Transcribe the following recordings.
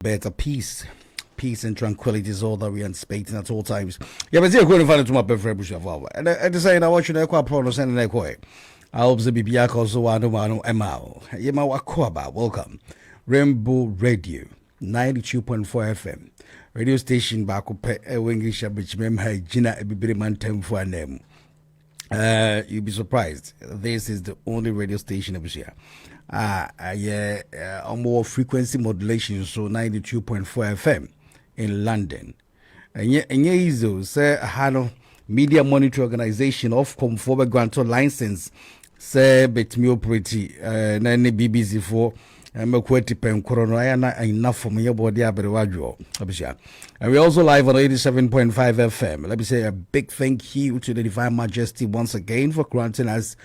better peace. Peace and tranquility is all that we anticipate at all times. Yeah, but you're going to find it to my preferred bush of our. And I decided I want you to quite proud and I quite. I hope the BBA calls the one Emma. Yema Wakwaba, welcome. Rainbow Radio 92.4 FM. Radio station back up English which member Gina Ebibiriman time for a name. You'll be surprised. This is the only radio station of here. On more frequency modulation, so 92.4 FM in London. And easy, say, Hano Media Monitor Organization of Comfort Grantor license, say, bet me pretty, nane BBC for. Mekweti pen corona enough for me body aberewajo. And we're also live on 87.5 FM. Let me say a big thank you to the Divine Majesty once again for granting us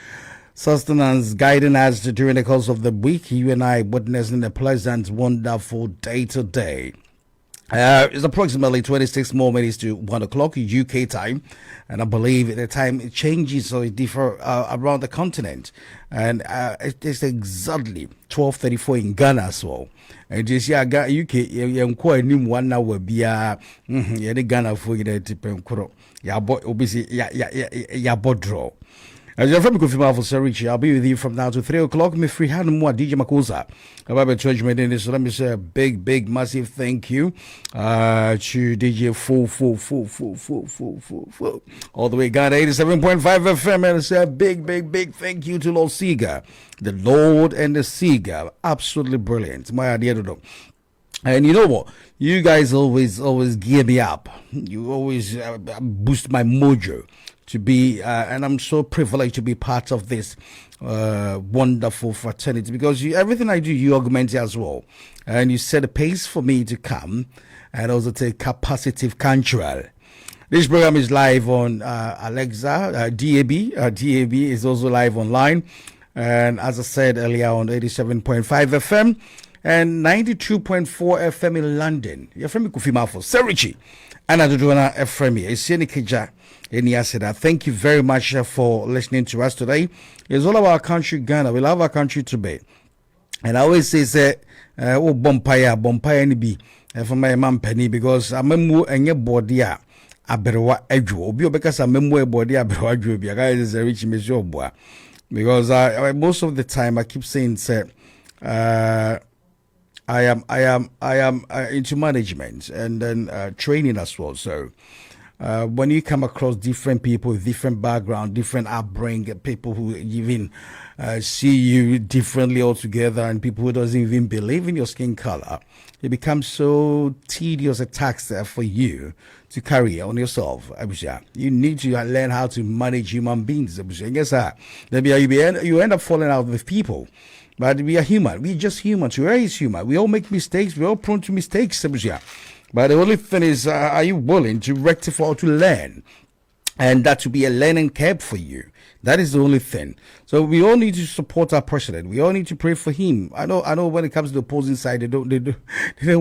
sustenance, guiding us during the course of the week. You and I witnessing a pleasant, wonderful day today. It's approximately 26 more minutes to 1 o'clock UK time, and I believe the time changes or it differs around the continent, and it is exactly 12:34 in Ghana as well. And this year UK you quite new 1 hour be Ghana for you to ya boy obviously ya draw. As you're from Kofi for Sir Richie, I'll be with you from now to 3 o'clock. Me free hand more DJ Makusa. About judgment in this, so let me say a big, massive thank you to DJ Full. All the way Ghana 87.5 FM. And say a big thank you to Lord Seeger, the Lord and the Seeger. Absolutely brilliant. My idea to know. And you know what? You guys always gear me up. You always boost my mojo to be, and I'm so privileged to be part of this wonderful fraternity because everything I do, you augment it as well. And you set a pace for me to come and also take capacitive control. This program is live on Alexa, DAB. DAB is also live online. And as I said earlier, on 87.5 FM and 92.4 FM in London. You're from Kufima for Serichi. And I do want to FM. It's Yenikija. Thank you very much for listening to us today. It's all about our country, Ghana. We love our country today. And I always say, Bompire, ni be for my mom penny because I'm a new body. Aberwa Edjo, because I'm a body. Aberwa, guys is a rich measure. Because most of the time I keep saying, I am into management and then training as well. So when you come across different people with different background, different upbringing, people who even see you differently altogether, and people who doesn't even believe in your skin color, it becomes so tedious a task for you to carry on yourself. You need to learn how to manage human beings. Yes, sir. You end up falling out with people. But we are human. We're just human. We are human. We all make mistakes. We're all prone to mistakes. But the only thing is, are you willing to rectify or to learn? And that to be a learning curve for you. That is the only thing. So we all need to support our president. We all need to pray for him. I know when it comes to the opposing side, they don't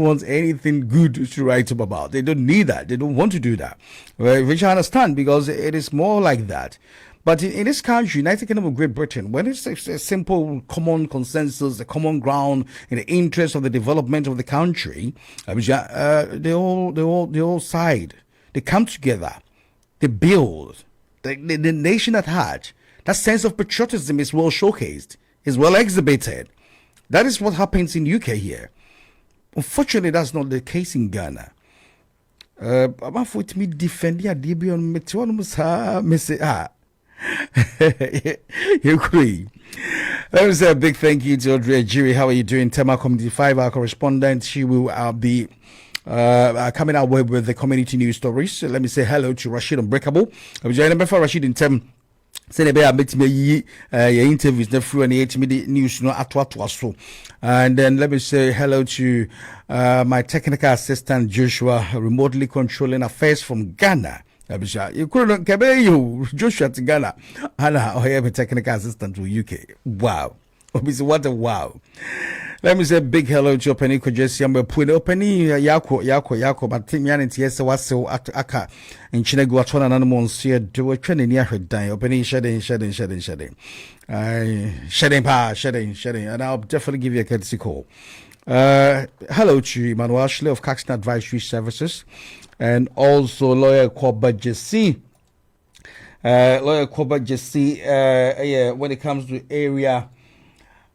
want anything good to write up about. They don't need that. They don't want to do that. Which I understand because it is more like that. But in this country, United Kingdom of Great Britain, when it's a simple common consensus, a common ground in the interest of the development of the country, they all side. They come together. They build. The nation at heart. That sense of patriotism is well showcased, is well exhibited. That is what happens in UK here. Unfortunately, that's not the case in Ghana. I'm for me defending a DB on Meteor. You agree? Let me say a big thank you to Audrey Jiri. How are you doing? Tema Community 5, our correspondent. She will be coming our way with the community news stories. So let me say hello to Rashid Unbreakable. I'm joining before Rashid in Tem. Say the meet me interviews the through and the news no atwa so. And then let me say hello to my technical assistant Joshua, remotely controlling affairs from Ghana. You couldn't you Joshua to Ghana. And I have a technical assistant to UK. Wow. What a wow. Let me say a big hello to Openi Kojesi. I'm putting Openi Yako, but Tim Yan and Tiesa was so at Aka and Chinegu at one and animals here do a training near her dying. Openi shedding. Shedding. And I'll definitely give you a courtesy call. Hello to Emmanuel Ashley of Caxton Advisory Services, and also lawyer Koba Jesse. Lawyer Koba Jesse, when it comes to area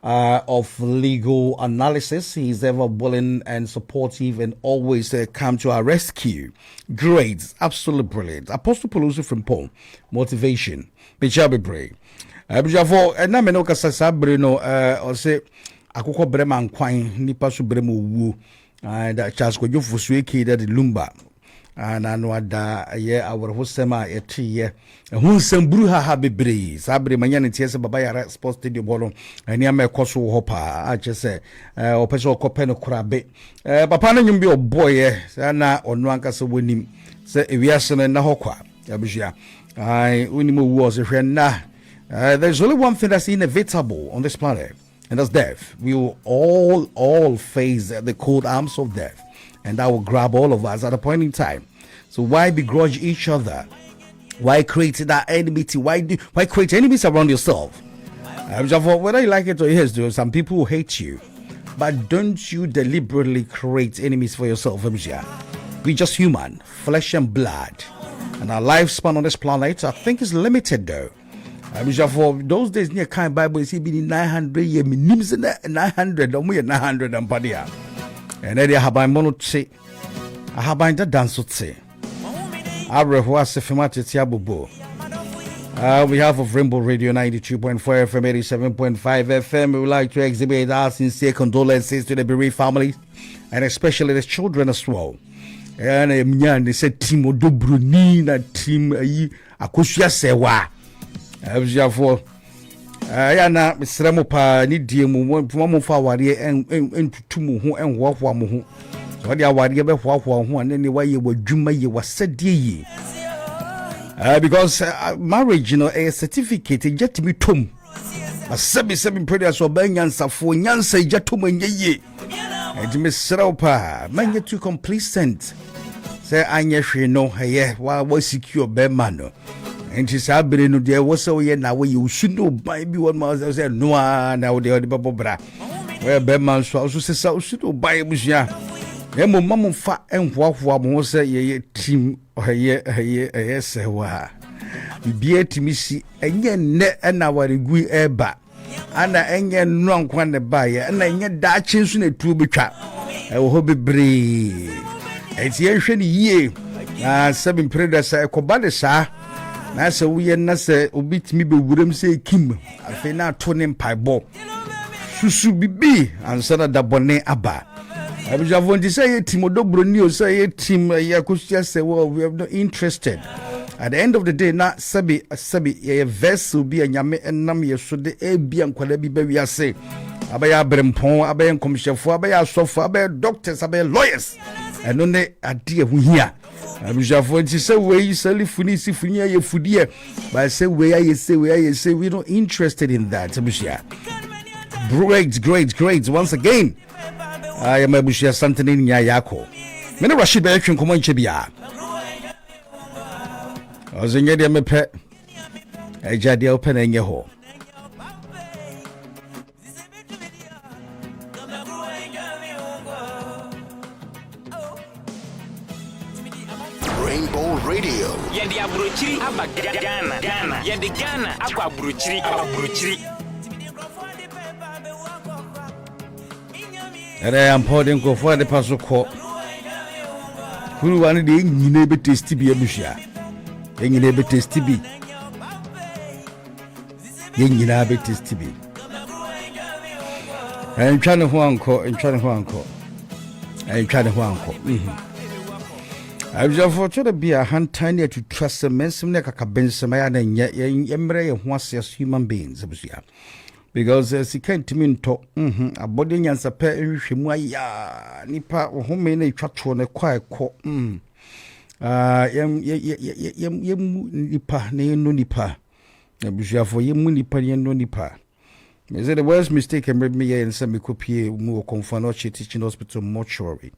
of legal analysis, he's ever willing and supportive and always come to our rescue. Great, absolutely brilliant. Apostle Pelusi from Paul, motivation. Bichabi pray. Bijafo, and na meno kasa sabre no, or say, akoko brema nkwan nipa so brema owu and Charles Kojofu Sueki that lumba and anwada ye our hosema eti ye hu samburu ha bebre sabre manya ne tiese baba ya sports stadium holo ani am ekoso ho pa a che se opeso okope no kurabe papa na nyumbi oboy ye na onu anka se wonim se ewiase no na hokwa abusua ai unim owu o se hwe na there's only one thing that's inevitable on this planet, and that's death. We will all face the cold arms of death, and that will grab all of us at a point in time. So why begrudge each other? Why create that enmity? Why create enemies around yourself? Whether you like it or yes, there are some people who hate you, but don't you deliberately create enemies for yourself. We're just human, flesh and blood, and our lifespan on this planet, I think, is limited though. For those days near kind Bible is be 900 year minims 900 or 900 and padia. And then have I mono say I have by the dance would say. I was a filmatic Yabubo. We have of Rainbow Radio 92.4 FM 87.5 FM. We would like to exhibit our sincere condolences to the bereaved families and especially the children as well. And they said Timo Dobruni na team Akosia Sewa. Abjafo na mesremo pa ni die mu fa ware en tutumu ho en hoahoa mo ho so de aware be hoahoa ho ne waye wadwuma ye wasade yi because marriage, a certificate jet me tom a sebi prayer so ba nyansafo nyansa jetom anyeye e mesremo pa manye to complacent say anye hwe no ye wa secure be man no. And she said, there was so yet now you should know by be one mother said, no, now the other bra. Where Bedman so say, so should buy Busia. Emo mamma fat and walk was say, ye team or yes, wa. Be a timisi, and yet net and our degree air back. And I ain't yet wrong when the buyer, and I yet that chance in a true trap. I will hope it brave. It's ye, 7 predators, I combine, sir. Na se we na se obitimi be wuram se kim afi na to ne mpaibo susu bibi ansana da bone aba abujafo ndi say team odobroni o say team yakosia say well we have no interested at the end of the day na sabi ye vessel bi anyame enam ye so de e bia nkwala bi ba wiase abaya brempon abaya nkomhyefo abaya asofo abaya doctors abaya lawyers eno ne ade hu hia abujafo nti say we sell funi si funi ye fudie but say we we not interested in that abushia. Great once again I am abushia something in yako mena Rashid be twen komo nche bia ozenye de mepe ejade open enye ho Rainbow Radio. Yandi abrochiri aba Ghana. Yandi Ghana akwa abrochiri. Ere am podin ko for the pasoko. Kuru wan de nyine be testi bi abushia. Nyine be testi bi. Nyine be testi bi. En twane ho anko. I was unfortunate to be a hand tiny to trust the men some like a cabin and yet yemre once as human beings because as he can't mean talk a body and a pair ya nipa home in a chat on a quiet court nipa no nipa abusua for yemu nipa no nipa. Is it the worst mistake and made me and send me copy more confanoche teaching hospital mortuary?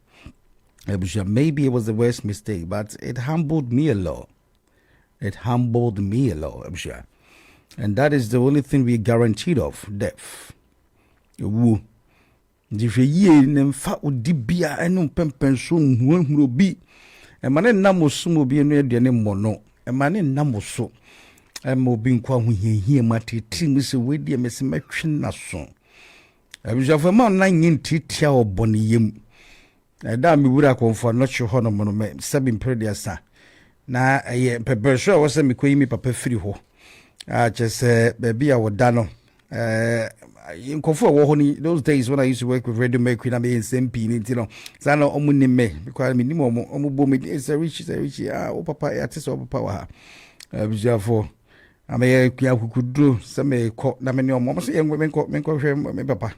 Maybe it was the worst mistake, but it humbled me a lot. And that is the only thing we guaranteed of, death. Ndi hwe yie ne mfa odibia eno pempenso nhuahuro bi emane namoso obi eno aduane mmono emane namoso obi nkwa hohiehie matiti mse wedi emese matwe naso abijafo ma na nyin titia obone yem da mi wura konfo no che ho no mo no me sabi mpredesa na ye pepeso wo se mikoyi mi papa firi ho a chese baby a woda no in konfo wo ho ni those days when I used to work with Radio Mercury na me SMP ni ti no sa no omuni me because me ni mo bo me is a rich o papa ya tese o papa wa abijafo ame ya kukudro se me ko na me ni omo se ye me ko hwe me papa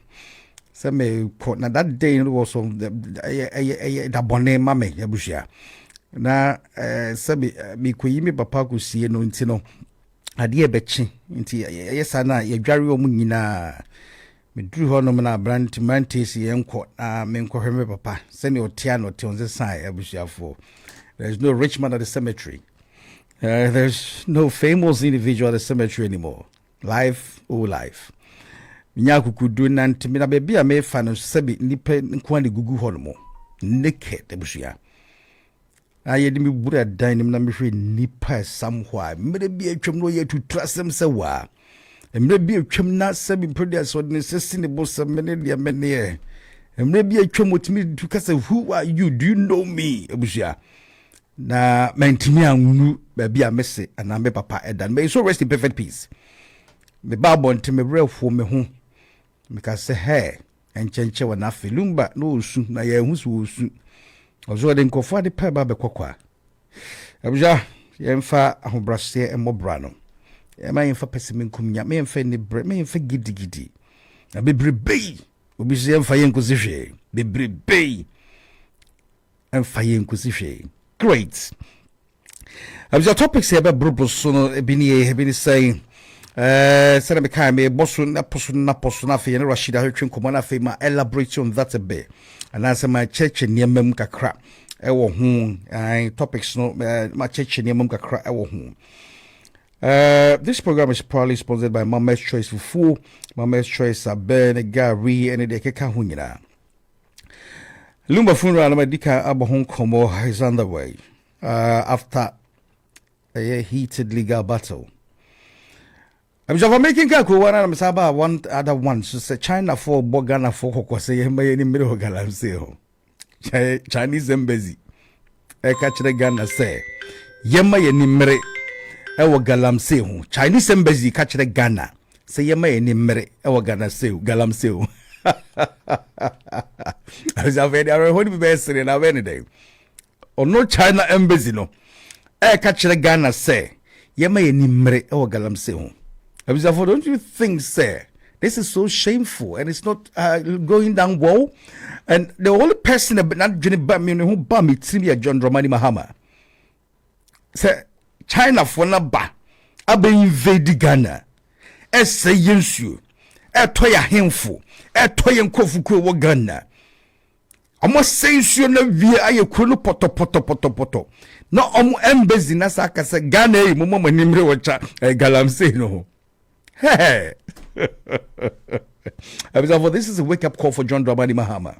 se me ko na that day no was of da bonne mame ya bushia na se me ko yi me papa ko sie no nti no ade e bechi nti yesa na ye dware o mu nyina me duru ho no na brand mantis ye nko na me nko hwe me papa se ne otia no te onze sai ya bushia for there's no rich man at the cemetery. There's no famous individual at the cemetery anymore. Life, oh life. Nyakukudu nanti mina baby a me fano sebi nipe nkwani gugu hono naked ebushia. Aye di mi bura dan na me hwe nipa somewhere. Mre bi atwam no ye to trustem se wa. Mre bi atwam na sebi produce odne sesi ne bosa mene dia mene. Mre bi atwam otimi to kasa who are you? Do you know me? Ebushia. Na mentimi anunu baby a messe and me papa edan may so rest in perfect peace. Me babo nti me brefo me ho me say hey enchenche wa na felumba no osu na ye hu so osu ozo de nkofo de pa ba be kwakwa abuja ye mfa ahobrase emobra no ye ma yemfa pesime nkumnya me yemfa ne bre me yemfa gidigidi na bebrebe obi se yemfa ye nkosi hwe bebrebe emfa ye nkosi hwe. Great. Your topics here about Brubosono Bini saying, Senator Kame, Bosun, Naposuna, and Rashida Hurtrin Comana Fema, elaborate on that a bit. And answer my church in Yamka crap. Ewo home, topics no, my church in Yamka crap, ewo home. This program is proudly sponsored by Mama's Choice Fufu, Mama's Choice Aben, Gary, and the Keka Hunina. Lumba funeral Medika Abahon Komo is underway after a heated legal battle. I'm just making one other one. So say China for Bogana for Hokose, any middle galamseo. Chinese embassy. I catch the gun say, Yema Yenimere, Ewa galamseo. Chinese embassy catch the Ghana. Say Yema Yenimere, Ewa Ghana seo, galamseo. I was very best in our any day. Or no China embassy no. I catch the Ghana say, Yema Yenimere, Ewa galamseo. I was don't you think, sir? This is so shameful and it's not going down well. And the only person that not Johnny Bami who bam it to John Dramani Mahama. Sir, China for na ba. Abe invade Ghana. Say yensu. Toya hemfo. Toya nkofuku wo Ghana. Almost say you na via aye kunu poto. No embassy na saka se Ghana e mo manimre wacha galamse no. Hey. This is a wake-up call for John Dramani Mahama.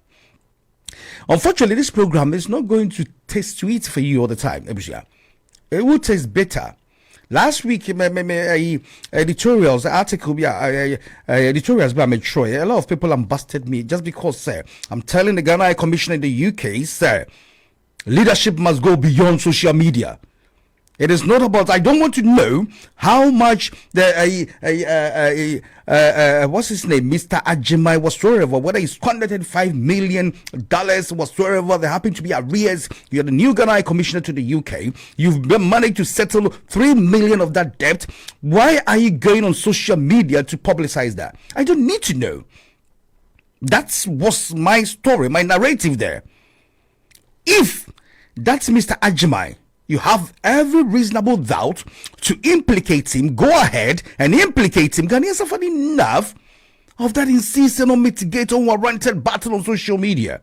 Unfortunately, this program is not going to taste sweet for you all the time. It will taste bitter. Last week, editorials, editorials by Metroy, a lot of people busted me just because, sir, I'm telling the Ghana High Commission in the UK, sir, leadership must go beyond social media. It is not about. I don't want to know how much the what's his name, Mr. Ajimai whatsoever, whether it's $105 million whatsoever. There happen to be arrears. You're the new Ghana Commissioner to the UK. You've been managed to settle $3 million of that debt. Why are you going on social media to publicize that? I don't need to know. That was my story, my narrative there. If that's Mr. Ajimai, you have every reasonable doubt to implicate him. Go ahead and implicate him. Ghanaians have had enough of that insistent or mitigate unwarranted battle on social media.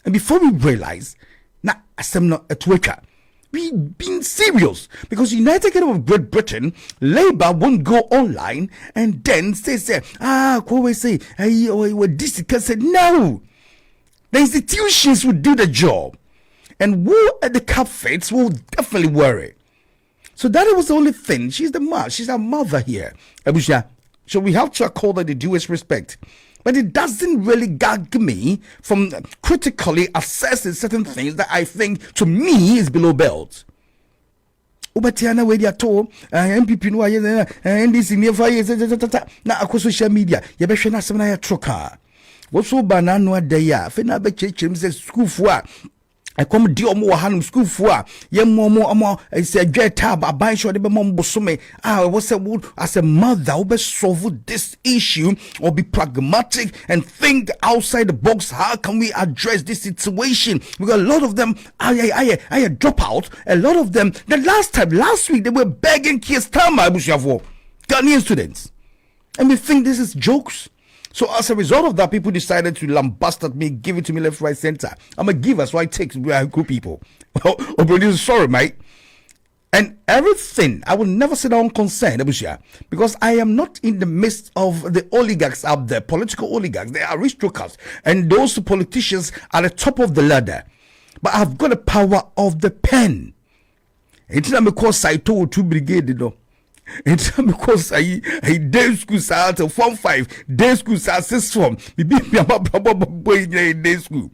And before we realize, now I'm not a Twitter. We've been serious because United Kingdom of Great Britain, Labour won't go online and then say, Kowe say, this said no. The institutions will do the job. And who the cap fits will definitely worry. So that was the only thing. She's the mother. She's our mother here. Abusha. So we have to accord her the due respect. But it doesn't really gag me from critically assessing certain things that I think, to me, is below belt. Ubatiana where they are told, MPP no NDC near 5 years. Now, across social media, you better not say na troka. What's so banana day? Fena be church says school for. I come di omo hanum school for ye momo is a great tab aban sure de be mom bosome was as a mother will be solve this issue or be pragmatic and think outside the box. How can we address this situation? Because a lot of them I drop out. A lot of them last week they were begging Keir Starmer Ghanaian students, and we think this is jokes. So as a result of that, people decided to lambast at me, give it to me left, right, center. I'm a giver, so I take good people. Oh, producer, sorry, mate. And everything, I will never sit down concerned, Abushia, because I am not in the midst of the oligarchs out there, political oligarchs. They are aristocrats, and those politicians are the top of the ladder. But I've got the power of the pen. It's not because Saito 2 brigade, you know. It's because I day school start to form 5, day school start 6 form. Me boy in day school.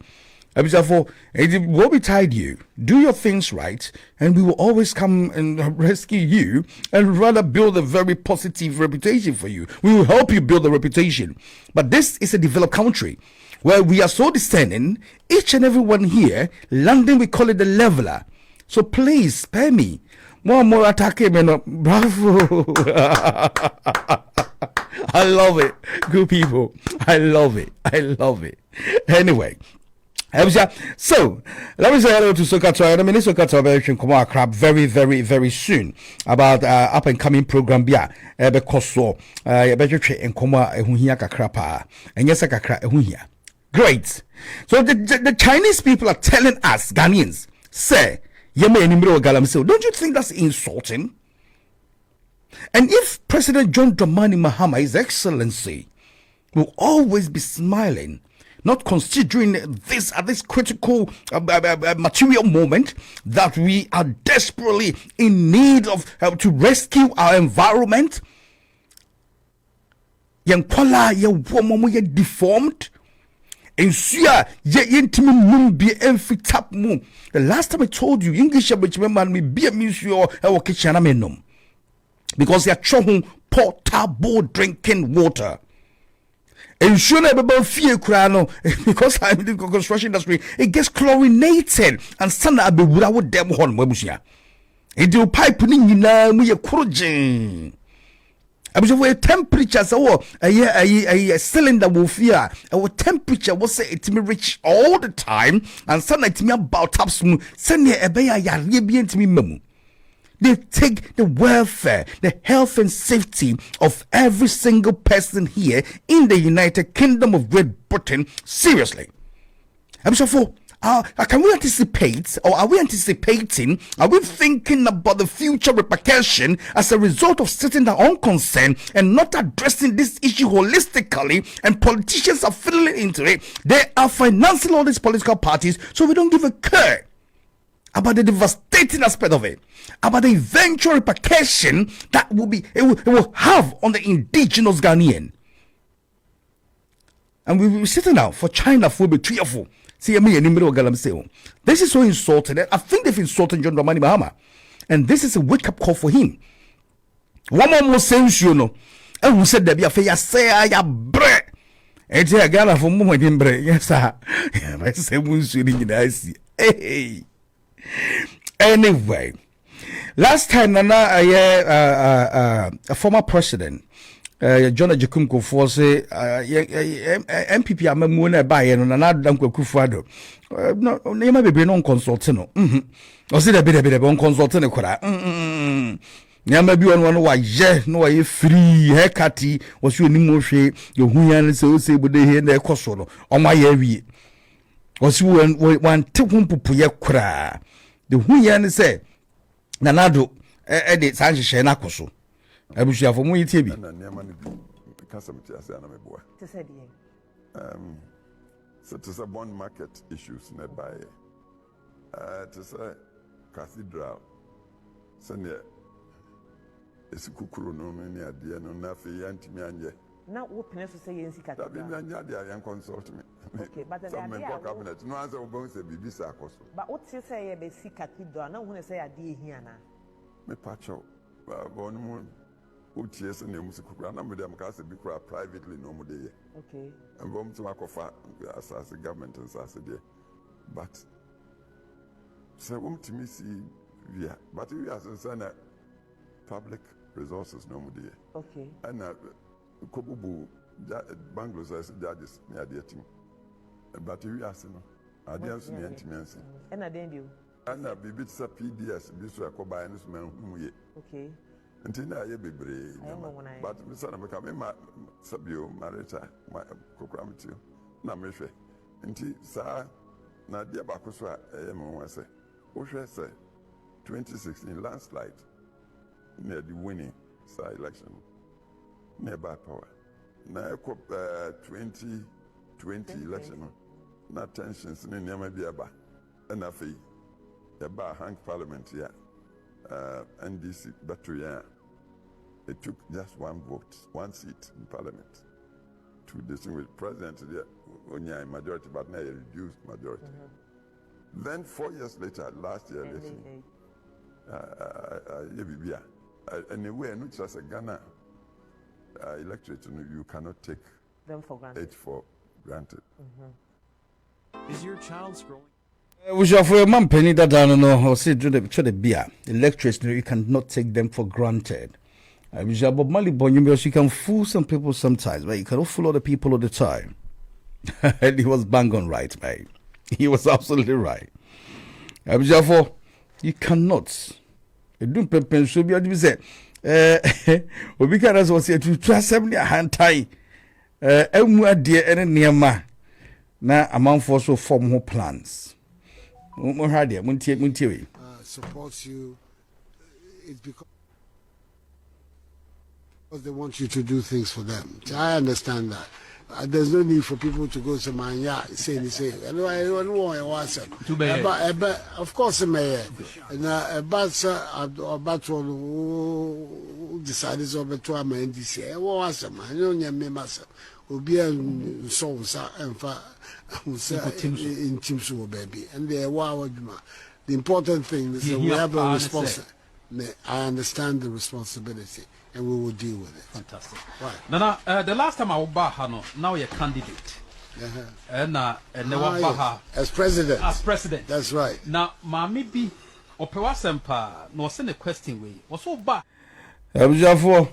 I was for what we tied you. Do your things right, and we will always come and rescue you, and rather build a very positive reputation for you. We will help you build a reputation. But this is a developed country where we are so discerning. Each and everyone here, London, we call it the leveler. So please spare me. More attack him, bravo. I love it. Good people. I love it. Anyway. So, let me say hello to Sokato. I mean, Sokato come on crap very, very, very soon about up and coming program. Because so, better and come here crapa and yes, kakra great. So, the Chinese people are telling us, Ghanaians, say, don't you think that's insulting? And if President John Dramani Mahama, His Excellency, will always be smiling, not considering this at this critical material moment that we are desperately in need of to rescue our environment, deformed. The last time I told you, English man me be a museo kitchen because they are trying potable drinking water. And sure about fear because I'm in the construction industry, it gets chlorinated and sun be without them horn webusia. It do pipe in we a a temperature so a cylinder will fear our temperature was say it me reach all the time and some it me about top smooth send a to me memo. They take the welfare, the health and safety of every single person here in the United Kingdom of Great Britain seriously. I'm sure for can we anticipate, or are we anticipating, are we thinking about the future repercussion as a result of sitting down unconcerned and not addressing this issue holistically, and politicians are fiddling into it? They are financing all these political parties, so we don't give a care about the devastating aspect of it, about the eventual repercussion that it will have on the indigenous Ghanaian. And we will be sitting down for China for be fearful. See me in the middle of Galamseo. This is so insulting. I think they've insulted John Dramani Mahama. And this is a wake-up call for him. One more sense, you know. And who said that be a fair say I bread. And say a gala for moment in bread. Yes, sir. I say we should hey. Anyway. Last time Nana a former president John Ajakumko for say MPP amamuna buy no na Adam Kwakufuado no name be no consulting no o say da be on consulting kwara nyama bi on wa ye no wa free haircut o so ni mo hwe ye huyan se o se bude he na ekoso no o ma ya wie o si wan te humpupu ye kwara the huyan say nanado de san hye na koso abushia for mu yitie bi na niam na bi kasa mti ase na meboa to say So it is a bond market issues nearby. It is a cathedral. So near it's a kukuru no near the end of Nafi Antimianje. Now, what Peneso say in Sika? That be Manja, consult me. Okay, but the cabinet. No answer about the BBC. But what you say about Sika Cathedral? Now, when I say I did here now. Me patch out. One more. UTS and the music program with them because they cry privately no more day. Okay. And bomb to Makofa as a government and as a day. But so to me see via but we are concerned public resources no more day. Okay. And Kobubu Banglos as judges near the team. But we are saying I didn't see intimacy. And I didn't do. And I be bit PDS this way I buy this man who okay. Until I be brave, but Mr. Became Sabio, Marita, my Cocramity, Namishe. Until Sir Nadia Bakuswa, I say, Osha say 2016 landslide near the winning side election, nearby power. Now, 2020 election, not tensions in Yamabiaba, and a fee, a bar hang parliament here. NDC battery, it took just one vote, one seat in parliament to distinguish president only majority, but now a reduced majority. Then 4 years later, last year, and the way which as a Ghana electorate, you cannot take them for granted. It for granted. Is your child scrolling? We shall for a man penny that I don't know, or say to the beer. The lecturers, you cannot take them for granted. We shall Bob Marley Bonnie, you can fool some people sometimes, but you cannot fool other people all the time. And he was bang on right, mate. He was absolutely right. We shall for you cannot. You don't prepare so be able to say, we can as well say to trust them near hand tie. Dear and near ma. Now, among for so form more plans. Supports you, it's because they want you to do things for them. I understand that. There's no need for people to go to my say. Of course, mayor. But about decided to a man this year. Was a man, you know, massa. Obi so and in teams baby, and they are the important thing is that we have a responsibility. I understand the responsibility, and we will deal with it. Fantastic. Right. Now, the last time I was Bahano, now you're candidate. And as president. As president. That's right. Now, Mammy B. Opewasempa, no send a question way. Was so bad. Abujafo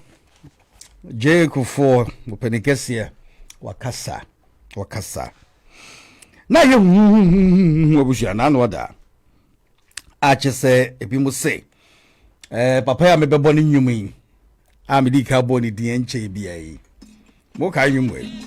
Jericho for Penikesia Wakasa. Na yo abusha na no da. Ache se ebi mo say papa ya me bebo ni nwumi a me di ka bo ni di enche bia yi. Mo ka nwum we.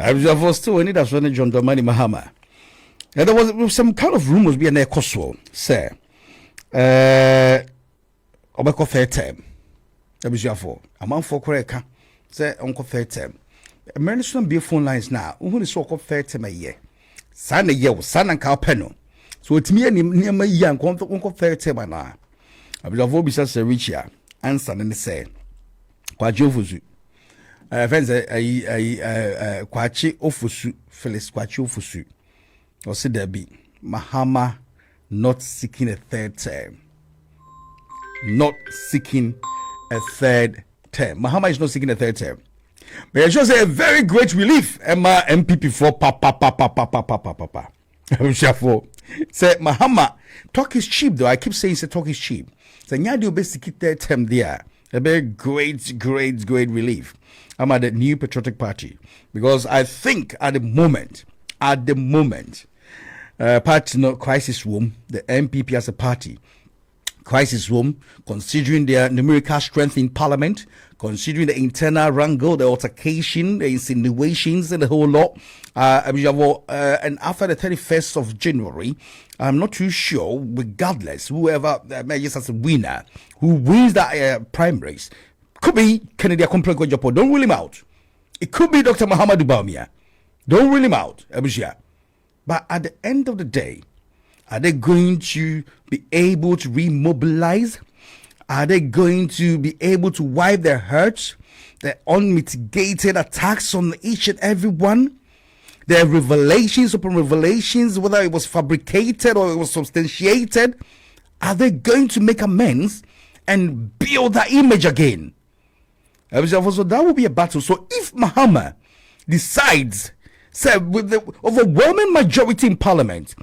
I was still in it as when John Dramani Mahama. And there was some kind of rumors being there, Coswell, say, Obeko fair term. That was your fault. A man for correct, say, Uncle fair term. American be phone lines now, who is so called fair term a year. San a year, San and Carpeno. So it's me and near my young Uncle fair term and I. I will avoid such a rich year, answer and say, Quajofuzu. Friends, Kwachi Ofusu, Phyllis Kwachi Ofusu, or said there be Mahama not seeking a third term. Not seeking a third term. Mahama is not seeking a third term. But I should say a very great relief. Emma MPP for pa. Say Mahama talk is cheap though. I keep saying say talk is cheap. So nyadi obesiki third term there. A very great relief. I'm at the New Patriotic Party because I think at the moment, party no crisis room, the MPP as a party, crisis room, considering their numerical strength in parliament, considering the internal wrangle, the altercation, the insinuations, and the whole lot. And after the 31st of January, I'm not too sure, regardless, whoever emerges as a winner, who wins that primaries, could be Kennedy Akompre Gwajapo. Don't rule him out. It could be Dr. Muhammadu Bawumia. Don't rule him out, Abuja. But at the end of the day, are they going to be able to remobilize? Are they going to be able to wipe their hurts, their unmitigated attacks on each and every one? Their revelations upon revelations, whether it was fabricated or it was substantiated, are they going to make amends and build that image again? So that will be a battle. So if Mahama decides, say, with the overwhelming majority in parliament,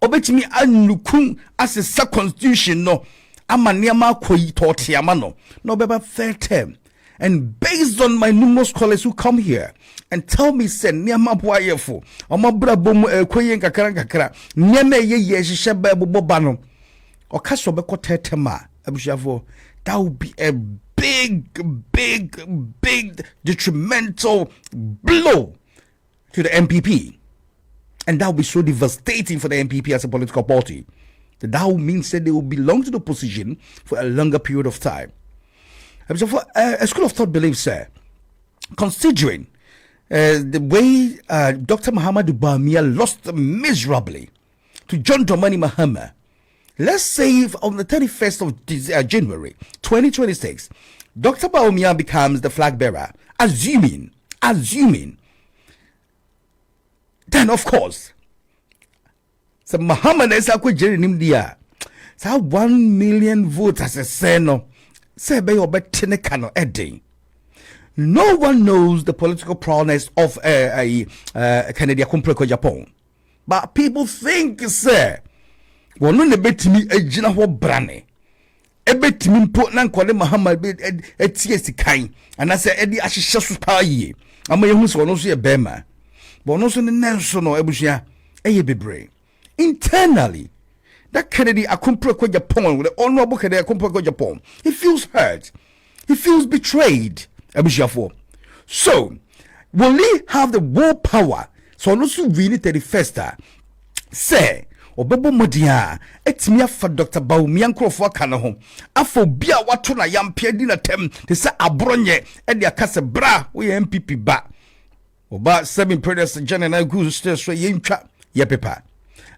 obetimi anukun as a constitution no amaniama koyi totiama no beba third term. And based on my numerous scholars who come here and tell me say niama boyefo omabra bom koyi kakra niama ye hihye ba boba no okaso beko third term abushafo, that would be a big detrimental blow to the MPP. And that will be so devastating for the MPP as a political party. That will mean that they will belong to the opposition for a longer period of time. So for a school of thought believes, sir, considering the way Dr. Muhammadu Bawumia lost miserably to John Dramani Mahama, let's say on the 31st of January 2026, Dr. Bawumia becomes the flag bearer, assuming, then of course, so Muhammad is a dia. So 1 million votes as a seno. Say by your betinekano edding. No one knows the political prowess of Kennedy Akompre Japan. But people think, sir, well, no betimi a jina brane. A betimi put nan kwale Muhammad a TSC kind. And I say, Eddie Ashishasu Paye. I'm a young one, also a bema. But also the Nelson or Ebushia, a bebre. Internally, that Kennedy Akompre Japan with the honorable Kennedy Akompre Japan, he feels hurt. He feels betrayed. Ebushia. So, will he have the willpower? So, also really 31st. Say, Obebo Modia, etmia for Dr. Bawumia Nkrofo kana ho. Afo bia wato na yampia di na tem, te se abronye, e dia kase bra, we MPP ba. Oba 7 previous general goose still so yintwa ye pepa.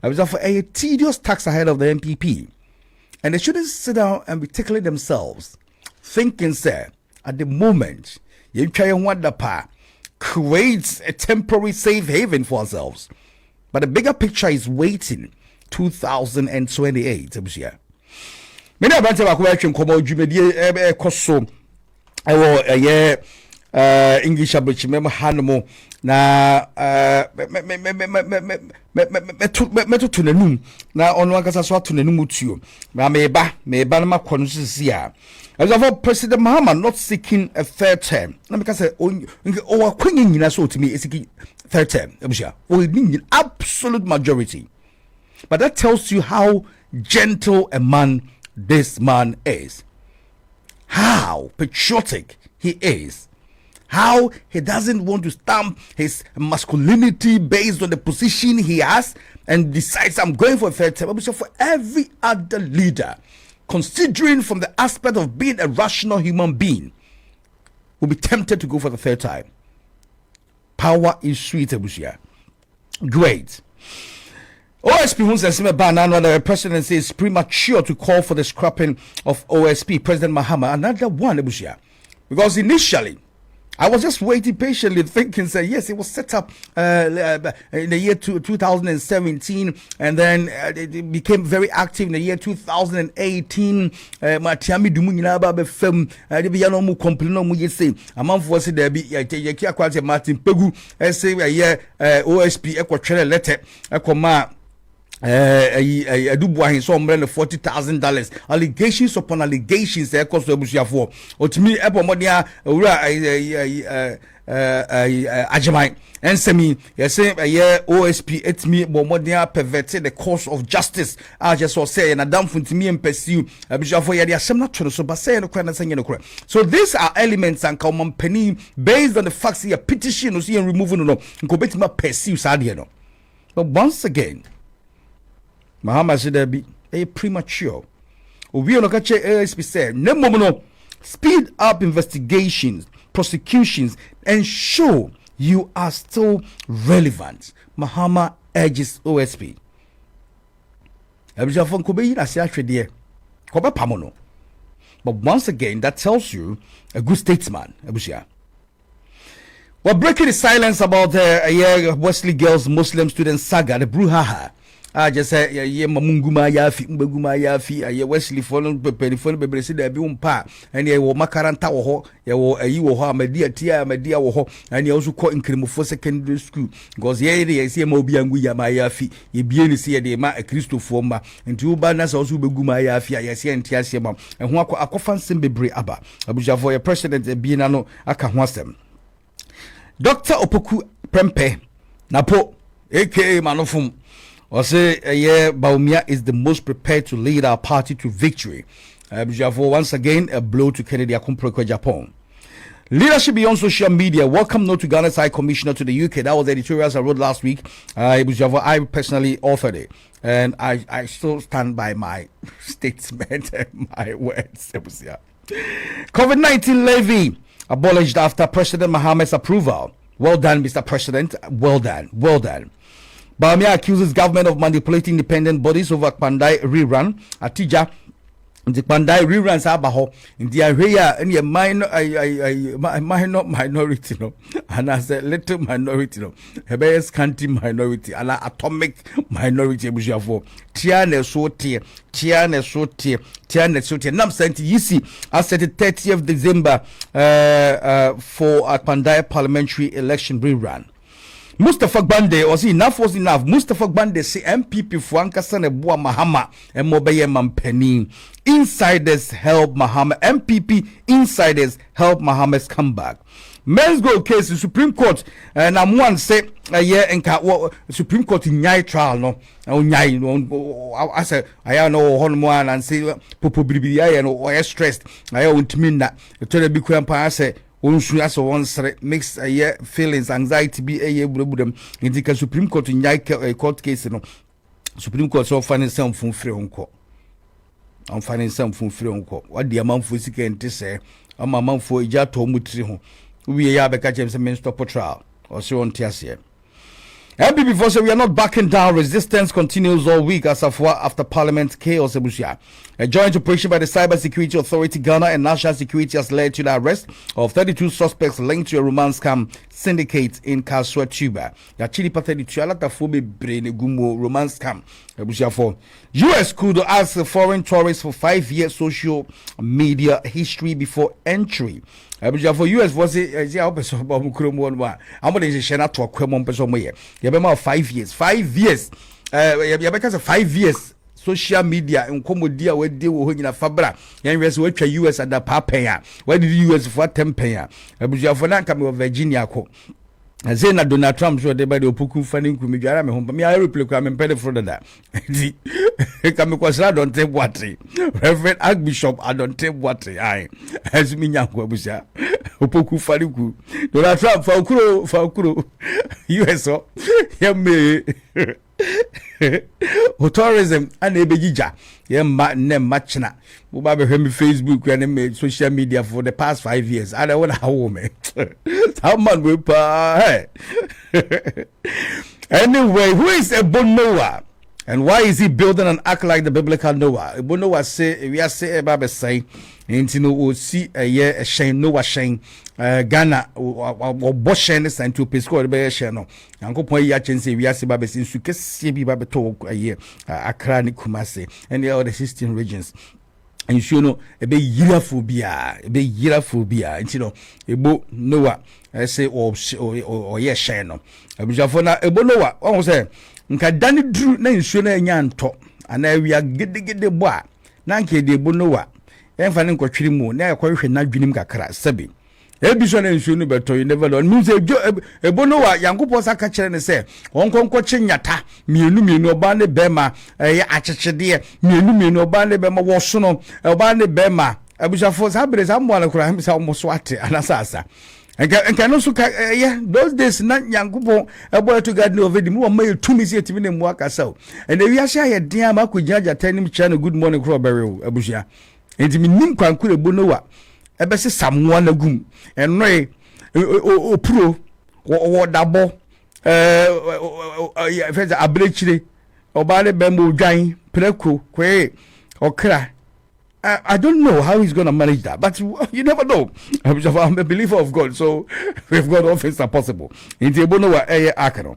I was for a tedious tax ahead of the MPP. And they shouldn't sit down and be tickling themselves, thinking, sir, at the moment, yintwa creates a temporary safe haven for ourselves. But the bigger picture is waiting 2028. Many of us question komo jumedie koso English abridge memo hanmo na meto tunanum na ono akasa so tunanum tuo na meba na makono sisia. As of President Mahama not seeking a third term. Let me say, oh, queen in so to me is seeking third term. We need absolute majority. But that tells you how gentle a man this man is. How patriotic he is. How he doesn't want to stamp his masculinity based on the position he has and decides I'm going for a third term. So for every other leader, considering from the aspect of being a rational human being, will be tempted to go for the third time. Power is sweet, Abushia. Great. OSP the president says it's premature to call for the scrapping of OSP, President Mahama. Another one, Abushia. Because initially, I was just waiting patiently, thinking, say, yes, it was set up in the year 2017, and then it became very active in the year 2018. Matiami Dumunina Babe Fem, the Biano Mu Complino Mu say, a month was it there be Yakia Martin Pegu, say a year OSP Equatrell letter, Equama. I do buy his some $40,000 allegations upon allegations there cost for or to me Epomodia Ajamai and semi say a year OSP it's me Momodia perverted the course of justice. I just saw say and a damn to me and pursue a bishop for Yadia some not so but say no crime. So these are elements and common penny based on the facts here petition or see and removing no go bet my pursue Sadiano. But once again, Mahama said there be a premature. We on catch ASP said, no, speed up investigations, prosecutions, and show you are still relevant. Mahama urges OSP. But once again, that tells you a good statesman. We're breaking the silence about the Wesley Girls Muslim student saga, the brouhaha. I just say, yeah, Mamunguma Yafi, Mbaguma Yafi, Wesley Follow, Periphone, Bebresi, there be pa, and ye will Macaranta or you or my dear Tia, my dear Woho, and you also call in Crimo for secondary school. Because ye, I see Mobianguya Mayafi, ye be see the ma a Christo forma, and two banners also Beguma Yafi, I see and Tiasiama, and Wako Akofan Simbebre Abba, Abuja for your president, Bienano, Akahwasem. Dr. Opoku Prempe, Napo, aka Manofum. Or say, Baumia is the most prepared to lead our party to victory. Once again, a blow to Kennedy Akumpro Japan. Leadership beyond social media. Welcome not to Ghana's High Commissioner to the UK. That was the editorials I wrote last week. I personally authored it. And I still stand by my statement and my words. COVID-19 levy abolished after President Mohammed's approval. Well done, Mr. President. Well done. Well done. Baumia accuses government of manipulating independent bodies over Pandai rerun. Atija, the Pandai reruns abaho in the area and a minor minority, no, and as a little minority, no, a very scanty minority, an atomic minority. Bujavo, Tiane so tier, Tiane so tier, Tiane so tier. Nam sent Yisi as at the 30th of December for a Pandai parliamentary election rerun. Mustafa Gbande was enough Mustafa Gbande say MPP Fuankasa Nebua Mahama and Mobeye Mampeni. Insiders help Mahama. MPP insiders help Mahamad's comeback. Men's go case in Supreme Court and I'm one say a year and Supreme Court in Nyai trial no. I said I know one and say Popo Bibi and stressed. I won't mean that. Tell the big empire say once makes a year feelings anxiety be a year in the Supreme Court in a court case no Supreme Court so finding some from free uncle. I'm finding some from free uncle. What the amount for sick and say I'm a month for a jar to mutri. We are catch James and stop trial or so on Tiasia. Before so we are not backing down. Resistance continues all week as of after Parliament chaos. A joint operation by the Cyber Security Authority Ghana and National Security has led to the arrest of 32 suspects linked to a romance scam syndicate in Kaswa Tuba. Yachili Patedi Tualata Fobe Brain Gumo romance scam. US could ask foreign tourists for 5 years social media history before entry. For US was it I'm going to share that to a Cremon Pessomoye. You have 5 years. 5 years. You have 5 years. Social media and Comodia where they were in a fabra. And we are US at the Papaya. Where did the US for 10 paya? Abuja for that coming of Virginia. I say na Donald Trump so they by the Opoku funding kumijara me home. Me I reply I'm impeded for that. Kami kwasra don't take water. Reverend Archbishop I don't take water. I as me nyanko abuja. Opoku funding ku. Donald Trump faukuro US so yemme tourism and ebejija yemma ne matchna wo ba be hwemi Facebook and me social media for the past 5 years I don't want how woman how man we pa anyway who is Ebonoa and why is he building an ark like the biblical Noah? Ebonoa say we are say Bible say nti no o si eye shen no wa shen Ghana o bo shen santo pesco be shen no yankopon yi achense wiase ba besin su kese bi ba beto eye Accra ni Kumasi and the other 16 regions. And you know, a be yiraphobia, you know, a bo Noah, I say, or yes, Shano. I was for now, a bo Noah, almost say, Nka Danny Drew, name Shuna Yan top, and now we are get the bois, Nanke de Bonoa, and finding Quatrimo, now question not dream Kakra, Sabi. Ebison and Shunu beto, you never know. News a Bonoa, Yanko Saka and say, Hong Coaching Yata, Minu no Bande Bema, a Achadia, Minu no Bande Bema Washono, a Bande Bema, a Bisha Force Habres, I'm one of crime, almost swatty, and Assasa. And can also, those days, not Yankupo, a boy to God no video, more mail 2 minutes to me work as so. And the Yasha, dear Marco Judge, attending channel, good morning, Crowberry, Abuja. And to me, Nimquan could a Bonoa. Ebese someone agum enre o pro o dabo feza abrechire obale bembo dwan preko kwe okra. I don't know how he's going to manage that, but you never know. I'm a believer of God, so we've got all things are possible. In the Bonowa Akano.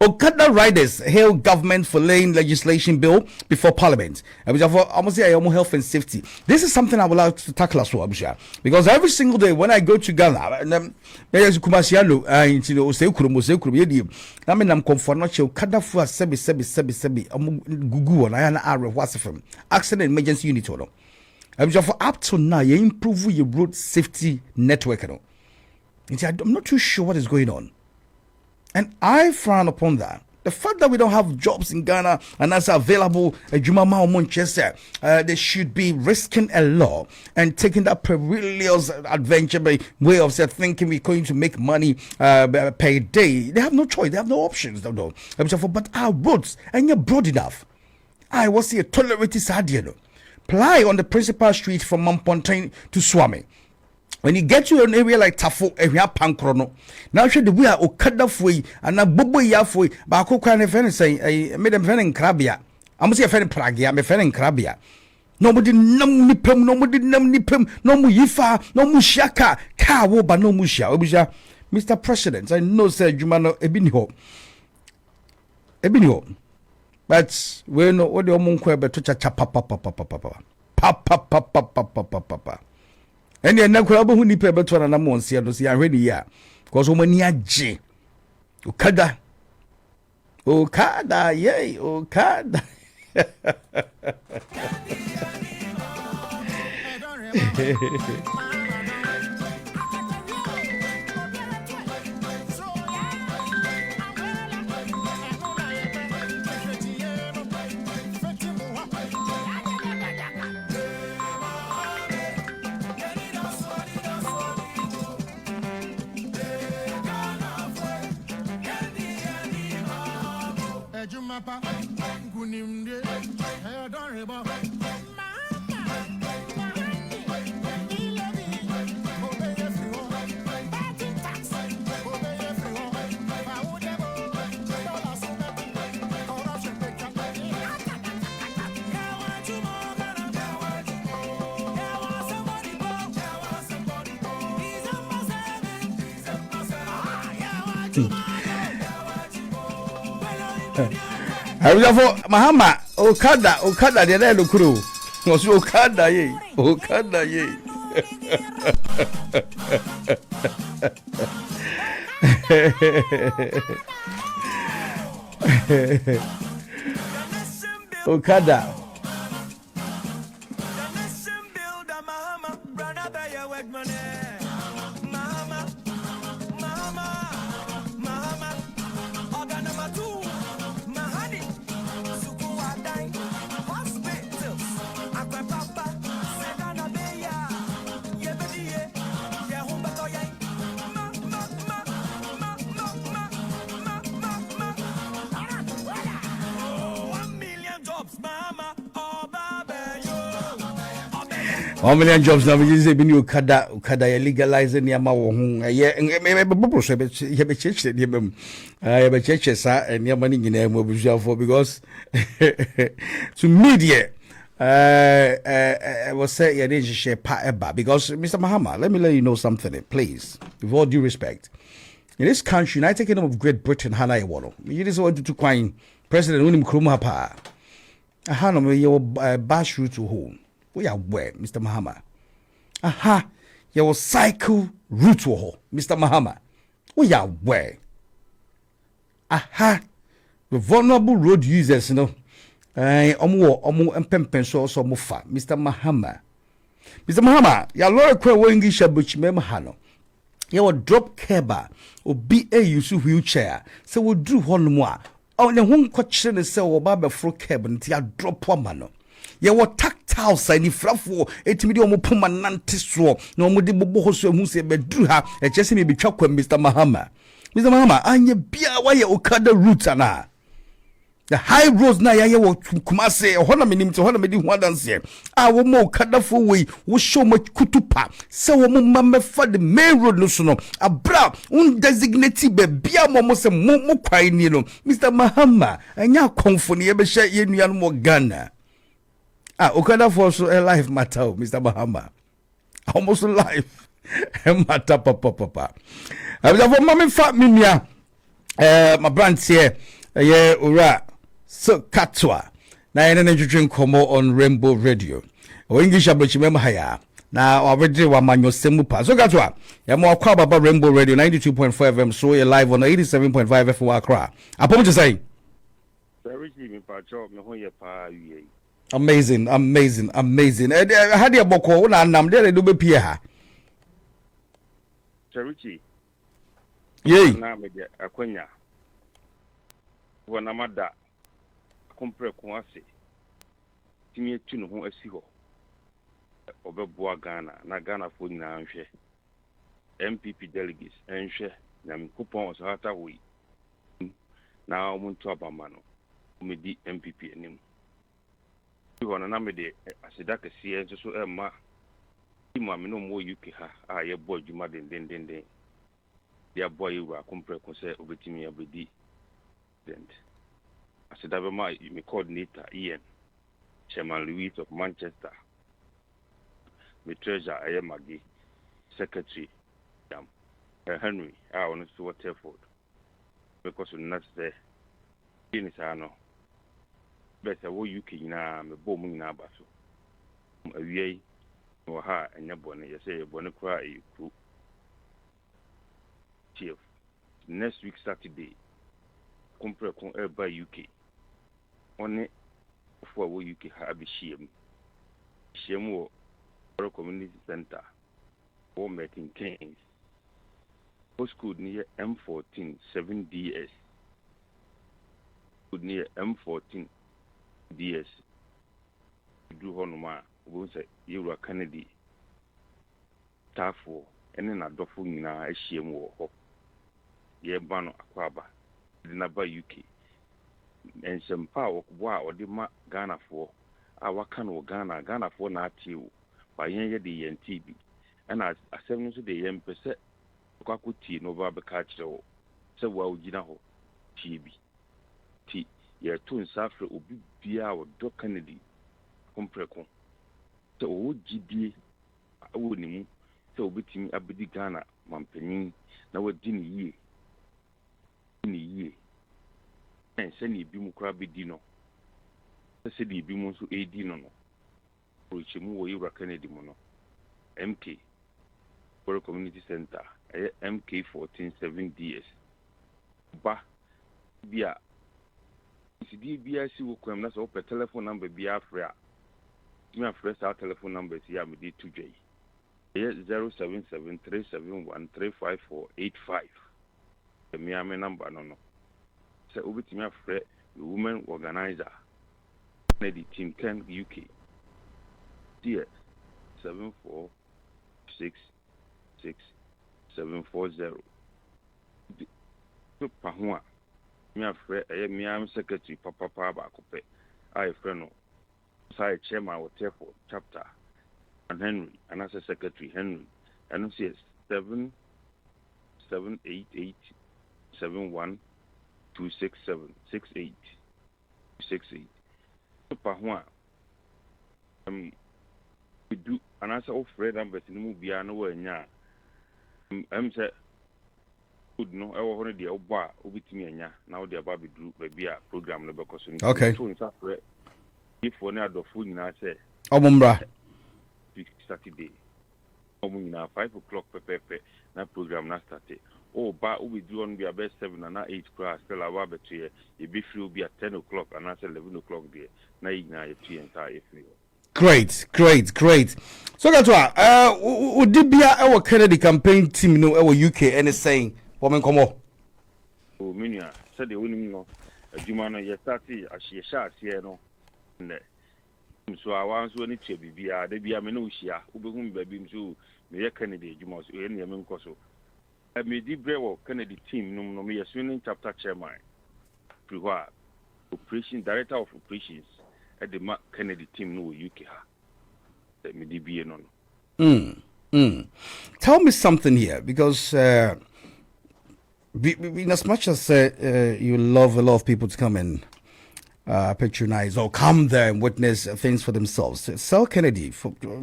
Okada riders hail government for laying legislation bill before parliament. Almost say health and safety. This is something I would like to tackle as well, because every single day when I go to Ghana, and there's Kumasiano, you know, say Kurum, I mean, I'm comfort Okada for sebi, Gugu, and I am a WhatsApp accident emergency unit. For up to now, you improve your road safety network. I'm not too sure what is going on. And I frown upon that. The fact that we don't have jobs in Ghana and that's available, Jumama or Manchester, they should be risking a lot and taking that perilous adventure by way of thinking we're going to make money per day. They have no choice. They have no options. But our roads, and you're broad enough. I was here tolerated Sadiano. Ply on the principal street from Mampontain to Swami. When you get to an area like Tafo, area Pankrono, now should we are Okada Fui and a Bobo Yafui, Bako Kran and say, I made a friend in Krabia. I must say a friend in Prague, I'm a friend in Krabia. Nobody num nipum, nobody num nipum, no muifa, no mushaka, kawo, but no musha. Mr. President, I know, sir, Jumano Ebinho. But we know what the Omunque but to papa. And you're not crab who nip better than a month, see, already, yeah. Because woman, ya J. Okada, yay, Okada. I was for Mahama, Okada, the other crew. Was Okada, ye. Okada. $1 million jobs now. We say bini Okada legalize ni ama wo hu. Be church sa ni ama ni nyina mo busuafo because to media Was say yeah, didn't share pa eba because Mr. Mahama, let me let you know something, please. With all due respect, in this country, United Kingdom of Great Britain, Hana Iwano, you just want to coin President William Nkrumah pa. Aha, no, you bash route to home. We are where, Mr. Mahama. Aha, you cycle route to home, Mr. Mahama. We are where. Aha, the vulnerable road users, you know. Omo empempen so mo fa Mr. Mahama. Mr. Mahama, ya lorry kwe wo English abuchime ha no. Ya wo drop cable obi use wheelchair. Se wo dru ho no mu a. O ne ho nko kire ne se wo ba be fro cable nti ya drop wa ma no. Ya wo tactile sa ni frafo etimi de omo poma nante so na omo de bobo ho so hu se be dru ha e chese me betwa kwa Mr. Mahama. Mr. Mahama, anye bia wa ye Okada route ana. The high roads na ya wo Kumase hona menim te hona medi ho adanse a wo mo kadafo we wo show mo kutupa se wo mo mamefa the main road no so no abra un designate be bia mo se mo kwan ni no Mr. Mahama anya konfo ne ye be hye ye nua no mo Ghana Okadafo so life matter Mr. Mahama almost life matter papa abia for mama fa mimia my brand here yeah ora so katwa na ene drink komo on Rainbow Radio o English abrochimem haya na already wa manyo semu pa so katwa ya mo akwa baba Rainbow Radio 92.5 FM so you live on 87.5 FM Accra apom to say amazing had ya boko na nam de do be pie ha Cherichi yey na me de akwanya wonamada kompre ko ase timi etu no ho asi ho obeboa Ghana na Ghana fo nyina nhwe MPP delegates nhwe na mkupon osahata hoyi na omuntu abama no medi MPP anim ho na me de asida kese enso so emma timu ameno mo UK ha a ye bo adwuma den dia boy wa kompre ko se obetimi abedi and Asidabema, my coordinator Ian, Chairman Louis of Manchester, my treasurer Ayamagi, Secretary Henry, I want to what Telford, because we're not there. In Sano, better what you can now, me booming now, basso. A yea, or ha, and your bonnet, you say, bonnet cry, you chief. Next week, Saturday. Compare con by UK. Only for what UK have a Shiem Community Center, or making Keynes. Postcode near M14 7DS. Code near M14 DS. Do Honoma, who say you are Kennedy. Tafo, and then a doffing na a Shiem war. Ye Bano Aquaba. Dinaba UK and some power or the Ghana for our can Ghana for not you by the NTB and as a 7 to the M% Kakuti no Babacatcho so well Ginaho TB T ye two Safra will be our Doc Kennedy Comprecon so GD I wouldn't so between Abidi Ghana Mampenin now a dinner ye. And send you bimu crabby dino. Said you bimu so a dino no. Which you move Kennedy mono. MK for Community Center, MK 147DS. Ba Bia. It's DBIC will come. That's up a telephone number. Biafra. My first our telephone number is Yamidi 2J. 07737135485. The Miami number no. So over to me the women organizer. The team Ken UK. DS 7466740. So Pahua. Me afraid me am secretary Papa Bakope. I friend. So I chairman of Telford chapter and Henry and as a secretary Henry and CS 78871 267 68 68. Super one. we do and as of Fred and Betty Mubia no way nya. Say good no ever one the oba obitimi anya now the baby do baby a program no because okay if one other food na say Omumbra Saturday omuna 5 o'clock pepe na program na started ba we do on be about 7 and 8 class still our better e be free be at 10 o'clock and at 11 o'clock there na igna e entire free. Great. So that's why Udibia our Kennedy campaign team no our UK and is saying woman come on. Oh minia said the winning no adwuma no ye start ahye here no ne so awan so ni che bibia da bia me no hia ubehum baby so me ye Kennedy adwuma so ye ne me nkoso me di brewo Kennedy team no me ye swinging chapter chairman priwa operation director of operations at the Kennedy team no UK ha me di bie no. Tell me something here because in as much as you love a lot of people to come and patronize or come there and witness things for themselves, Sel Kennedy,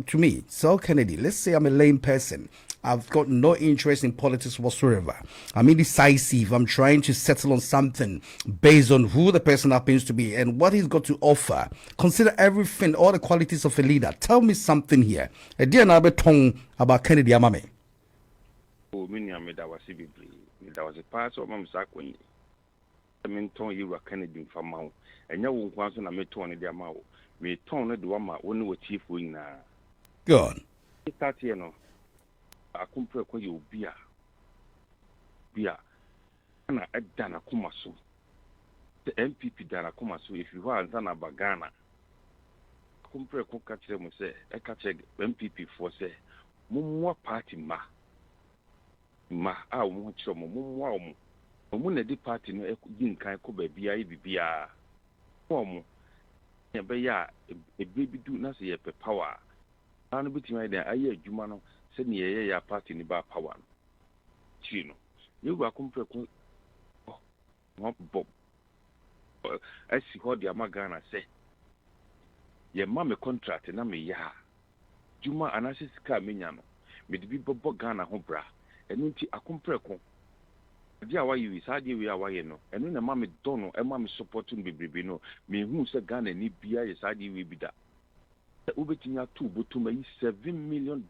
to me, Sel Kennedy, let's say I'm a lame person. I've got no interest in politics whatsoever. I'm indecisive. I'm trying to settle on something based on who the person happens to be and what he's got to offer. Consider everything, all the qualities of a leader. Tell me something here. A dear Nabeton about Kennedy Amame. Oh, many of me that was there was a part of my sack I mean, Tom, you were Kennedy from Mount, and you won't want to make 20 their mouth. Me, Tom, the one when we chief wing now. Go on. It's that, you know. I compare with you, beer. And I done a kumasu. The MPP done a kumasu if you are done a bagana. Compare cook catch them, say, I catch MPP for say, Mumwa party ma. I want some mumwa. Omuna di party no yin kan ko ba bia form ya be ya e baby do na se ye pe power anu bitima dey aye adwuma no se ne ye ya party ni ba power no chi no you go compare ko no bob asi ho dia magana se ye ma me contract na me ya dwuma anase sika menya no me de bi bobo Ghana ho bra enu nti akompare ko dia wa yi saade wi awaye no enu na ma me dono e ma me support no bebrebe no me hu se Ghana ni bia ye saade wi bida e obetinya tu botum yi $7 million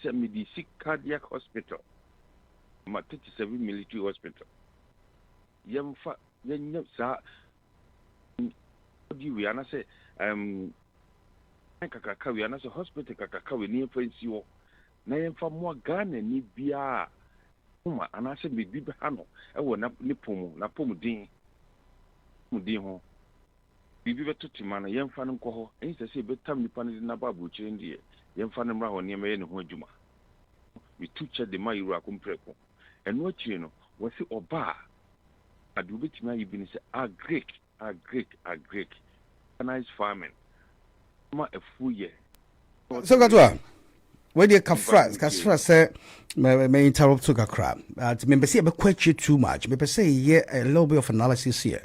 se me di sick cardiac hospital ma 37 military hospital yemfa yenya sa di wi ana se kakaka wi ana se hospital kakaka wi ni fancy wo na yemfa mo Ghana ni bia uma anase bibi hano ewo na nipomu na pomudin ho bibi betotima na yemfa no nkɔ hɔ ense se betam nipa ne na babu kyerɛ ndie yemfa no mra hɔ ne yɛ ne ho adwuma we tuche de ma yiru akompreko eno akire no wasi oba adu betima yibi ne se a great nice farming ma efu ye so gatwa where the Kafra say may interrupt to Kakra. Me say be quite too much. Me say yeah a little bit of analysis here.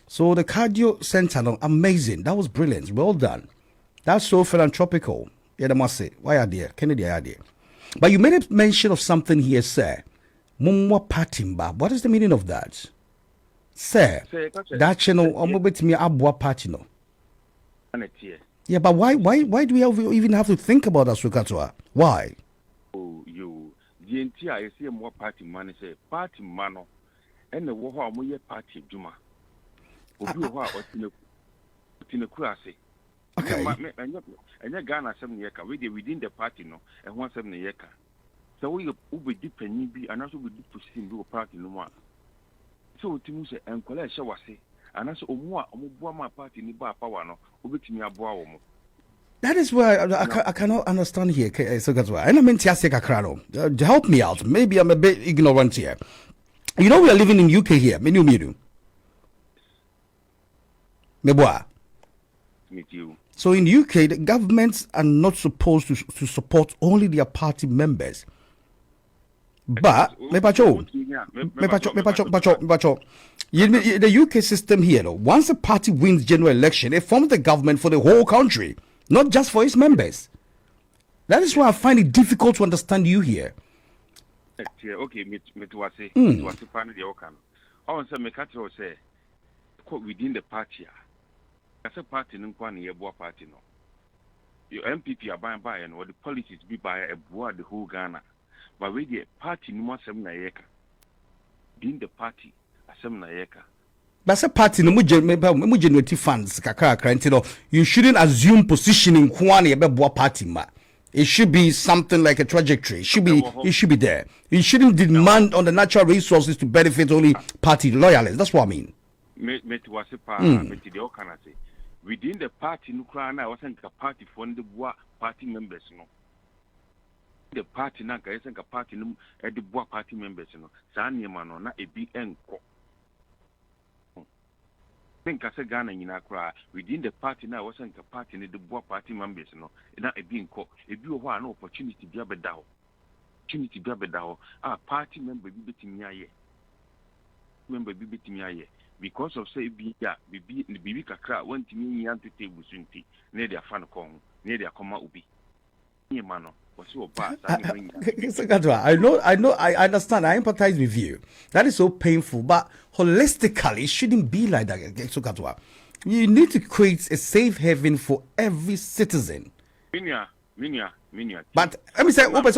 So the cardio center, no, amazing. That was brilliant. Well done. That's so philanthropical. Yeah, they must say. Why are there? Kennedy idea. But you made a mention of something here, sir. Mumwa patimba. What is the meaning of that? Sir, that channel almost me abwa patino. Yeah, but why do we even have to think about that, Sukatwa? Why? Oh, you. The entire see more party man say party mano, and the war more party Juma. Obi wa otine kurase. Okay. And your Ghana 7 year we within the party no, and 1 7 year. So we be deep and be and also we deep to see do party no more. So Timu say and collect shawase. And as Omuwa party ni ba power no, obetimi aboa wo mo. That is where I cannot understand here. So that's why. And I mean, to help me out. Maybe I'm a bit ignorant here. You know, we are living in UK here. Menu. Meboa. So in UK, the governments are not supposed to support only their party members. But the UK system here, though, once a party wins general election, it forms the government for the whole country. not just for its members. That is why I find it difficult to understand you here. Okay, me to say, to find the Okan. Also, me catch or say, within the party. As a party, no one near party no. Your MPP are by and what the policies be by a board the whole Ghana. But we the party no more 7 acre. Within the party, a 7 acre. But a party no generate funds, you shouldn't assume position in Kwani about party ma. It should be something like a trajectory. It should be there. You shouldn't demand on the natural resources to benefit only party loyalists. That's what I mean. Within the party, Nukrana wasn't a party for the party members. No, the party Naka isn't a party at the party members. No, Sanya Mano, not a BN. Think as a Ghana in Accra, within the party now wasn't a party in the party members. No, not a being called. If you want an opportunity to be a bedao, opportunity to be a bedao, our party member be beating me. Member be beating me. Because of say Bibi Kakra went to me and to table sunti near their fan kong, near their comma ubi. Mano was so bad. I understand. I empathize with you. That is so painful, but holistically, it shouldn't be like that. You need to create a safe haven for every citizen. Minya. But let me say, open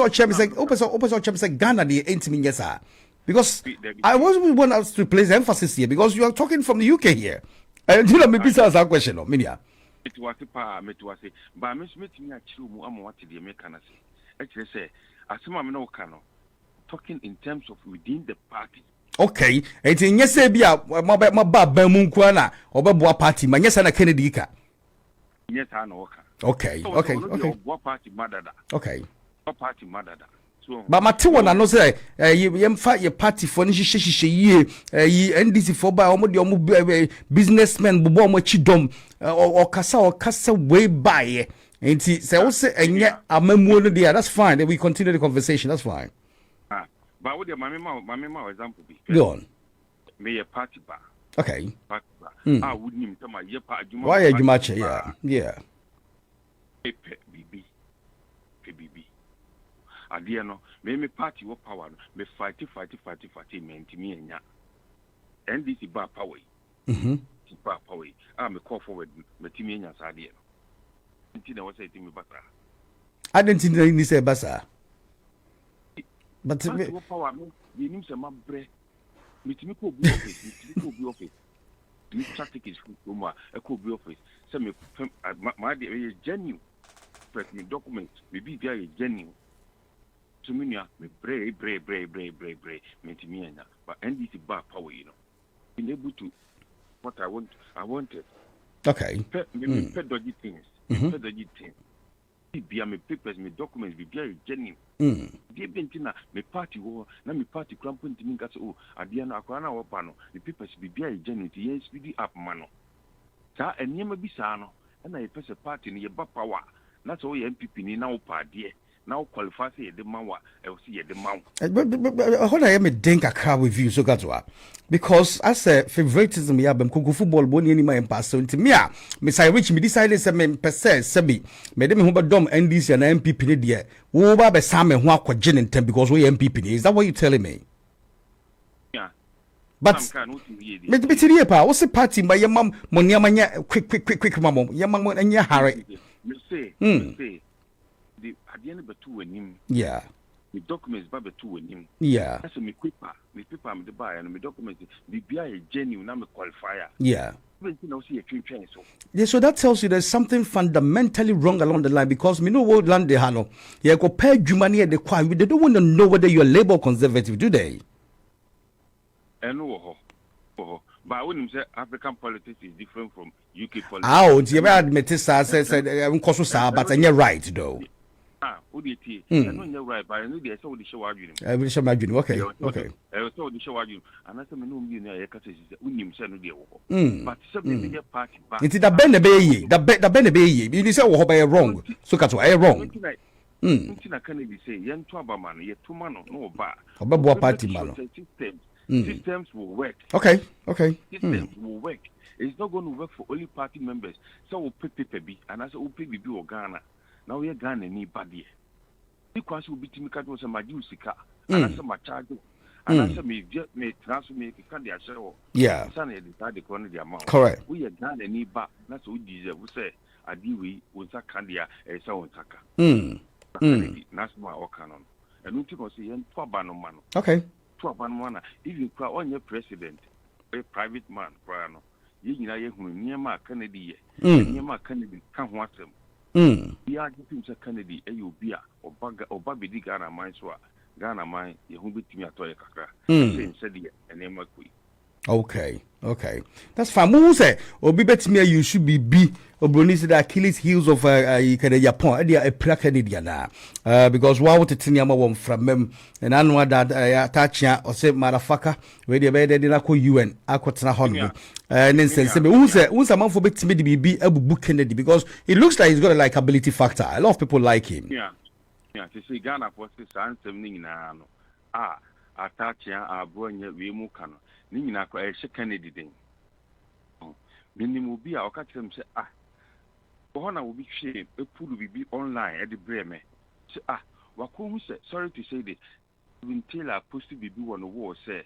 say Ghana the intimate yes sir. Because I was want us to place emphasis here because you are talking from the UK here. And you know, maybe that's our question, no, Minya. It was a pa, but Miss Meeting at Chum, I'm what the Americans say. Actually, say, as some no cano, talking in terms of within the party. Okay, and in yes, be a my Bamunkwana or Babua party, my yes, and a Kennedy. Yes, I know. Okay. What party mother? Okay. What party mother? But my two one I know say you fight your party for ye NDC for by almost businessmen bubo mo chidom or kasa way by and say also and yet amamu no there. That's fine. Then we continue the conversation. That's fine. But what your my example be? Go on. May a party bar. Okay. Party bar. I wouldn't even tell my year party. Why are you match? Yeah. BB. Adia no me party wo power no me fight me ntimi enya NDC ba power ba power me call forward me timi enya sade no nti na wo say timi bata I didn't think ni say basa but wo power no ye nim se mabre me timi ko bi office me traffic is from ma e ko bi office say me ma de genuine press me document me bi bia genuine to me, me brave, mentimiana, but NDC bar power, you know, being able to what I wanted. Okay. Maybe dodgy things, dodgy things. Be me papers, me documents, be very genuine. Dear Bentina, me party war, na me party cramping to me, that's all. Adiana Aquana or Pano, the papers be very genuine, yes, speedy up, mano. Sa and Yama Bisano, and I press a party in your power. That's all your MPP now, dear. Now qualify the man I will see the mount. But I am a denka car with you, so gatwa. Because as a favoritism, ya bem kuku football boni any my pass so me Miss I reach me decided se me pese sebi me dem ho dom NDC and MPP ne de wo ba be sam ho akwaje ne ntem because we MPP ne. Is that what you telling me? Yeah. But me tiri pa what's the party my mam money amanya quick mamom yamam anya hare. Me say the adiane betu wenim. Yeah. The documents ba betu wenim. Yeah. That's me paper me the buy and me documents the BI genuine na me qualifier. Yeah. Yeah, so that tells you there's something fundamentally wrong along the line because me know what land they have no. Yeah, go pay money at the choir. They don't want to know whether you're Labour or Conservative, do they? No, but I wouldn't say African politics is different from UK politics. Oh, you ever admit it, sir? But you're right, though. Who did he? I know you're right, but I know they saw the show argument. I will show my argument. Okay. I saw the show argument, and I said, "No, you know, I can't say we need to know." But something the party back. It's the Benebay, the Benebay. You say, "Oh, by wrong." So that's why wrong. I can't say, "Young Trabaman, yet two man no bar." About party man. Systems will work. Okay. Systems will work. It's not going to work for only party members. So we'll pay paper B, and I say we'll pay BB or Ghana. Now we are Ghana any body. Because we'll be Timika was a Majusika, and I said my charge, and I said me transfer me can the show. Yeah. Son, decide the quantity amount. Correct. We are Ghana any back. That's what we deserve. We say, I do we was a candia, a sound taka. That's my canon. And we took us in Twabano. Okay. Twabano, even on your president, a private man, Prano. You know, near my Kennedy, near my Kennedy, can't watch them. We are getting to Kennedy, a Ubia, or Baga, or Baby Ghana, mine, so Ghana, mine, you who beat me at Toyaka, said the name of Queen. Okay. That's fine. Who say obi betime you should be obroni say the Achilles heels of Japan a plaque Canadian because why would tini ama won from them and anwa that attach ya or say motherfucker we dey be na ko UN akotena hon and then say who say man for betime the be abubu Kennedy because it looks like he's got a likability factor. A lot of people like him. Yeah, to see Ghana for this answer na no attach ya abonye we mu kano Nina Kennedy thing. Minimum be our catch them say, Bohana will be shame, a pool will be online at the Bremen. Say, Wakum said, sorry to say this, when Taylor posted to be on the war, say,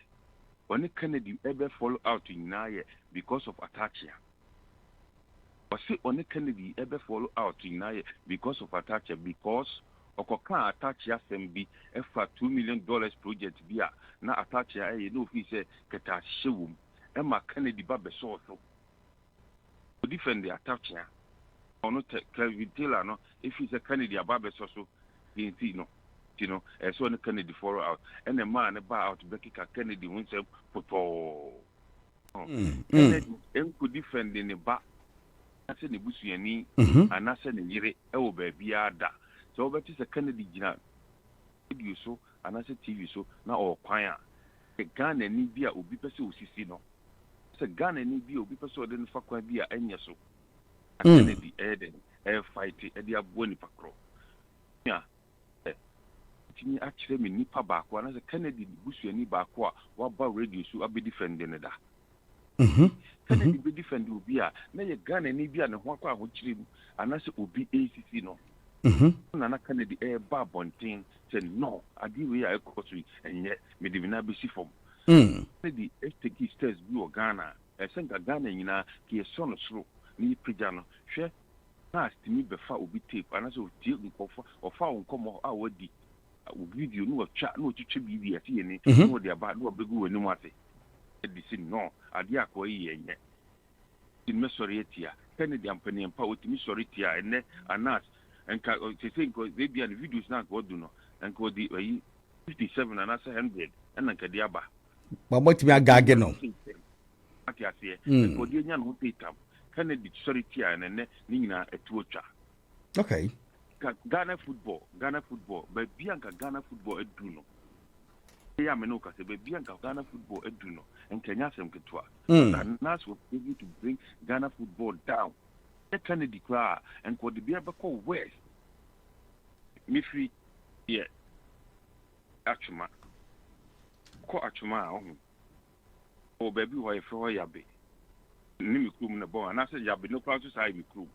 when Kennedy ever follow out in Naya because of Attachia. But see, when Kennedy ever follow out in Naya because of Attachia, because Okoka Attachia SMB, for $2 million project via. Na attach ya no fi say keta shewum e ma Kennedy ba be so to defend the attach ya ono Kevin Taylor no if he say Kennedy ba be so you know so no Kennedy follow out and the man ba out Becky Kennedy won say poto and could defend in the ba say ne busuani anase ne yire e wo ba bia da so bet is a Kennedy gina you so and I said TV so now or choir. The Ghana ni bia obi pese osisi no. Se Ghana ni bia obi pese ode nfa kwa bia enya so. Kennedy Eden fight e dia bo ni pakro. Ya. Tini akire me nipa ba kwa na se Kennedy busuani ba kwa wa ba radio so abi defend ne da. Kennedy be defend obi a na ye Ghana ni bia ne ho akwa ho kire mu anase obi ACC no. Nana Kennedy ba bontin said no adi we are kosu enye me divina be si form Kennedy take stairs bi o Ghana senka Ghana nyina ki so no soro ni pija no hwe past mi be fa obi tape anaso tie nkofa ofa nkomo a wadi o video no twa no twitwe bibi ati ye ni no de aba no begu wani mu ate edisi no adi akoyi enye tin me sorry etia Kennedy ampani empa otimi sorry tia ene anas and they think they be on videos now go do no and go the 57 and that's 100 and then kadiaba but what me agage no ati ase and go the nya no take Kennedy sorry tia and ne nyina etuotwa okay Ghana football but bianca Ghana football edu no ya me no ka se be bianca Ghana football edu no and Kenya sem ketwa and that's what we need to bring Ghana football down. Kennedy cry and could be able to west. Me free, yeah. Achuma. Ko Achuma, oh baby, why for Yabe? Nimi Krum na bo, and I said Yabe no crowd to side me crew.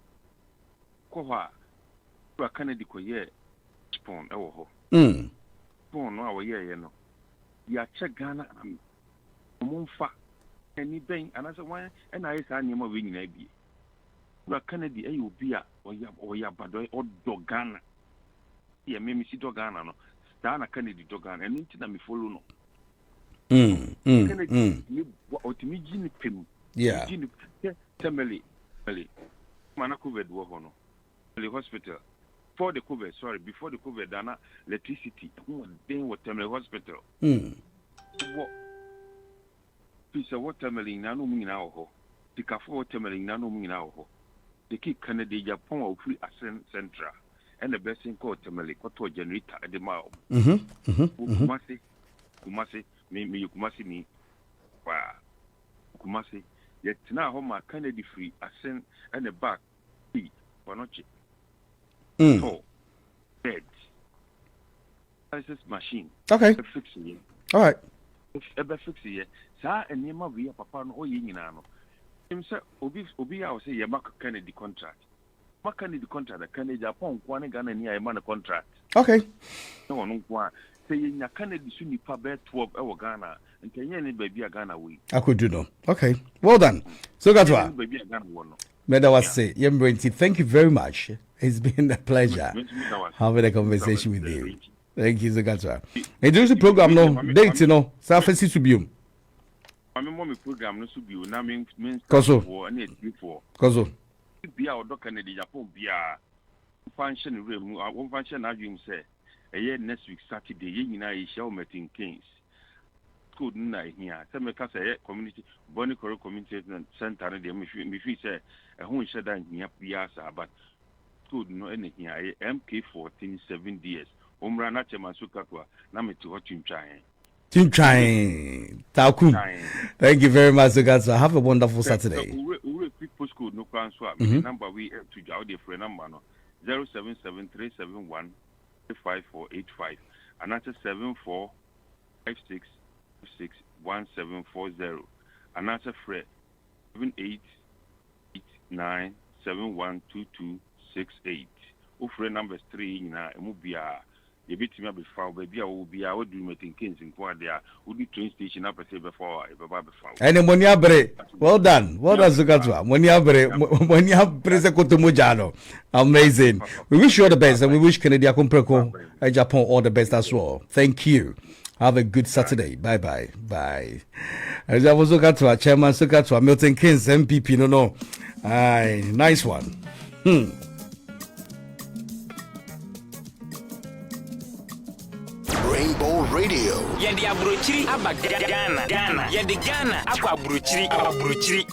Koha, you are Kennedy ko ye spawn, oh spawn no our year, you know. Ya check Ghana and Monfa, any bang, and I said, why, and I said, I'm a winning idea. Kennedy Ubia or ya badoy or Dogana. Yeah, me see Dogana no. Stana Kennedy Dogana and into me follow no. Kennedy or to me Jimmy Pim. Yeah. Temeli. Mana COVID war no. The hospital. Before the COVID, Dana electricity. Then what Temeli hospital. What piece of watermelon nano mean now. The cafe watermelon nano mean now. They keep Kennedy Japan or free Ascent Central and the best thing called Temele, Koto generator at the mile. Kumasi, me Kumasi me. Kumasi, yet now home Kennedy free Ascent and the back, for not so, bed. This machine. Okay. Fixing it. All right. Ever fixing it. Sa and Yama via Papa no Yinano. Himself, Obi, I will say, Yamaka Kennedy contract. Kennedy contract, the Kennedy Japan, one Ghana near a man contract. Okay. No one want say in your Kennedy soon you pay 12 hour Ghana and can you baby a Ghana way? I could do no. Okay. Well done. So got what? Baby a Ghana one. Meda was say, Yembrenti, thank you very much. It's been a pleasure having a conversation with you. Thank you, Zagatra. And there's a program, no date, you know, Surface to be. I mean, mommy program, no subi, na means Koso. Before. Koso. Be our doctor, Kennedy Japan, be a function room, one function, as you say, a year next week, Saturday, you know, shall met in Kings. Good night here. Some say community, Bonnie Coro Community Center, and if you say a home shut down here, Piazza, but good no anything. MK 14 7 DS. Umrana Chemasukakwa, Name to watch him trying. Team trying. Thank you very much, Zagatra. Have a wonderful Saturday. We quick postcode no crown swap. Number we to Jaudi for a number no 07737155485 and that's 74561740 and that's a Fred 7889712268. Ufre numbers 3 na emubia. You beat me up before, baby. I will be out doing meeting Kings in Quadia. Would be train station up before I ever before. And when you bre, well done, Zugatwa. When you have Mujano, amazing. We wish you all the best, and we wish Kennedy Akompreko and Japan all the best as well. Thank you. Have a good Saturday. Bye. As I was Zugatwa, Chairman Zugatwa, Milton Keynes, MPP. No. Aye, nice one. Rainbow Radio. Yedi abrochiri aba Ghana. Yedi Ghana akwa abrochiri.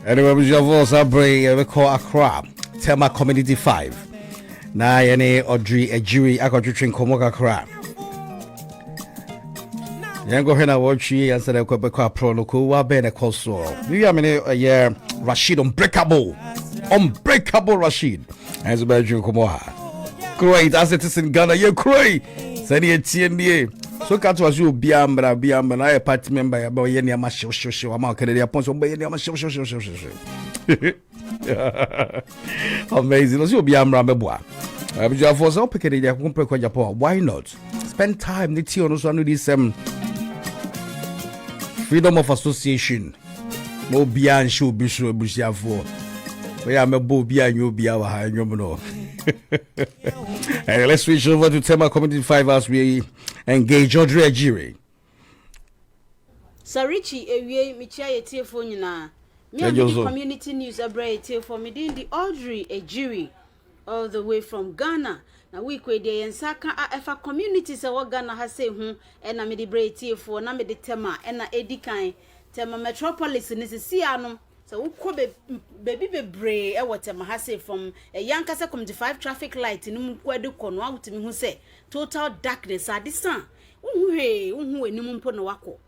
Anyway, we have also we call Accra, Tema Community 5. Na yene Audrey Ejiri akotwetwe Komoka Accra. Yango hena watchi answer the kwebekwa pro no ko wa be na koso. We are many Rashid Unbreakable Rashid. As about you Komoha. Great as it is in Ghana, you cray. Send it TNDA. So cat was you biambra I a party member about yenya masho amount Canada upon some yenya masho. Amazing. Was you biambra meboa. I was all picking it up. Japan. Why not? Spend time the tea on this freedom of association. No beyond show bishop bushia for. We are a bobia and you be our high no. And let's switch over to Tema Community 5 as we engage Audrey Ejiri. Sarichi ewie michia yetie fo nyina. Me and the community news abra yetie for me the Audrey Ejiri all the way from Ghana. Na we kwe de yensaka afa communities e wo Ghana ha say hu e na me de bra yetie fo na me de Tema e na edikan Tema metropolis ni sisi anom. So ukọ baby bebre e Tema ha say from a yankasa community 5 traffic light ni mu kwadu kono awutimi hu say total darkness adisan unhu enimu mpo na wako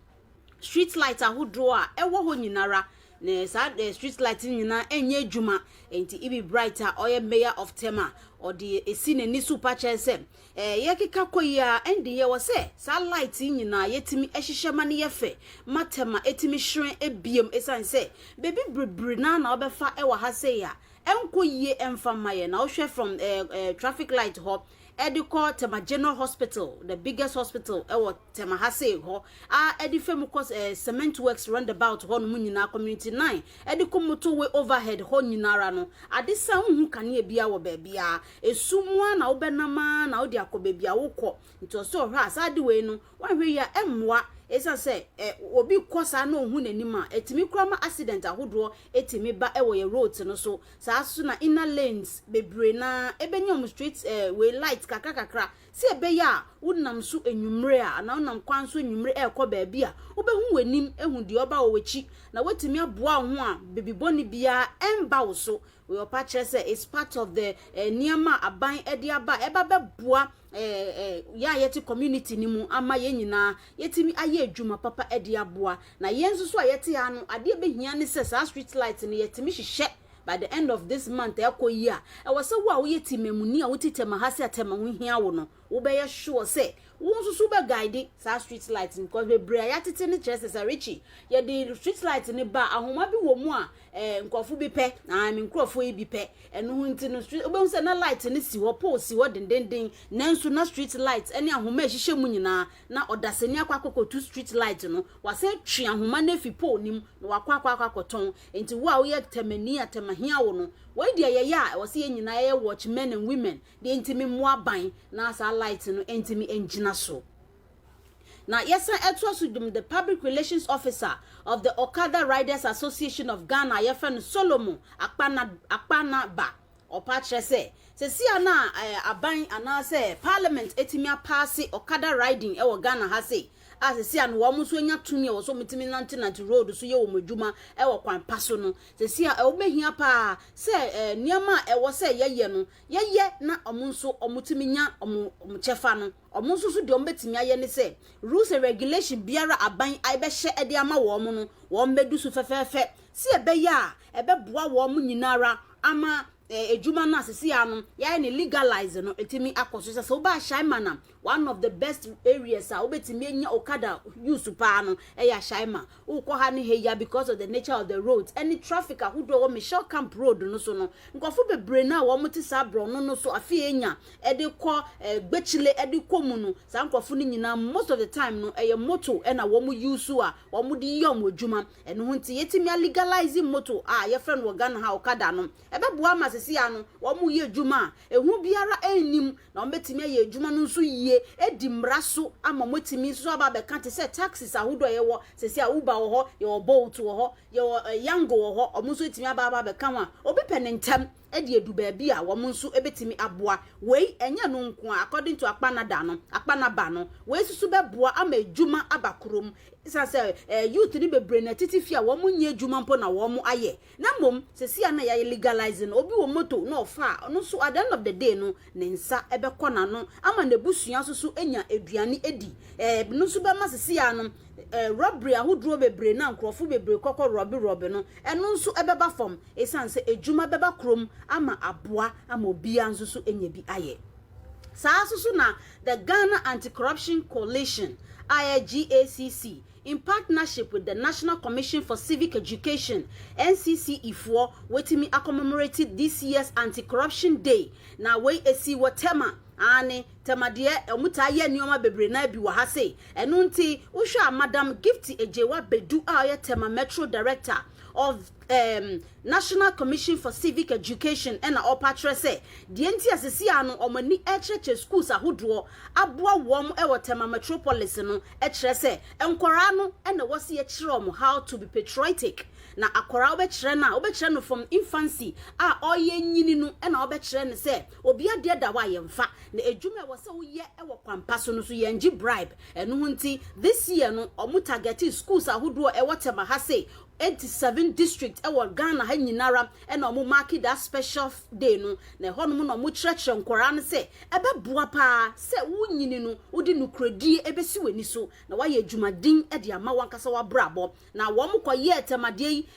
street light ahodro a e wo ho nyinara na sa street light nyina enye adwuma enti ibi brighter oye mayor of Tema or the esine ni super chese yekika koya endi ye wo say sa light nyina yetimi ehyehye ne yefe matema etimi hwere ebiem esan say baby brebre na obefa e wo ha say ya enko yie emfa maye na wo hwe from traffic light ho Ediko Tema General Hospital, the biggest hospital, Tema Hase ho. Edifem cause cement works roundabout hon munina community 9. Ediko moto way overhead hon nyinara no. Adisa hu kanye bia wo bebia. Esumwa na obenama na odi akobebia wokọ. Nto so hwa asade we no. Wan hwe ya emwa esa say obi kosa na ohun nanim a etimi krama accident ahodo etimi ba ewo ye road no so saa so na inner lanes bebre na ebenyom street we light kakra si ebe ya wonam so enwumre a na wonam kwan so enwumre ekọ ba bia obehu wanim ehu di oba owechi na wetimi aboa ho a bebiboni bia emba wo so we opa kire say it's part of the niema aban ediaba eba beboa ya yeti community ni mu ama ye nyina yetimi aye adwuma papa edi aboa na yenso so ayeti ya no ade behia ne se sa street light ni yetimi hihye by the end of this month ekoyi a ewose wo a wo yeti memuni a wotitema hase atema ho hia wo no wo be ye sure say won so be guide sa street light because be bra ya tete ne chese sa Richie ye the street light ni ba ahoma bi wo mu a nkofo bi pe na me nkofo yi bi pe eno hu nti no street obe hu se na light ni si ho pole si ho dendenden nanso na street light ene ahoma ehihye mu nyina na odasani akwa to street light no wase twe ahoma na fi pole nim na wakwa akoton enti wo a wo ye temani atemahia wo no why dia ya wase ye nyina ye watch men and women de ntimi mo aban na sa light no ntimi engina so. Now, yes, the public relations officer of the Okada Riders Association of Ghana, Yefen Solomon Akpana Ba, or Patre say si ana aban ana say parliament etimia pass Okada riding e Ghana ha say as si an wo mo so nya tumi wo so mitimi nanti road so ye wo madwuma e wo kwan paso no si a wo behia pa say niama e wo say ye no ye na omunso omutimi nya omchefa no omunso so de ombetimi aye ne say rules and regulation biara aban ai be hye e de ama wo mo no wo mbedu so fefefe si e be ya e be boa wo mo nyinara ama ejuma na asisi anu ya ni legalize no etimi akoso so ba shaima na one of the best areas obetimi enya Okada use pa no ya shaima ukọ ha ni heya because of the nature of the roads any traffic ahodo wo Michelle Camp Road no so no nkofo bebre na wo muti sabro no so afi enya e de kọ gbechile e de komu no sa nkofo ni nyina most of the time no moto na wo mu use a wo mu di yom adwuma eno ho nti yetimi legalize moto ye friend wo Ghana ha Okada no e be boa masisi anu wo mu ye adwuma ehu biara enim na ombetimi ye adwuma no so yie edi mraso ama motimi so aba be kan te say taxes ahodo ye wo se se Uber wo ho ye wo Bolt wo ho ye wo Yango wo ho omunso etimi aba be kan wa obi penentem edi edu ba bi a wo munso ebetimi aboa wei enya no nko according to akpana ba no wei susu be boa ama adwuma abakrom isa say youth ni bebre na titifi a wo munye adwuma mpo na wo mu aye na mom se se na ya legalize no obi wo moto no ofa no so at the end of the day no ne nsa ebe kona no ama na busua susu enya eduane edi no so be ma se se ya no robbery ahudro bebre na nkrofo bebre kokko robbery no eno nso ebeba fom esanse ejuma beba krom ama aboa ama obia nso so enya bi aye saa so na the Ghana Anti-Corruption Coalition IGACC in partnership with the National Commission for Civic Education NCCE4 wetimi commemorated this year's Anti-Corruption Day na we esi watema ane temade omuta ye nioma bebre na bi wa ha sei eno nti wo hwa Madam Gift Ejewa Bedu a tema Metro Director of National Commission for Civic Education and opatre say the enti asisi anu omani echeche schools ahodo aboa wom tema metropolis no echere say enkora no na wose ye kire om how to be patriotic na akora obekire no from infancy a oye nyini no na obekire ne say obi ade da wa yemfa na edwuma wose wo ye ewo kwampa so no so ye ngi bribe eno nti this year no omu target schools ahodo tema ha say 87 district Ghana ha nyinara na omo mark that special day no na hono no mo chirechire nkora ne se ebe boa pa se wunyini no udi no kredi ebesi weni so na wa ye adwumadin de ama wankasa wa brabo na wo mo koye temade yi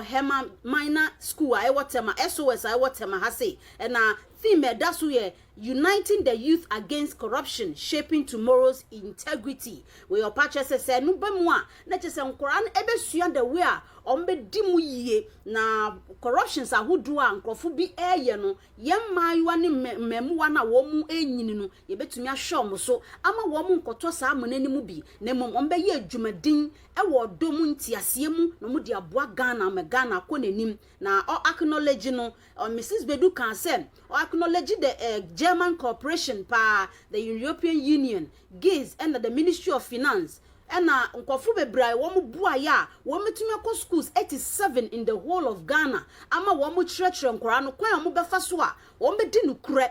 Hema Minor School tema SOS tema ha se na theme that's where uniting the youth against corruption, shaping tomorrow's integrity. We your purchase say no bemwa na chese nkora no ebe sua the way ombedi mu yie na corruptions ahodo a nkrofo bi eye no yemmayiwa ne mmemuwa na wo mu enyini no yebetumi ahwe so ama wo mu nkoto saa amonanimu bi na mom ombeye adwumadin ewo dom ntiasie mu no mu di aboa Ghana me Ghana ko nanim na o acknowledge no Mrs. Bedu can say o acknowledge the German corporation pa the European Union GIZ and the Ministry of Finance and nkofu bebrai wo mu bua ya wo metumi akọ schools 87 in the whole of Ghana ama wo mu church nkora no kwan mo befa so a wo bedi no kure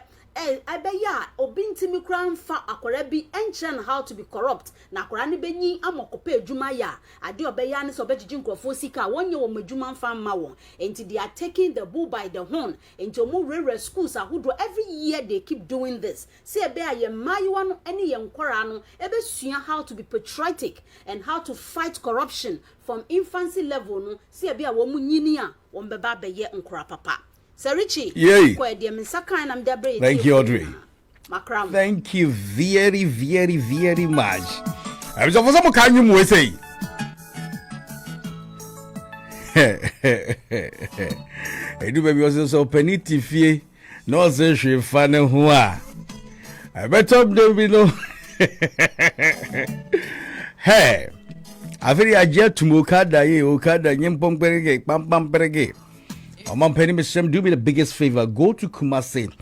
abeya obintimi kra mfa akwara bi enchen how to be corrupt na akwara ne benyi amokopa adwuma ya ade obeya ne so begigi nkrofo sika wonye wo madwuma mfa ma won enti they are taking the bull by the horn enti omo rere schools ahodo every year they keep doing this see ebeya ye mayiwa no ene ye nkwara no ebesua how to be patriotic and how to fight corruption from infancy level no see ebeya wo mu nyini a wo mbeba beye nkora papa. Serichi, thank you, Audrey. Thank you very, very, very much. I was also can you say. I do baby was so penity fee. No say she fan who are. I better don't be no. Hey, I very aject to Mukada, Okada, Yimpom Perege, Pam Pam Perege. Oman Penny Mr. Do me the biggest favor. Go to Kumasi.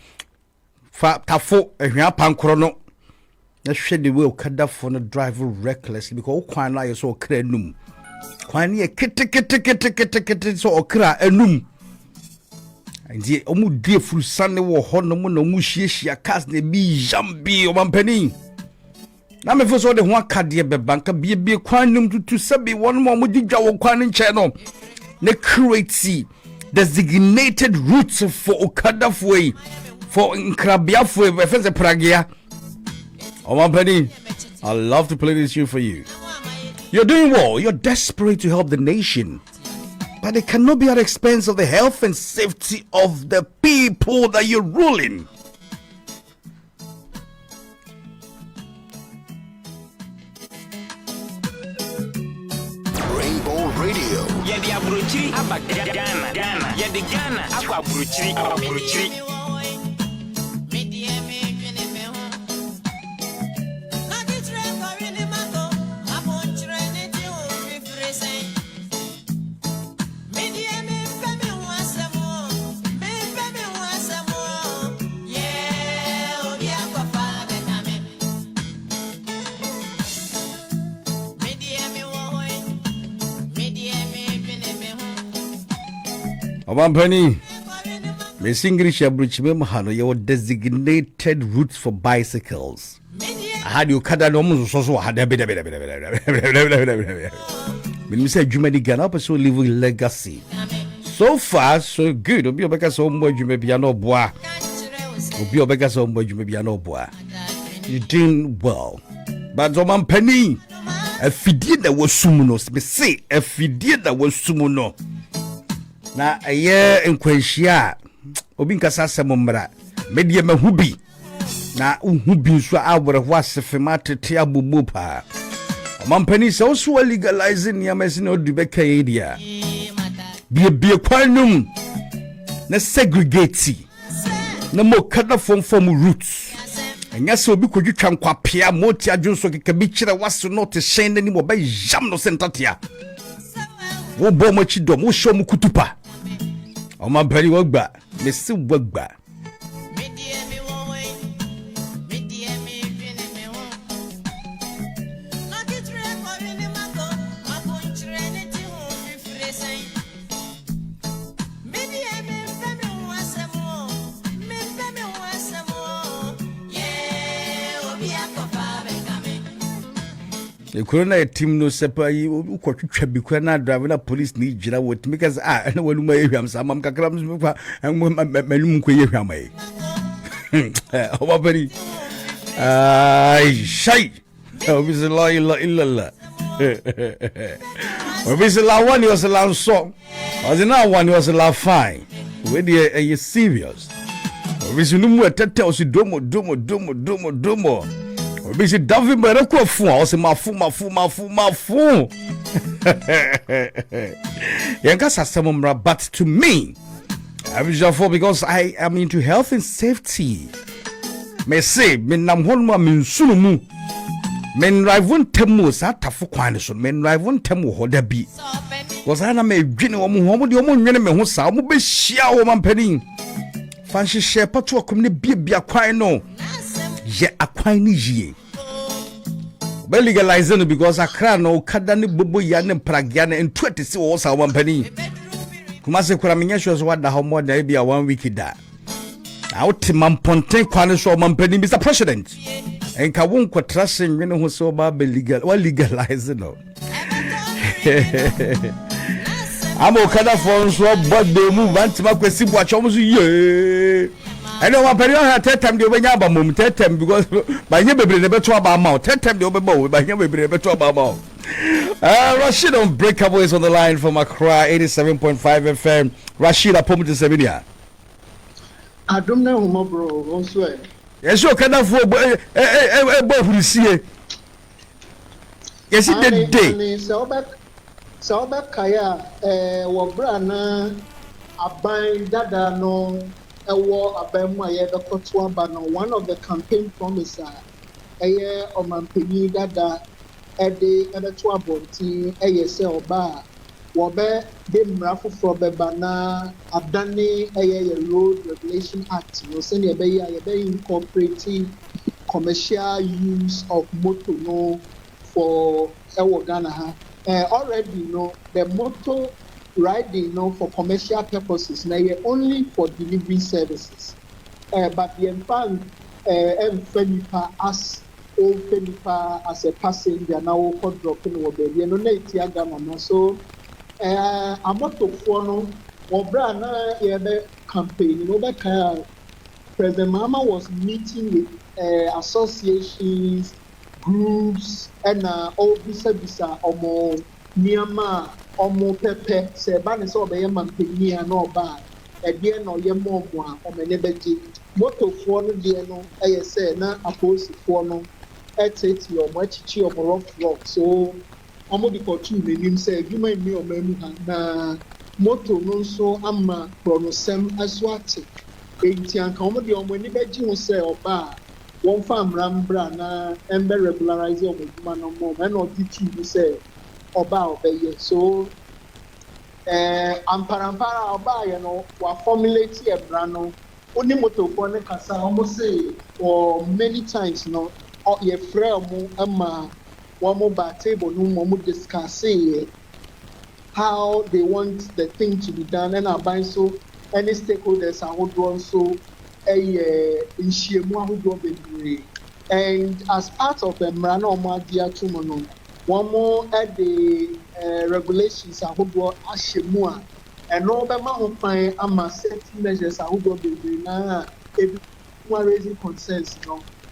Tafo Pankrono. Let's shed the way Okada for the driver recklessly because Kwana is so crenum. Kwani a kit so okra enum. And the Omu dear full Sunday war honomo no mushia cast the be jambi Oman Penny. Now me first all the one card dear banka be quanum to sabi one more mudija or quanin channel. Ne crazy. Designated routes for Okadafwe, for Nkrabiafwe, Professor Pragia. Oh, my penny, I love to play this tune for you. You're doing well, you're desperate to help the nation, but it cannot be at the expense of the health and safety of the people that you're ruling. Rainbow Radio. Yedi abrochiri aba Ghana. Yedi Ghana akwa abrochiri. Oman Penny, Miss English Abridgment Mahano, your designated routes for bicycles. I had you cut that almost so had a bit. When you say Jumadi Ghana, so live with legacy. So far, so good. Obi Obeka so much you may be no bois. Obi Obeka so much you may be no bois. You're doing well. But Oman Penny, a fidie that was sumuno, me say a fidie that was sumuno. Na aye enkwahia obi nkasa semombra medie mahubi na uhubi nso abrehwa sefema tete abubu pa omampani se oso legalizing yamasi na odubeka area bie kwanum na segregate na mo kada form roots enya se obi kodwitwa nkwapia moti adwonso keka bi kire waso not shen ni mo ba jam no sentatia wo bo mo chidom wo show mo kutupa Oman Penny wagba, Mr. Wagba. The corona team no separate ukotwetwa bikwa na driver na police ni jira wot because na waluma ehwam samam kakram mfa manum koye hwam ai Oman Penny ai shay obisi la illa illallah obisi la one was la so ozina one was la fine we dey are serious obisi numu etete osi domo Busy David Berekofu, I was mafu. Yankasa Samumra, but to me, I wish for because I am into health and safety. May say, Minam Honma Minsumu. Men Rivon Temu Satafu Quanison, men Rivon Temu Hodabi. Was I may grin or Muhammad Yomon Yeneme Hosa, be shia woman penny. Fancy share patwa community be a quino. Ye a quine. But legalizing because I cry no Kadani Bubu Yan and Pragiana and 20 was our one penny. Kumasi Kuraminya was what the home more than be a 1 week that. Out Mamponte Quaniso Mampeni, Mr. President. And Kawun Quatrasin, you know, who so bad legal or legalizing. I'm okay for so but they move on to my question. Watch almost a year. I know my period had 10 times the Obama moment, 10 times because by your baby never to about mouth, 10 times the Obama, by your baby never to about mouth. Rashid on Breakaways on the line from Accra 87.5 FM. Rashid, I promise to Sevinia. I don't know, my bro. Also, yes, you can afford who see. Yes, it did. So back kaya wabrana aban dada no ewo abemu aye dokotwa ba no one of the campaign promises eye omampeni dada ede to abonti eye se oba wo be de mrafofo be bana adane eye road regulation act no se ne be ya be incorporating commercial use of motor no for ewo Ghana ha. Already, you know, the motor riding, you know, for commercial purposes, now only for delivery services. But the infant, Fenipa as a passenger now dropping over there. You know, Ghana. So, a motor for Obrana campaign, you know, that President Mama was meeting with associations, groups, and all bisa omo niama omo pepe se ba ne so be yema mpenia na oba e de no yema omo a omene beji motofo no de no eye se na aposifo no eteti omo achichi omo rock so omo di ko tu nenim se adwuma mi omo emu ha na moto no nso ama pronosem aswate enti anka omo de omo ni beji ho se oba one farm rambra na embe regularize obeduma no more and not teach say oba obeye so amparampara oba you know wa formulate e brano oni motofo ne kasa almost say or many times no ye frame mu ama one more ba table no more discuss how they want the thing to be done and about so any stakeholders are who so and as part of the Mrano Madia Tumono, one more at the regulations are who do Ashimua and no Bama Ama safety measures are who do now everyone raising concerns.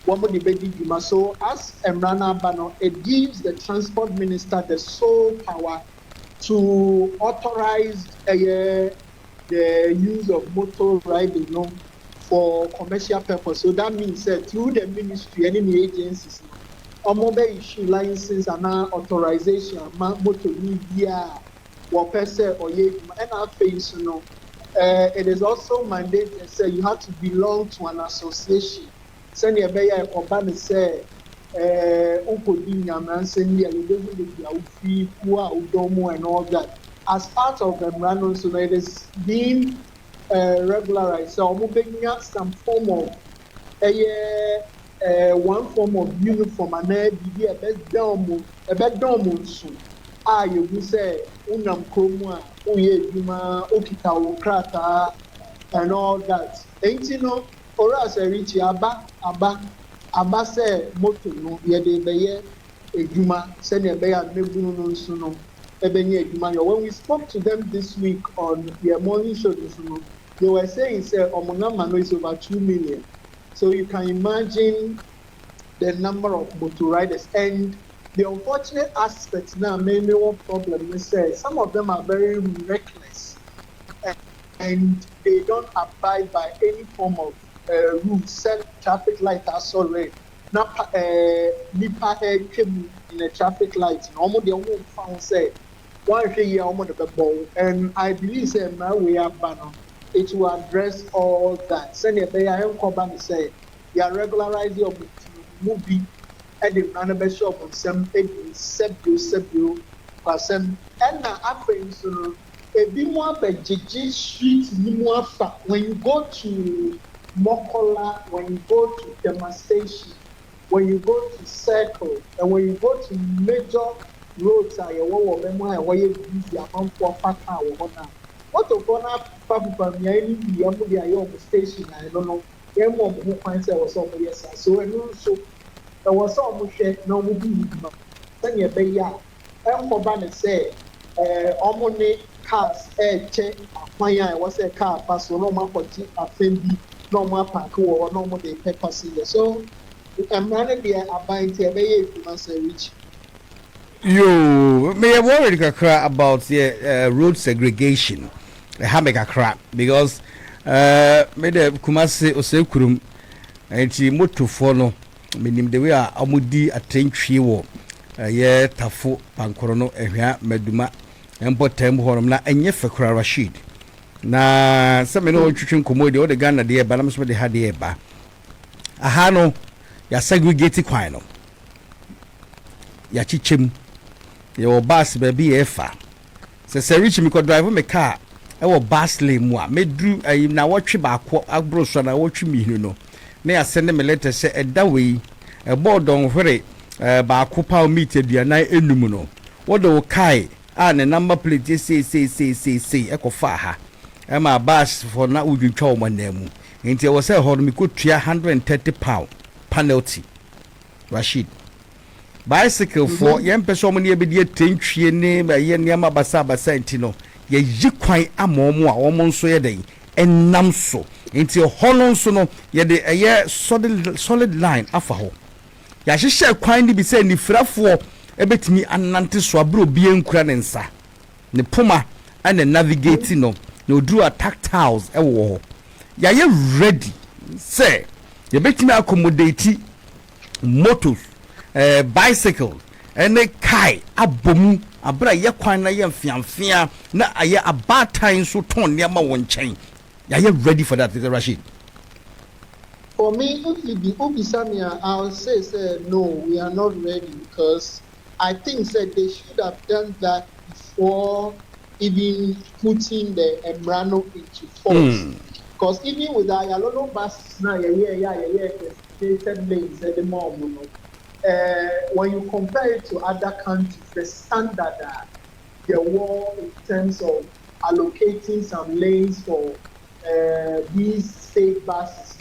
One more debate so as Mrana Bano, it gives the transport minister the sole power to authorize the use of motor riding for commercial purpose. So that means that through the ministry and the agencies, mobile issue licenses and authorization, motor media, or person or face, it is also mandated. Say you have to belong to an association. Send your bayer or ban say, Udomo and all that. As part of the Mrano, so it is being regularized. So I'm making some form of one form of uniform and a bed down soon. You say unam kromwa, uyejuma, okita ukrata, and all that. Ain't you know, or as a rich abba say moto no, ye beye, a juma, send a bear, nebuno suno, ebony juma. When we spoke to them this week on their morning show, they were saying, say, Omonamano is over 2 million. So you can imagine the number of motor riders. And the unfortunate aspect now, maybe one problem is that some of them are very reckless and they don't abide by any form of rules. Set traffic light are so red. na nipa twem in a traffic light na omo de omo found say one hwe ye omo de bebo and I believe say my way up no it will address all that send e be ya enkoba me say ya regularize your movie and the manaba shop on some sebio pasem and na afei so no ebi mo abegigi street ni mo afa when you go to Mokola, when you go to demonstration, when you go to circle, and when you go to major roads, I want to memoir where you busy amount for Paka or Hona. What of Hona Papa, the station, I don't know. There more who finds there was some yes, so and also there was some share no movie. Then you be ya. And for Banner say, Omone cars, check, I was a car, pass no more for a family. Normal park or normal day purpose. So, I'm running there about reach. You may have worried about the road segregation. I make a crap because made a Kumasi or Sekurum and she moved to follow. Meaning the way Amudi a train tree war. Yeah, Tafu, Pancorono, Meduma, and Botem Hormna, and Yefakra Rashid. Na some no chuchun komodi o de Ghana de ba na so de ha de ba aha no ya segregate kwan no ya chichem ya bus ba bi efa se reach me ko drive me car e wo bus lane mu a medru na wotwe ba akọ agbro so na wotwe mihinu no na ya send me letter say eda we e board on hwere ba akọ pa meet aduana enum no wo do kai a ne number plate say e ko fa ha Emma bus for na udwitwa omanemu nti wo say ho me kotua £130 penalty Rashid bicycle for yem person ne be die tentwie ne ba ye ne ma basa nti no ye yikwan amomo a wo nso ye den enam so nti ho no nso no ye de eye solid line afa ho ya hyehyɛ kwan ni bi say ni frafo ebetimi anante so abro bie nkura ne nsa ne puma and navigate no no do a tactiles e wo ya ye ready say ye betimi accommodate motos bicycle and a kai abomu abra ye kwan na ye mfiamfia na aye abatan so ton ne ma won chen ya ye ready for that Rashid. For me, if you be Samia, I'll say no, we are not ready because I think that they should have done that before even putting the Embrano into force. Because even with the Ayalono buses now, designated lanes at the moment, when you compare it to other countries, the standard there were in terms of allocating some lanes for these state buses,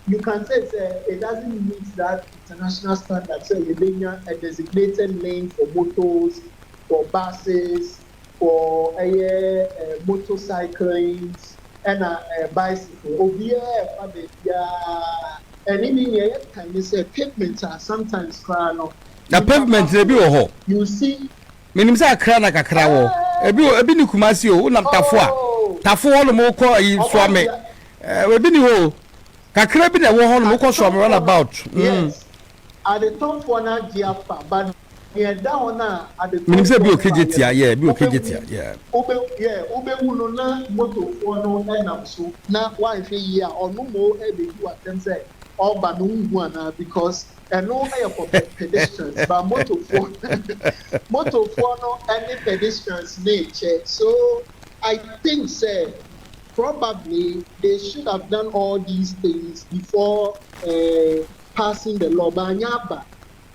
you can say it doesn't meet that international standard. So you bring a designated lane for motors, for buses, for motorcycles, and a bicycle. And even can you say pavements are sometimes crown. The pavement they be ho. You see. Minim say akra na kakra wo. Ebi ni Kumasi o na tafo. Tafo ho no mo ko yi swame. Ebi ni ho. Kakra bi na wo ho no mo ko swame run about. Yes. At the top for na Giapa, but near down na at the minim say bi okejetia, yeah, bi okejetia, yeah. Obe unu na moto for no na so. Na why hwe yi a ono mo e be do attempt say oba no hu ana because no for pedestrians but moto for no any pedestrians nature. So I think say probably they should have done all these things before passing the law.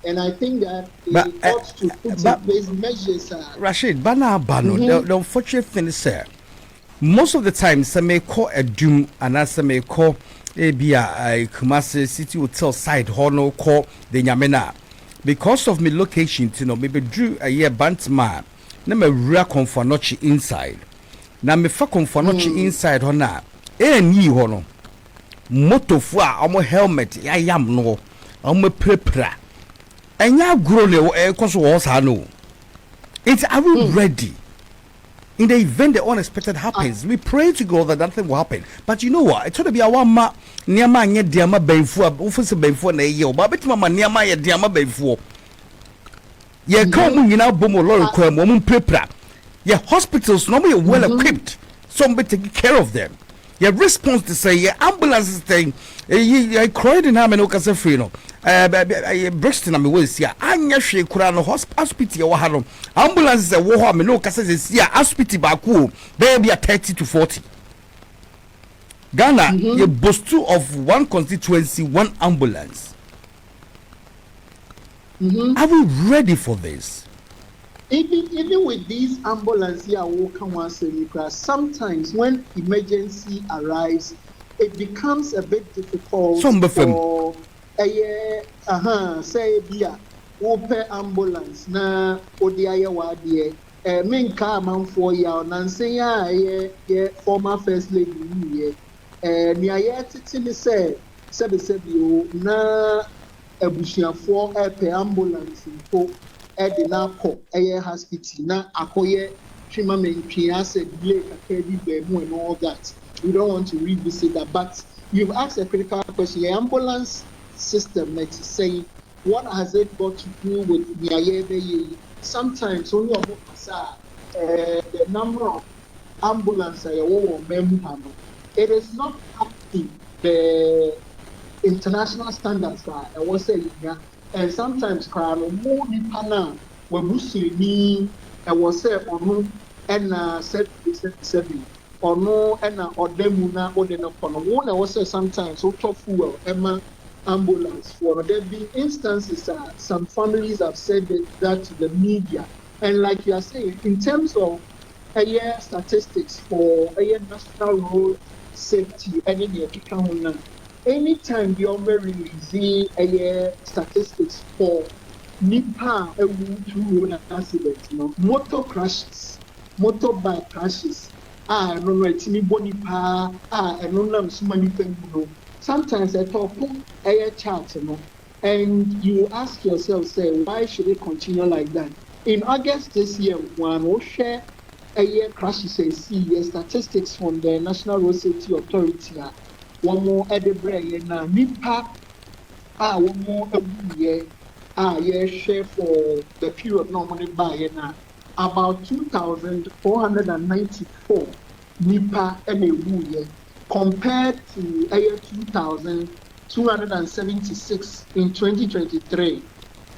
And I think that they ought to put in place measures. Rashid, the unfortunate thing is, sir, most of the time, some may call a doom and some may call a Kumasi City Hotel side honor call the Nyamena. Because of my location, maybe drew a year bantman, never rare confornochi inside. Now me fa confornochi inside honor. Ye hono. Moto fwa omo helmet ya yam no. Omo prepra. Enya grow le koso wo sa no. It's are we ready? In the event the unexpected happens, we pray to God that nothing will happen. But you know what? It's going to be our ma niama nye diama benfu office benfu na ye oba betima ma niama ye diama benfu. Ye come nyina bomo lorry kwam mo prepra. Ye hospitals no be well equipped. Somebody taking care of them. Your response to say your ambulance thing I cried in am no kase free no Brixton am we see anya hwe kura no hospital wo ha no ambulance wo ho am no kase see hospital ba ku be 30 to 40 Ghana you boast two of one constituency one ambulance. Are we ready for this? Even with these ambulances here, sometimes when emergency arrives, it becomes a bit difficult for say bia open ambulance na odiaye wadie main car man for ya nansen ya former first lady ni ni aye titini say o na abusuafo per ambulance po Edi na ko eye hospital na akoye treatment twia said delay akabi bemu and all that. We don't want to revisit that, but you've asked a critical question. The ambulance system, let's say, what has it got to do with the sometimes only the number of ambulances it is not up to the international standards I was saying. And sometimes more nipa we busini I was say ono and 77 or no and odemuna odena kono one I was say sometimes so top fuel emma ambulance for there been instances some families have said that to the media, and like you are saying in terms of statistics for national road safety and in the anytime you are releasing statistics for nipa road accidents, motor crashes, motorbike crashes, no it's me body pa, no so many things. Sometimes I talk chart, and you ask yourself, say, why should it continue like that? In August this year, one will share crashes and see statistics from the National Road Safety Authority. One more Edinburgh na nipa one more share for the period normally by na about 2,494 nipa compared to 2,276 in 2023,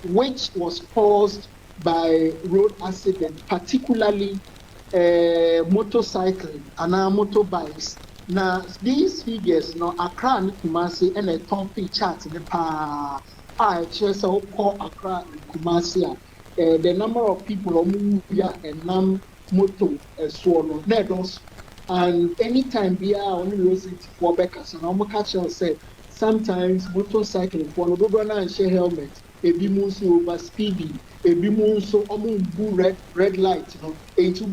which was caused by road accidents, particularly motorcycling and motorbikes. Now these figures Accra and Kumasi and a top chart in the just call Accra and Kumasi. The number of people and moto so and anytime we are only losing for Beckers and I'm catcher said sometimes motorcycling for no and share helmet, a be so over speeding, a be so red light, into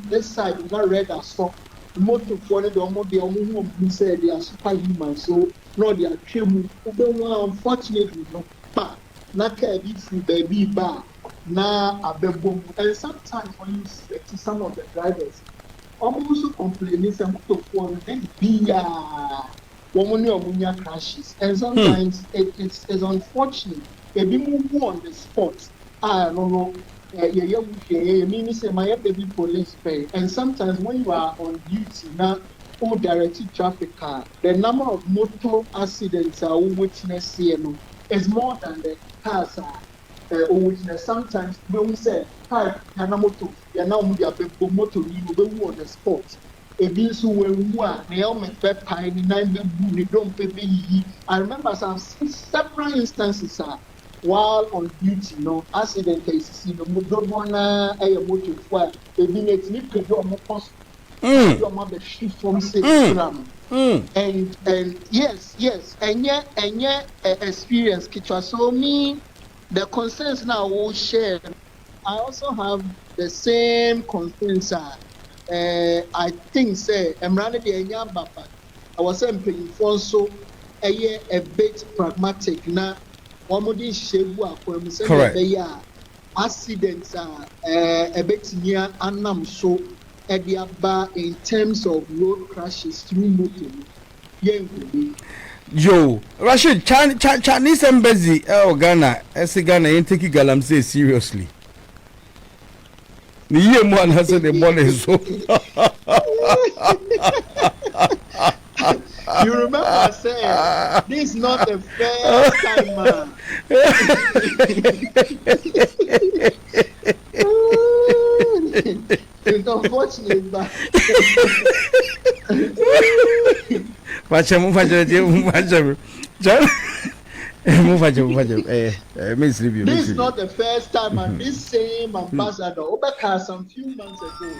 this side not red as stop. Motor for the who said they are superhuman, so no, they are true. Unfortunately, no, but not baby bar now a bebo. And sometimes when you speak to some of the drivers, almost complaining some motor for them be woman crashes, and sometimes it's unfortunate. They be move on the spot. I don't know. My baby police pay, and sometimes when you are on duty now, all directed traffic car, the number of motor accidents are witness here is more than the cars are witness. Sometimes when we say car motor, you now motor you will on the spot. It means when you are helmet pine don't pay. I remember some several instances while on duty, accident cases, motor for a minute, you could do more cost. Your mother shift from and yes, and yet experience, Kichwa. So me, the concerns now will share. I also have the same concerns. I think, I'm running the Enyam Bapa. I was saying, for so a bit pragmatic now. Correct. Accidents are a bit near Annam so Ediaba in terms of road crashes through motor. Yo, Rashid, Chinese embassy, Ghana, Ghana ain't taking Galamsey seriously. The year one has the money so. You remember I said this is not the first time, man. It's unfortunate, but this is not the first time, and this same ambassador, Obeka, some few months ago,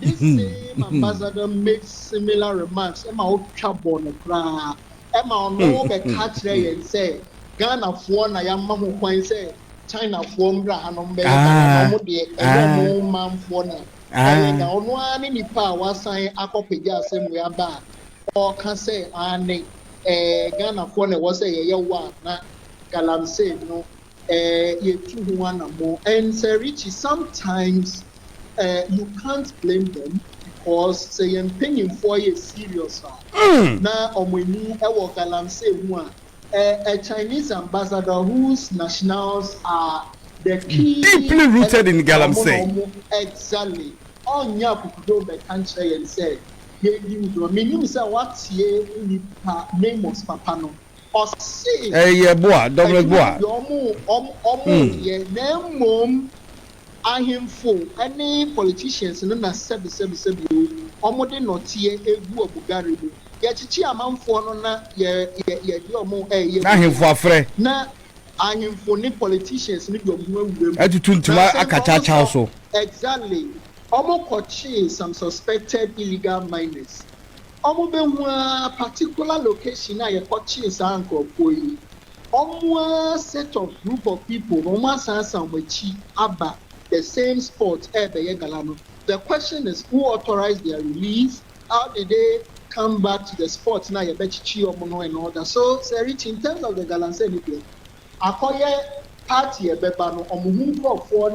this same ambassador made similar remarks. Emma Ochabo no kra. Emma no be catch there and say Ghana for na yamma ho kwan say China for mbra hanom be no de no man for na. Na ono ani nipa wasan akopegya asem we aba. O ka say ani Ghana for na was say ye wa na Galamsey no ye tu ho anamo. And say Richie, sometimes you can't blame them because say paying for a serious now omweni e wo Galamsey mu a Chinese ambassador whose nationals are the key deeply rooted in Galamsey. Exactly. Onya kukudo be country and say ye do meaning say what ye name of papa no or say yeah boy double boy ye name ahemfo any politicians no na sebi omode no tie egu obugare mu ye chichi amanfo no na ye di omo ye ahemfo afre na ahemfo ni politicians ni do mu awure atutuntuma akachacha so exactly omo kochi some suspected illegal miners omo be hu a particular location na ye kochi sanko koyi omo set of group of people omo sansan wachi aba the same spot the question is who authorized their release, how did they come back to the spot now you bet and all that. So Serich, in terms of the Galamsey akoye party ebeba no for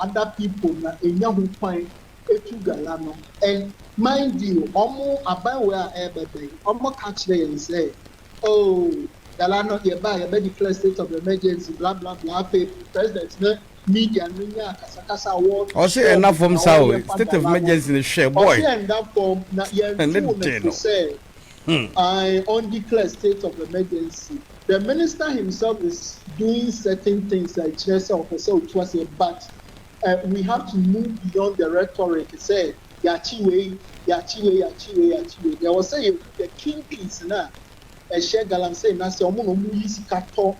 other people na enya hu kwan etu galano and mind you omo abawe ebebe omo catch there and say oh galano ye be declare state of emergency blah blah blah president media kasa award or say enough from South state of emergency in share boy and that form na say I undeclared state of emergency. The minister himself is doing certain things like Chelsea officer to us, but we have to move beyond the rhetoric. Say yachiwe. There was saying the king piece na share Galamsey na say omo no mu yisika to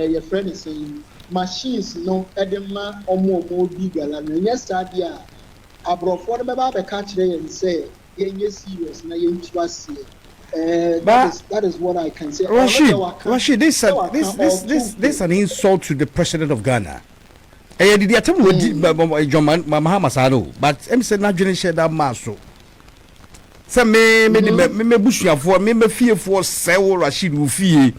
your friend is saying machines no edema omo bi galano yes stadia abrofo no be catch there and say yenye serious na yentu ase that is what I can say. Rashid, this is an insult to the president of Ghana. Did you tell me John Mahama Sado, but I'm saying not joining share that maso. Some me bushia for me fear for Sewo Rashid Wufi.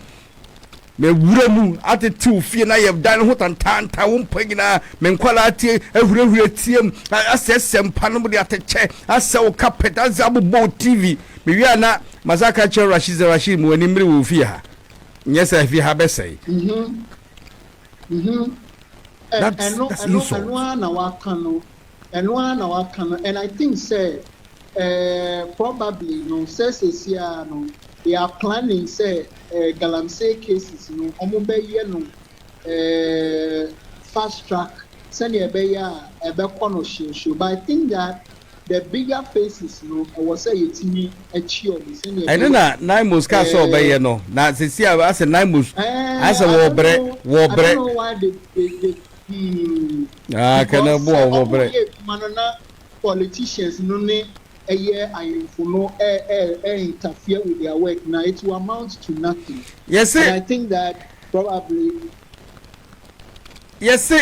Me wuramu ate tu fie na ye dan ho tantanta wo mpagina me nkwala ate ahurahura tiem asesem pano mo de ateche asew carpet azabo TV me wi ana masaka che Rashid mu ani mre wo fie ha nyesa fie ha besai that's and I think say probably no says here no they are planning say Galamsey cases no omo be ye no fast track send e be ya e be kono show but I think that the bigger faces no I was say yetimi achi o send e I know na Naimos ka so be ye no na sisi as Naimos as wo bre I don't know why they kana bo wo bre politicians no ne interfere with their work now it will amount to nothing. Yes sir. And I think that probably yes sir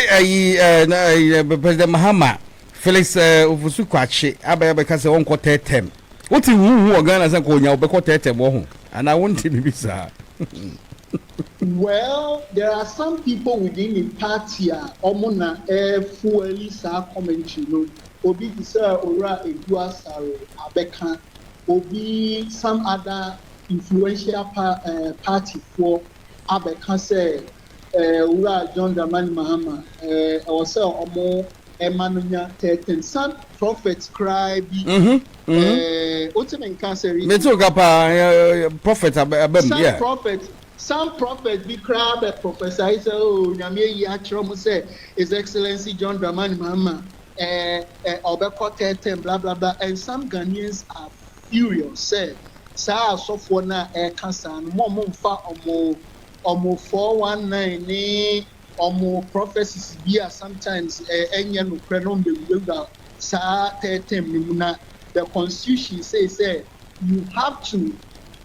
President Mahama Felix Ofosu Kwache abaya say won quarter term what hu Ghana say ko nya obekọ term wo ho and I want to be sir. Well, there are some people within the party omona fueli sa commentary no obi bisa ora edu asare abeka obi some other influential party for abeka say ora John Dramani Mahama also omo Emmanuel Teten some prophets cry be ultimate cancer me too kapa prophet abem yeah some prophet be crab a professor say oh nyame yi atro say his excellency John Dramani Mahama obeko Teten blah blah blah and some Ghanaians are furious say sa asofo na cancer no mo mfa omo 419 ni omo prophecies be sometimes enye no kre no be sa Teten na the constitution says you have to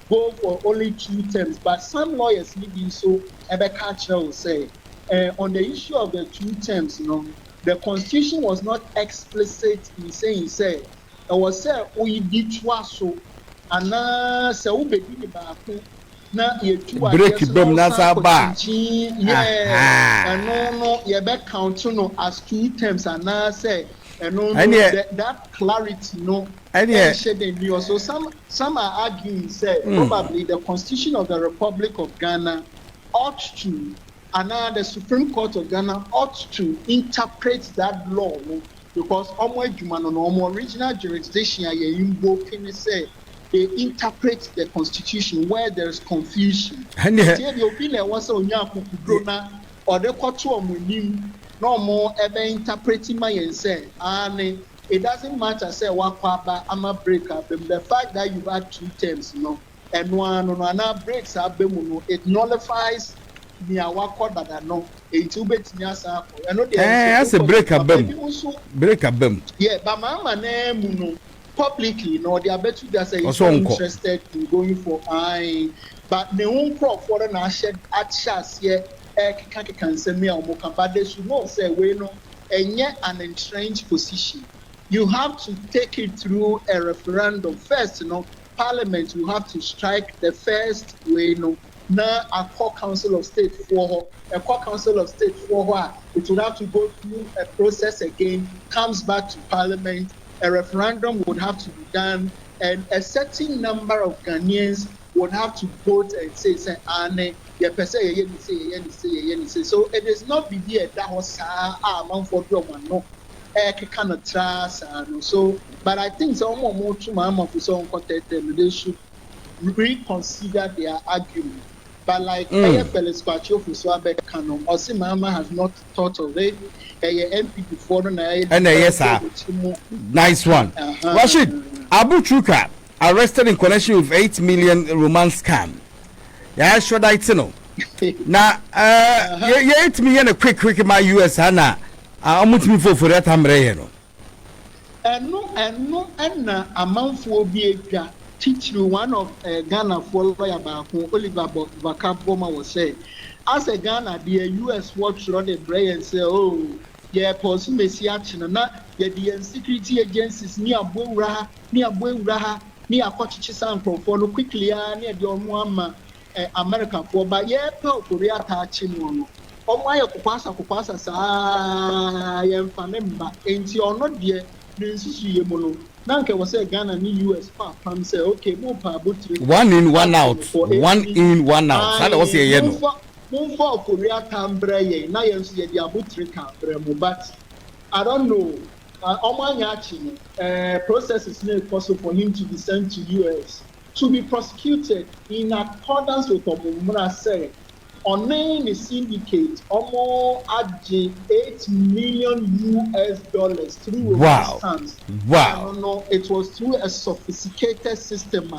go for only 2 terms, but some lawyers living so Ebeka will say on the issue of the 2 terms, the constitution was not explicit in saying it was said we did so and now say we be back na ye break them na saba and no ye be count no as 2 terms and now say and no that clarity so some are arguing say probably the constitution of the Republic of Ghana ought to and the Supreme Court of Ghana ought to interpret that law because omo original jurisdiction ye invoking say they interpret the constitution where there is confusion. The opinion was on Yakuna or the court no more ever interpreting my and say, and it doesn't matter say what papa I'm a breaker. The fact that you had 2 terms, and one breaks up, it nullifies me a wako that I know. It's too bad that's a break up them. Yeah, but my name publicly, they are better to say interested in going for but the own crop for an asset at chas here. Can send me but they should not say and yet an entrenched position. You have to take it through a referendum first. Parliament will have to strike the first way. Now a core council of state for it would have to go through a process again. Comes back to Parliament. A referendum would have to be done, and a certain number of Ghanaians would have to vote and say, so it is not the idea that was among for no kind of trust so but I think some more to my mom they should reconsider their argument. But like Felix Pacho for Swabek Canon, or Mama has not thought of it. MP before and yes, sir. Nice one. Rashid Abu Chuka arrested in connection with 8 million romance scam. Yeah, should I know? Now, 8 million a quick my US Hana. I'm with me for that. I'm ready. And no, amount will be a teach you one of Ghana for lawyer about Oliver Bakaboma was saying. As a Ghana, the US watch on the brain and say, oh, yeah, Paulson Messiachin, and not the security agencies near Bura, near Kochisan for quickly near the Omuama American for by Korea touching one. Oh, my Kupasa, I am Fanemba, ain't you not dear, Mono. Nanke was a Ghana ni US pam say okay mo pa butri 1 in 1 out 1 in 1 out that was here no mo for Korea tambre ye na ye so ye dia butri ka bremo but I don't know omanya process is not possible for him to be sent to US to be prosecuted in accordance with Omumra say on name is syndicate almost at $8 million through stamps. Wow. I don't know, it was through a sophisticated system.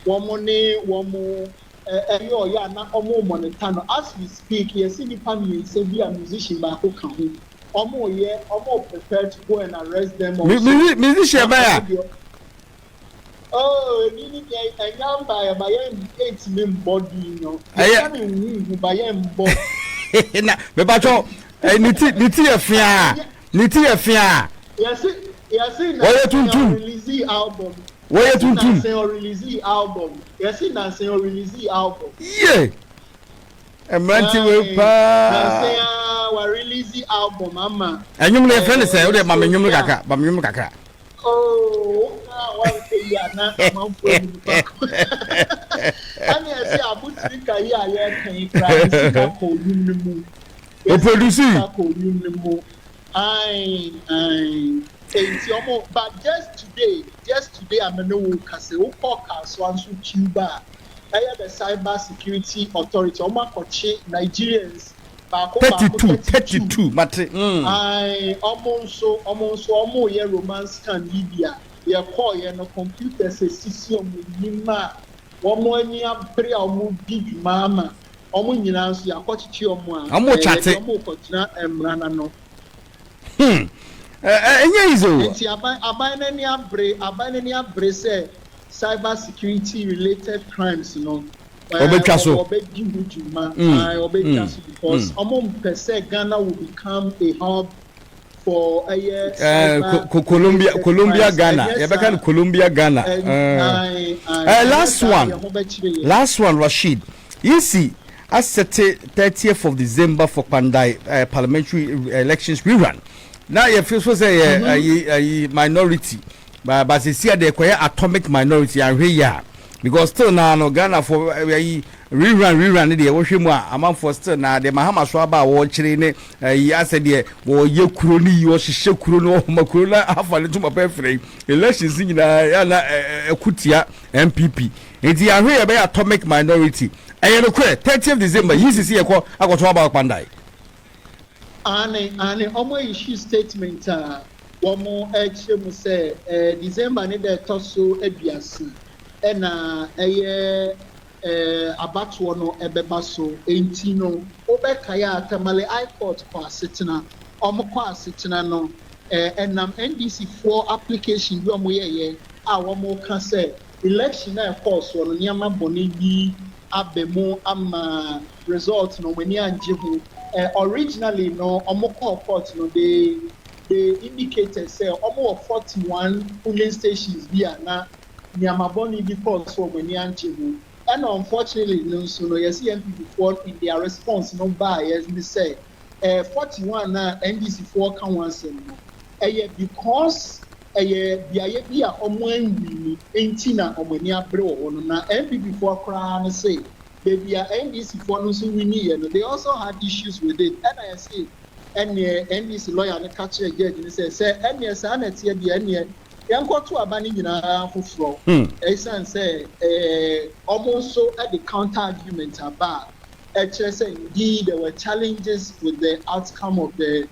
One more as we speak, yes, the family say be a musician by who can almost prepared to go and arrest them. Musician by oh, I am by 8 million body, I am by body. Na, me bacho, niti afia. Yes, release album. Why tuntum? Say release album. Yes, na say release album. Yeah. Emerenti we pa. Say we release the album ama. Enyum le friend say o de ma menyum kakra. Oh, one say ya na amanfo ni pa. Ani ese abutiri kai aye kan kra sika ko yum mu. O produce ko yum mu. Ai. But just today I'm no kase wo podcast one so Cuba. I have the cyber security authority. Omakoche Nigerians. 32 mate. I almost ye romance can Libya. Ye call ye no computer say system nima. Omo ani abre omo big mama. Omo nyina so yakochichi omo a. Omo chate. Omo kotina emrana no. Enye izo. Enti abanani abre say cyber security related crimes, you know. Obetwaso because Ghana will become a hub for Colombia Ghana. Yes, Colombia Ghana. Last one Rashid. You see, as set 30th of December for Pandai parliamentary elections rerun. Now you feel so say a minority, but you see they quite atomic minority and here. Because still now no Ghana for rerun the wohwemu among for still now the Mahama Swaba wo chire ne ya said the wo ye kuro ni yo hihye kuro no makuro na afa le tuma pefrey elections nyina ya na ekutia MPP enti ahwe ye be atomic minority eye no kure 30th December yisi ye ko akoto aba Pandai ane omo issue statement womo echemu say December ne de toso aduasi ena abatoɔ no ɛbɛba so enti no obɛkaya atamale high court kɔ asetena ɔmo kɔ asetena no ɛnam NDC for application bi ɔmo yɛyɛ a wɔmo ka sɛ election na ɛkɔ so no nneɛma bɔne bi abɛmu ama result no wɔn ani angye ho originally no ɔmo kɔ court no they indicated say ɔmo wɔ 41 polling stations bi a na Niamaboni because for many and unfortunately, no so no yes MPP for in their response no by as we say 41 NDC for can once because biaye bia omo anwi enti na omani abre wo no na MPP for kra no say baby NDC for no so wini no they also had issues with it and I say NDC lawyer no catch a judge and say NDC na tie bia Yankotu abani nyina fufuro. Esan say almost so at the counter argument about say indeed there were challenges with the outcome of the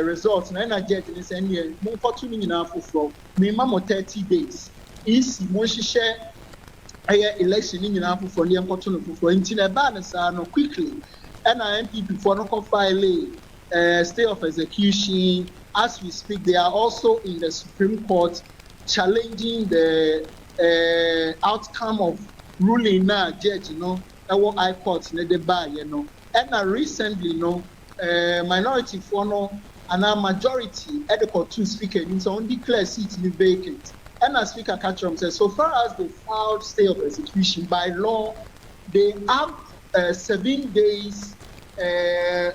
results. Na na jet ni say any mo kotu nyina fufuro. Minimum 30 days. Isi mo hihye election nyina fufuro ni yankotu no fufuro. Nti na ba na sa no quickly. Na MPP for no file stay of execution. As we speak, they are also in the Supreme Court challenging the outcome of ruling now, judge, our high court, and recently, minority for and a majority at the court to speaker, so on declare seats in vacant. And as Speaker Katram says, so far as they filed stay of execution by law, they have 7 days.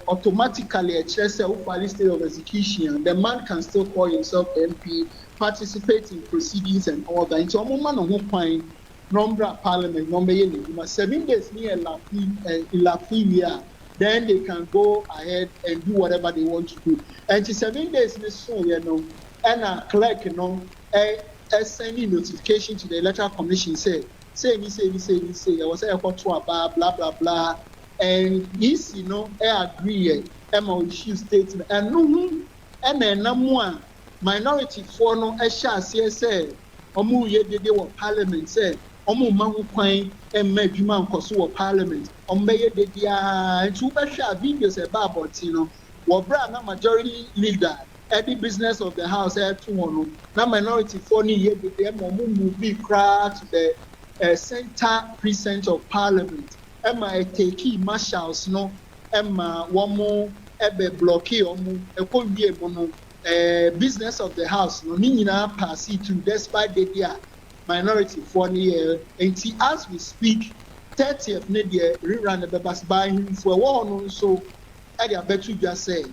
Automatically a state of execution, the man can still call himself MP, participate in proceedings and all that. So, man on point, number parliament, number 7 days near Lafayette, then they can go ahead and do whatever they want to do. And 7 days, and a clerk, sending notification to the electoral commission say, I was a blah blah blah. And this, I agree. Issue statement. And no, and minority for no, shall say, Omu ye de parliament say, Omu Mangu Quine and Mejuman Kosu parliament, Ombe de dia, and two videos about Tino, Wabra majority leader, every business of the house, to now minority for ye de them, Omu be cracked to the center precinct of parliament. Emma take marshals no Emma womo ebe blocky omu ekowie bono business of the house no nyina pass it to despite the minority for year and as we speak 30th ne deɛ rerun ne bɛba by himfo ɛwɔ no nso ɛde abɛto dwa sɛ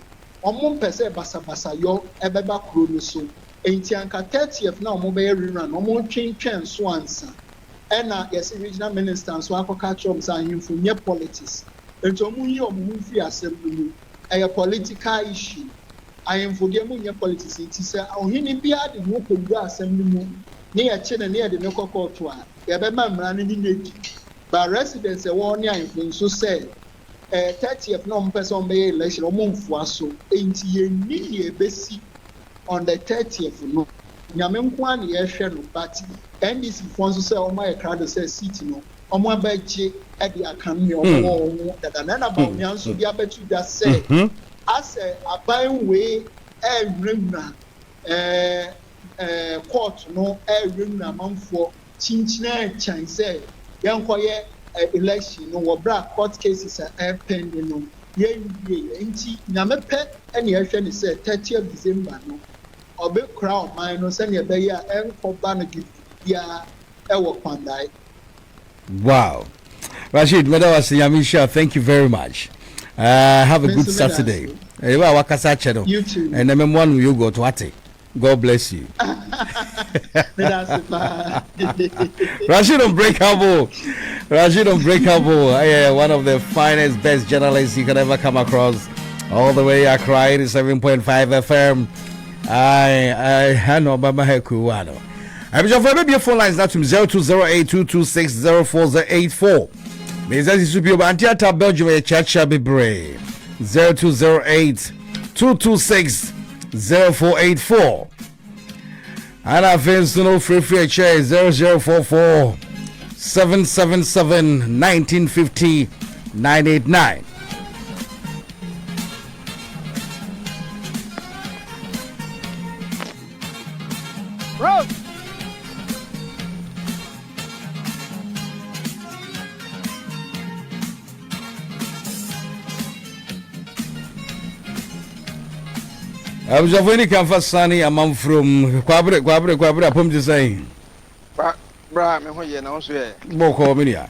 ɔmo mpɛ sɛ basabasayɔ ɛbɛba kuro no so enti anka 30th na ɔmo bɛyɛ rerun ɔmo twentwɛn so ansa ɛna yɛsɛ regional minister nso akɔka kyerɛ ɔmo sɛ ahemfo nyɛ politics enti ɔmo yi ɔmo ho fi asɛm no mu ɛyɛ political issue ahemfo deɛ mo nyɛ politics nti sɛ ɔhene biara de ho kɔwura asɛm no mu ne yɛkye ne yɛde ne kɔkɔɔto a yɛbɛma mmara no ne n'adi but residents ɛwɔ ne ahemfo nso sɛ 30th na ɔmo pɛ sɛ ɔmo bɛyɛ election ɔmo mfoa so enti yɛnni deɛ ɛbɛsi on the 30th no nyame nko a ne yɛhwɛ no but NDC fo nso sɛ ɔmo ayɛ crowd sɛ seat no ɔmo abɛgye ɛde aka ne ɔmo dada na ba ɔmo nso de abɛto dwa sɛ asɛ aban wei ɛɛwurawura court no ɛɛwurawura amanfoɔ kyinkyina ɛkyɛn sɛ yɛnkɔyɛ election no wɔ bra court cases a ɛɛpɛndi no yɛnwie nti nyame pɛ ɛne yɛhwɛ ne sɛ 30th December no ɔbɛkura ɔman no sɛnea ɛbɛyɛ a ɛnkɔba no biara ɛwɔ kwandae. Wow. Rashid, Medawasi, thank you very much. Have a good Saturday. You too. And then one you go to Ate. God bless you. Rashid Unbreakable. Rashid Unbreakable. One of the finest, best journalists you can ever come across. All the way Accra 87.5 FM. I know Baba Hekuano. I'm just for maybe phone lines that to 020822604084. Mezasi Subio Antiata Belgium Chacha Bibre 020822604084. And I face no free chair 0044 777 1950 989. Road. I was of any comfort, Sunny. I'm from Quabre, Pum design. Bra, me hoye na so ye. Boko minia.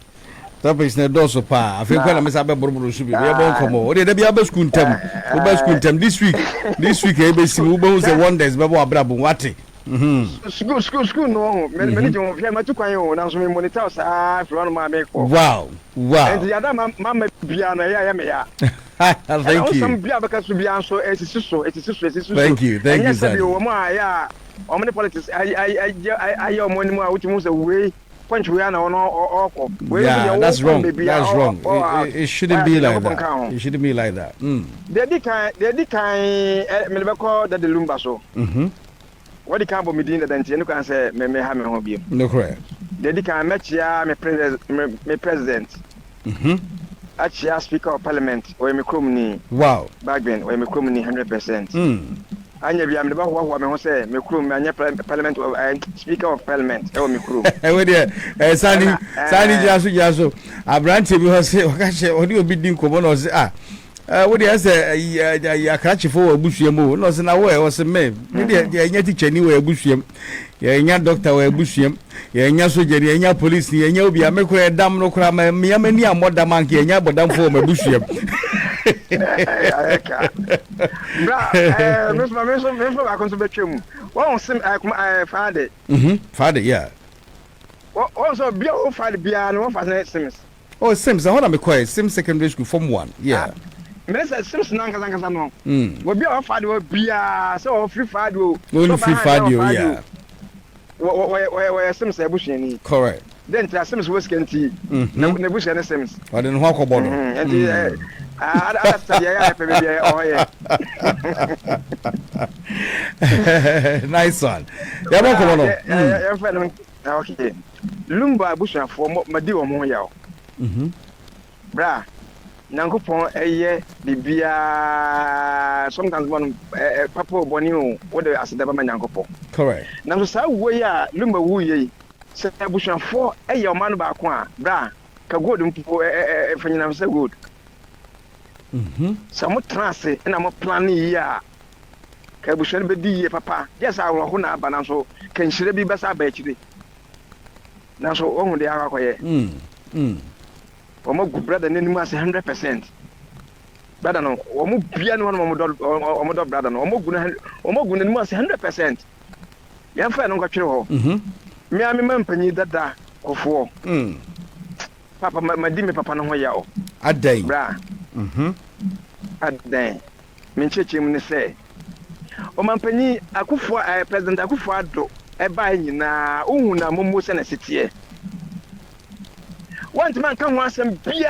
That is the doso pa. I think when I miss a bubble should be able to come over. They be able to them this week. This week, ABC who's the one that's Babu Abrabu Wati. School no. Many don't play my 2 coin now so me monitor from my make. Wow. And the other mamma piano ya. Thank you. Some because to be answer it is so. Thank you, sir. How many politics I your money more which moves away. Yeah, that's wrong. That's wrong. It shouldn't be like that. It shouldn't be like that. They did me call that the Lumba so. What the camp of me that then you can say me have me hobby. No correct. They did can match ya me president. Actually, Speaker of Parliament, or me crummy. Wow. Back then, or me crummy 100%. I never am the back what I say, me crum, and Parliament, Speaker of Parliament, or me crum. Hey, dear, Sandy Jasso, I branch him, you say, what do you be doing? Come on, or say, what do you say? I catch you for a bush, no, was an away, was a man. Maybe teacher anywhere, bush him. Your doctor were bush him. Your soldier, your police, your be a make a damn no crime, me, many more damn monkey, and your but damn for my bush him. Father, yeah. Also, be all father beyond one for Sims. Oh, Sims, I want to be quiet. Sims secondary school, Form 1. Yeah. Mr. Sims Nankasano. Will be our father will be so free father. Only free father, yeah. Where Sims a bush any. Correct. Then there are Sims whiskey and tea. No bush and Sims. I didn't walk about it. Nice one. Okay. Lumba bush for Madio Moyao. Bra. Nankopon bibia sometimes one papa boni what the asidaba Nankopon. Correct. Now so way lumba wu ye say bush for your man ba kwa bra ka good mpo fanyina say good. Some transit and I'm planning ya. Kabushan be di papa. Yes, I will hona bananso can she be best I bet you. Now so on the Araquay. omo gu brother n'anim ase 100%. Brother no omo bia no omo do brother no omo gu n'anim ase 100%. Yɛn fa no nkɔtwere hɔ. Me a me mampanyi dada kɔfoɔ. Papa ma di me papa no ho ya o. Adai. Bra. Adai. Me ncheche mu ne sɛ o mampanyi Akufo President Akufo Addo eba nyina uhu na momo se na setie. Want man kan ho asɛm bia.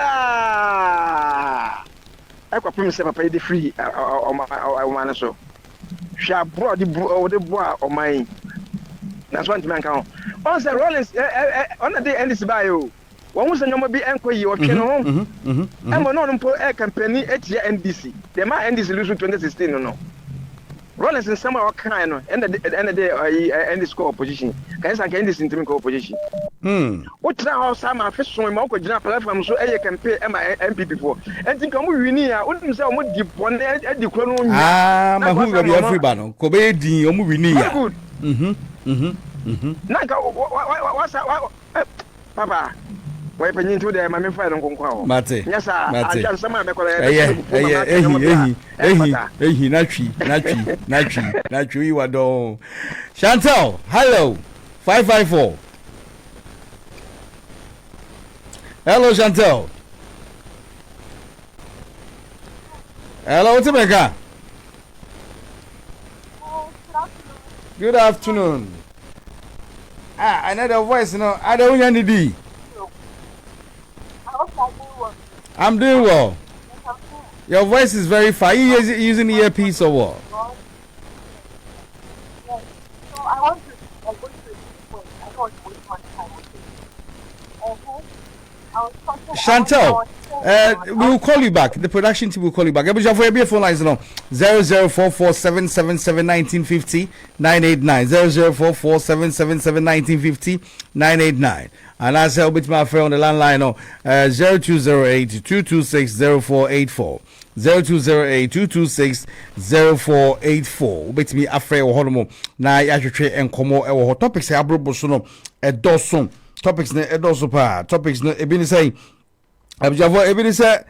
Akwapem se papa de free o man so. Hwa abroad de boa o man. That's one man kan. On say Rollins on the end is by you. One was no be enkoyi o twe no ho. Emo no mpo campaign etia NDC. The man NDC lose 2016 no. Rollins in some of kind no end the day score opposition. Can say NDC intimi ko opposition. What now sama first so mo ko gina platform so campaign MPP for. And think am wini a wonu say am di bone di kro no nya. Ma hu go be free ba no. Ko be din am wini ya. Good. Nanka what's Papa. Why penyin to the mama fa no konkwa ho. Mate. Yes sir. Ajan sama be ko ehi natwi you wadon. Chantal, hello. 554. Hello Chantal. Hello Timeka. Good afternoon. I know the voice, no. I don't hear any. I'm doing well. Your voice is very far. You using the earpiece or what? Chantal, we will call you back. The production team will call you back. Your phone lines now 00447771950 989 00447771950 989. And as I with my friend on the landline 0208-226-0484 0208-226-0484. With me afraid of Honomo. Now I should trade and come over topics. I brought Bosono a dozen topics. A dozen topics. Ebini say, Abjavo Ebini say,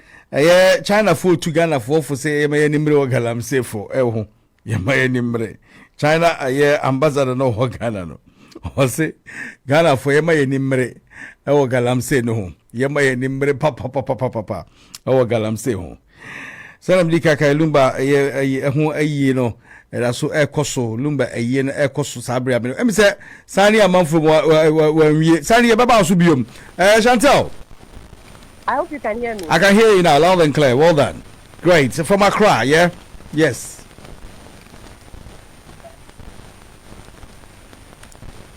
China food to Ghana for say, my nimbre or galam say for Yamay nimbre. China ambassador no Ghana no. Ose Ghana for Yamay nimbre. Ewo galam se no yema nimbre papa ewo galam se ho salam dika kai lumba ho ayi no era so ekoso lumba ayi no ekoso sabria me em se sani amanfo wanwie sani baba so biom Chantal, I hope you can hear me. I can hear you now loud and clear. Well done. Great. So from Accra, yeah? Yes.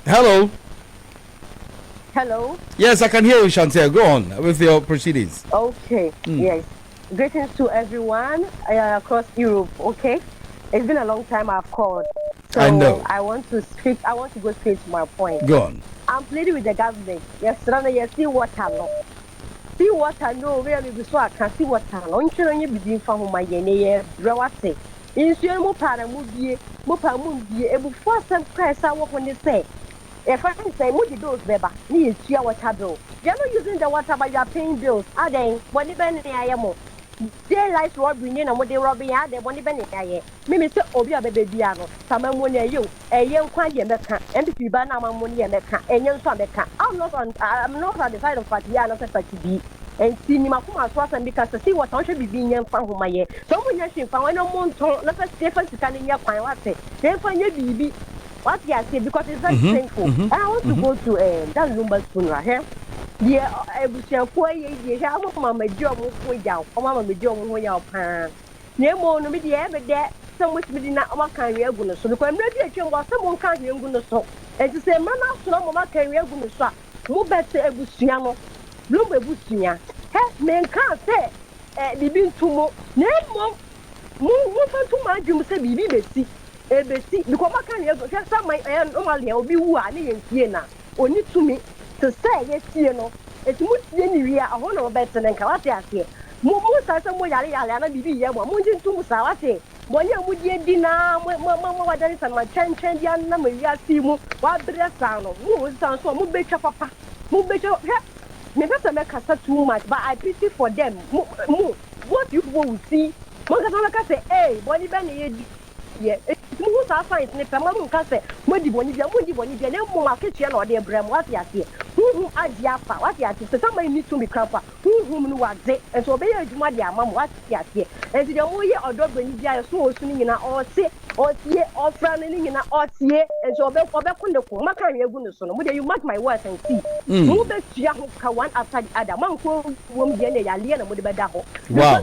Hello. Hello. Yes, I can hear you, Chantal. Go on with your proceedings. Okay. Yes. Greetings to everyone across Europe. Okay. It's been a long time I've called. So I know. I want to go straight to my point. Go on. I'm pleading with the government. Yes, see water no. See water no. Really, so I can see water no. Insurance you be from my yene. Rawate. Insurance mo para mo bie. Ebu force some price I work on the say. If I can say, what those beba, need your water bill. You're not using the water, but you're paying bills. Are they? What depending I am. Daylight robbery, and what they robbing are, they won't even say, Mimi said, Obia babyano, some money you, a young quiet mecca, and if you ban our money and mecca, and young son mecca. I'm not on the side of Fatiana to be. And see me, Makuma Swasan because to see what I should be being young from my year. Someone yashing found no monton, let us different to can in your point. What's it? Then find your baby. What I say because it's very painful. I want to go to that Lumba's funeral here. Yeah, I was here 4 years. I'm my job with you. I'm my job with your pan. Near more, no media ever there. Some which we did not can real goodness. So the community was someone can't hear goodness. And to say, Mama, so my career goodness. Move back to Ebusiano. Lumba Busia. Men can't say, the being too more. Name move to my dream, say, baby. ABC because I can't just my normally will be who are here only to me to say yes, you know. It's much anywhere. I want to better than Kawati here. Most are some way I be here. Moving to Musawati. When you would get dinner, Mamma, there is a change, young number. You see, what dress sound of who sounds so move better, papa. Move better. me person make kasa too much, but I pity for them. What you will see, Monkasa say, hey, Bonnie Benny, yeah, who are fine, Mamu can say, Modi Bonivia, no more kitchen or their bram, what you see, who are Japa, what you see, somebody needs to be crapper, whom you are there, and so obey your mum, what you see, and the only or dog when you are so swinging in or say, or see, or frowning in or see, and so back on the Macan, you're going to son, whether you mark my words and see, move the Yahuka one after the other, one won't be any alien with the bedaho. Wow,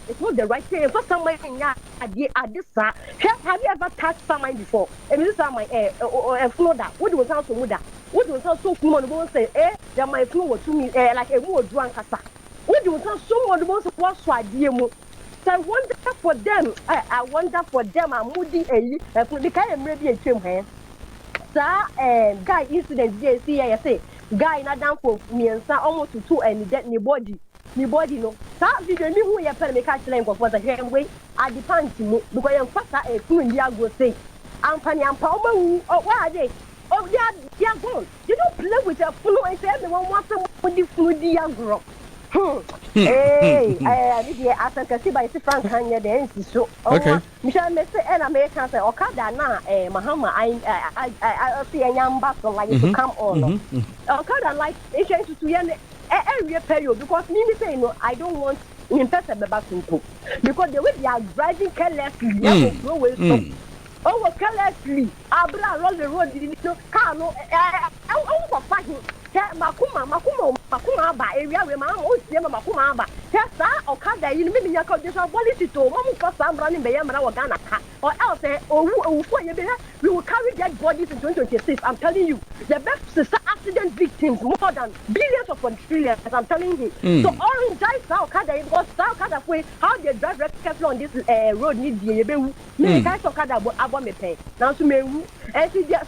it's not the right thing for somewhere at this side. Have you ever touched someone before? And this is my Florida. What was also Muda? What was also someone who say, that my flu to me like a more drunk as what was someone who was so idea. So I wonder for them. I wonder for them. I'm moody the kind of maybe a trim hand. Sir, guy incident, I say, guy not down for me and sir almost to 2 and dead body. Me body no. That video me who you tell me catch line for the same way. I depend to me because I'm faster a few in the go say. I'm funny and power. Oh, where are they? Oh, they are gone. You don't play with a fool and say everyone wants to put the food the young girl. Hey, this year I can see by Frank Hanya the NC so. Okay. Michelle Messi and American say, Okada na Mahama, I see a young battle like to come on. Okada like it's to every period because me say no, I don't want in person the back because the way they are driving carelessly, no way stop. Oh, carelessly, Abra roll the road, no car, no, I fighting. Makuma ba area where my own see Makuma ba. Tessa or Kada, you maybe your condition policy to one for some running by Yamara or Ghana or else, we will carry dead bodies in 2026. I'm telling you, the best accident victims more than billions of trillions, as I'm telling you. So orange drive South Kada because South Kada way how they drive carefully on this road need the me guys of Kada about me pay. Now to me and see the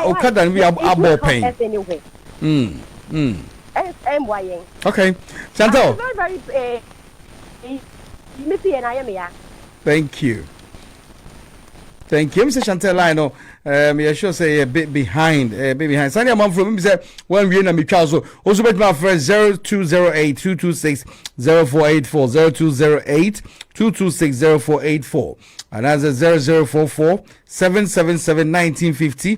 Okada and we are abo pain. Okay, Chantal. Thank you. Mr. Chantal, I know. I should say a bit behind. Sunday, I'm from him. Said when we in Charles. Also, bet my first 0208 226 0484 0208 226 0484 and as a 0044 777 1950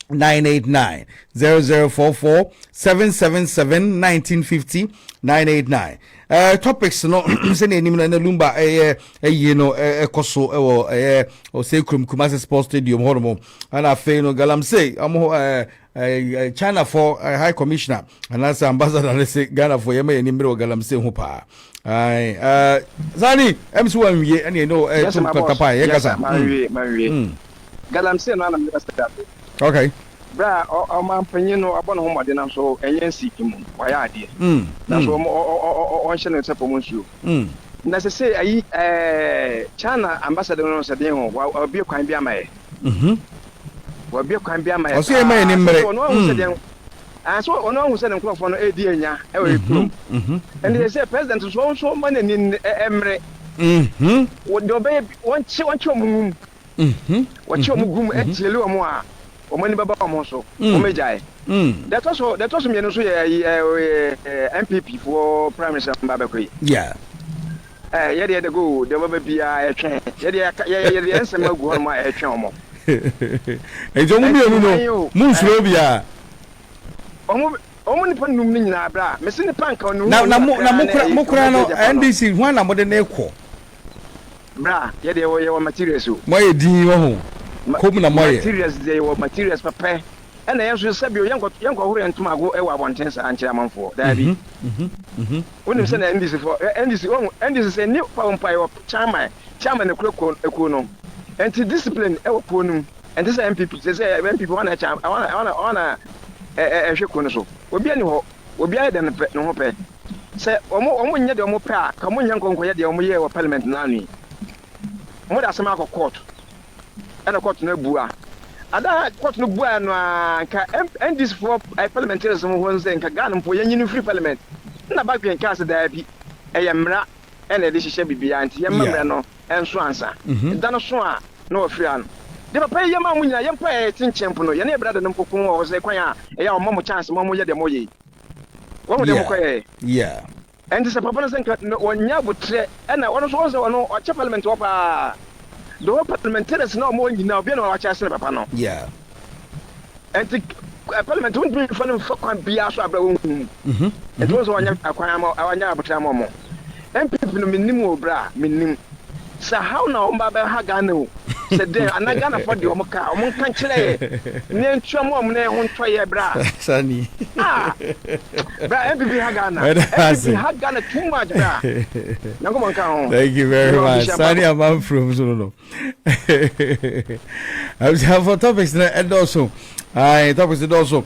989 0044 777 1950 989. Topics no send any na lumba you know koso o say Kumasi Sports Stadium hormo and afa no galamsey China for High Commissioner and as ambassador let's say Ghana for yema any miro galamsey ho pa Zani MC one we and you know papa yes man galamsey no na minister. Okay. Bra o man panyin no abon ho mode na so enyen sikimu waya ade na so on channel se promotion na se say ayi China ambassador no se den ho wa bi kwan bi amaye wa bi kwan bi amaye o se ema ni mre so ono hu se den krofo no edi enya e we pro and they say president so man ni emre wo do be won chi omum wo chi omugum etiele omo a omani baba omoso omejai that was me no so MPP for prime minister Mbabekwe yeah yeah they go the baba bia etwen yeah ensem agu ho ma etwen omo ejo mu bi no mu suro bia omo ni pan num ni nyina bra me se ni pan kan no na mo kura no NDC ho na mo de na ekọ bra yeah they were materials mo e din wo ho kom na moye materials they were materials papa and yenso sabio yanko hore ntuma go e wa bontensa anche amanfo dabi wonim se na NDC se ni pa umpa yo chairman ne kuro eko no anti discipline e wo konum and this MPP say MPP wanna hwe ko no so obi ani ho obi ai de no ho pe se omo nya de omo pe a ka mo nya nkonko ye de omo ye wo parliament na ani mo da sama ko court and a court no bua ada court no bua no ka NDC for parliamentarians who say nka Ghana mpo yanyini free parliament na back yen cast da bi eyemra ene de hihye bibia anti yemra no enso ansa da no so a no free an de papa ye ma munya ye mpa e tinchempo no ye na brada no kokon o se kwan a e ya o mo chance mo ye de mo ye wo mo de mo koye yeah and se papa no se wonya botre e na wono so wono o che parliament wo pa do parliamentarians na mo nyina obi na wa cha se papa no yeah and parliament won't be for kwan bia so abra wo hu it was wonya akwan awanya botre mo MPP no minim wo bra minim sa how na o ba ha Ghana o se den ana Ghana for the o mo kan kire ne ntwa mo na ho ntwa ye bra sani bra MPP ha Ghana MPP ha Ghana too much bra na ko kan thank you very much sani am from so no I have for topics and also topics also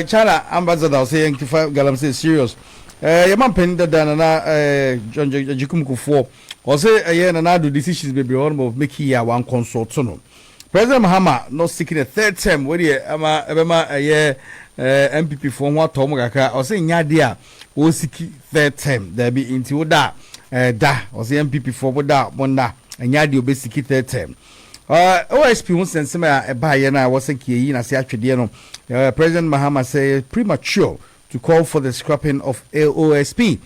China ambassador say Nkifa Galamsey serious Yaman pen da na John Jikumkufo or say na do decisions be beyond of making ya one consult no President Mahama not seeking a third term where ebema MPP for what Tom Gaka or say nya dia o seek third term there be into da or say MPP for da bonda nya dia be seek third term OSP won sense me e ba ye na was say na say atwede no President Mahama say premature to call for the scrapping of OSP.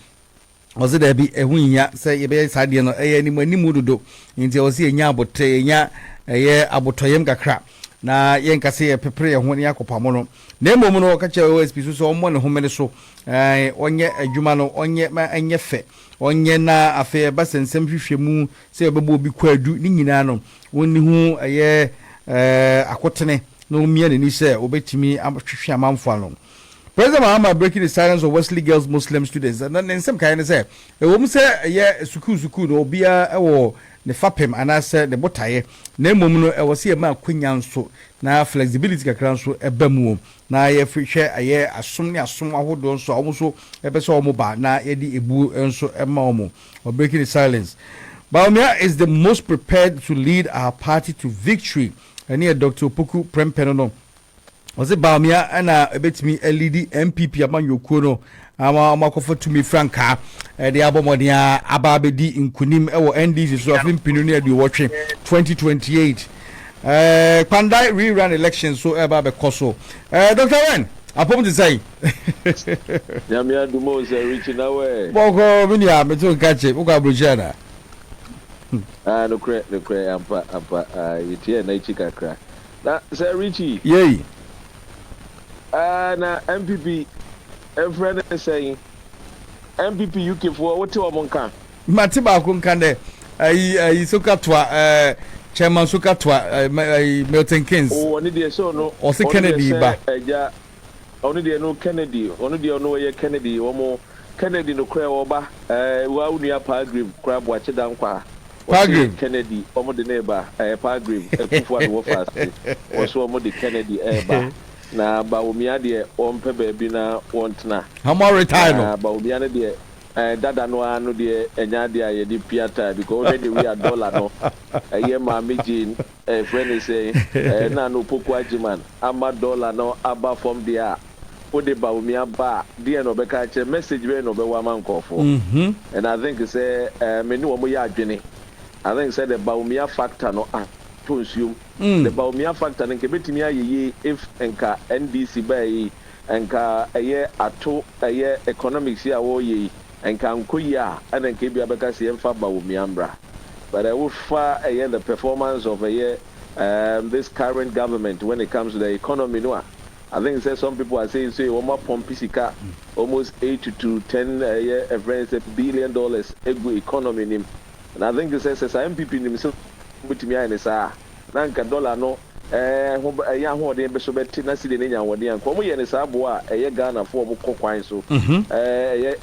Was it there be a winya say ye be sadie no any mududo nti o se nya abote nya ye abotoyem kakra na ye nka se ye pepre ho ne yakopamo no na emom no ka che OSP so ommo ne homene so onye adwuma no onye ma anye fe onye na afa ba sensem hwehwemu se obebo obi kwadu ni nyina no wonni hu ye akotene no mia ne ni se obetimi ahwehwe amamfo no President Mahama breaking the silence of Wesley Girls Muslim students and then some kind of say e wo say yeah suku no obia e wo ne fapem anase the botaye na emom no e wo se ma kwanya nso na flexibility kakra nso eba mu na ye hwe aye asom ne asom ahodo nso omo so e be so omo ba na ye di ebu nso e ma omo breaking the silence. Bawumia is the most prepared to lead our party to victory and here Dr. Opoku Prempeh no was it Bawumia ana ebetimi lead MPP amanyokuo no amakofo tumi franka de abomodia ababedi inkunim ewo NDC so afim pinuni adu watch 2028 Pandai rerun elections so eba be koso Dr. Wen apom to say Nyamia dumo se reach na we boko minia meto kache boko abrojana no kre ampa yitie na ichi kakra na se Richie yey na MPP friend is saying MPP UK for what you want kan Matiba kun kan de ai sokatwa chairman sokatwa Milton Keynes oni de so no o se Kennedy ba eja oni de no Kennedy oni de no ye Kennedy wo Kennedy no kra wo ba wa unua Palgrave kra bo ache dan kwa Palgrave Kennedy omo de neighbor Palgrave ekufu ado wo fast wo so omo de Kennedy ba na Bawumia de ompe baby na wontna how more retire no Bawumia de dada no anu de enya de aye di piata because already we are dollar no aye ma meji friend is say na no poku ajiman ama dollar no aba from there o de Bawumia ba de no be ka che message we no be wa man kofo and I think say me ni wo mo ya adwene I think say the Bawumia factor no to assume the Bawumia factor nke betimi aye if enka NDC ba yi enka aye ato aye economics ya wo yi enka nkoya and enka bia beka se emfa Bawumia mbra but I will far aye the performance of aye this current government when it comes to the economy no I think say some people are saying say one more pompisika almost 8 to 10 billion dollars ego economy nim and I think it says MPP nim so butimi aye ne sa nanka dollar no ya ho de be so beti na side nya wode an ko mo ye ne sa bo a Ghana for mo kokwan so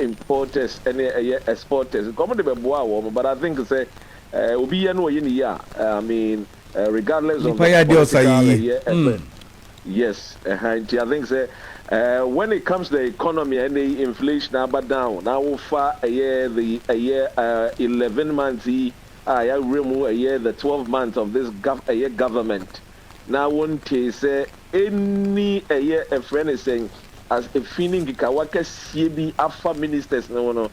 importers and exporters ko mo de be bo a wo but I think say obi ye no ye ni ya I mean regardless of yes I think say when it comes to the economy and the inflation about down now far a year the 11 months I remove a year the 12 months of this government. Now one case any a year a friend is saying as a feeling Kawaka CB Alpha ministers no.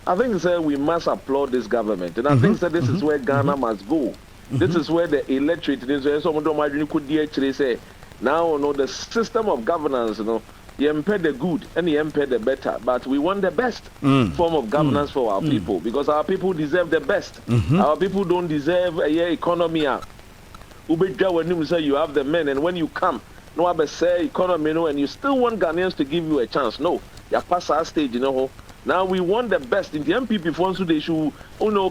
I think we must applaud this government and I think that this is where Ghana must go. This is where the electorate is. Someone could say now, the system of governance, you impede the good and you impede the better, but we want the best form of governance for our people, because our people deserve the best. Our people don't deserve a economy. When say you have the men, and when you come, no have say economy, and you still want Ghanaians to give you a chance. No, you pass our stage, Now we want the best in the MPP funds, so they should,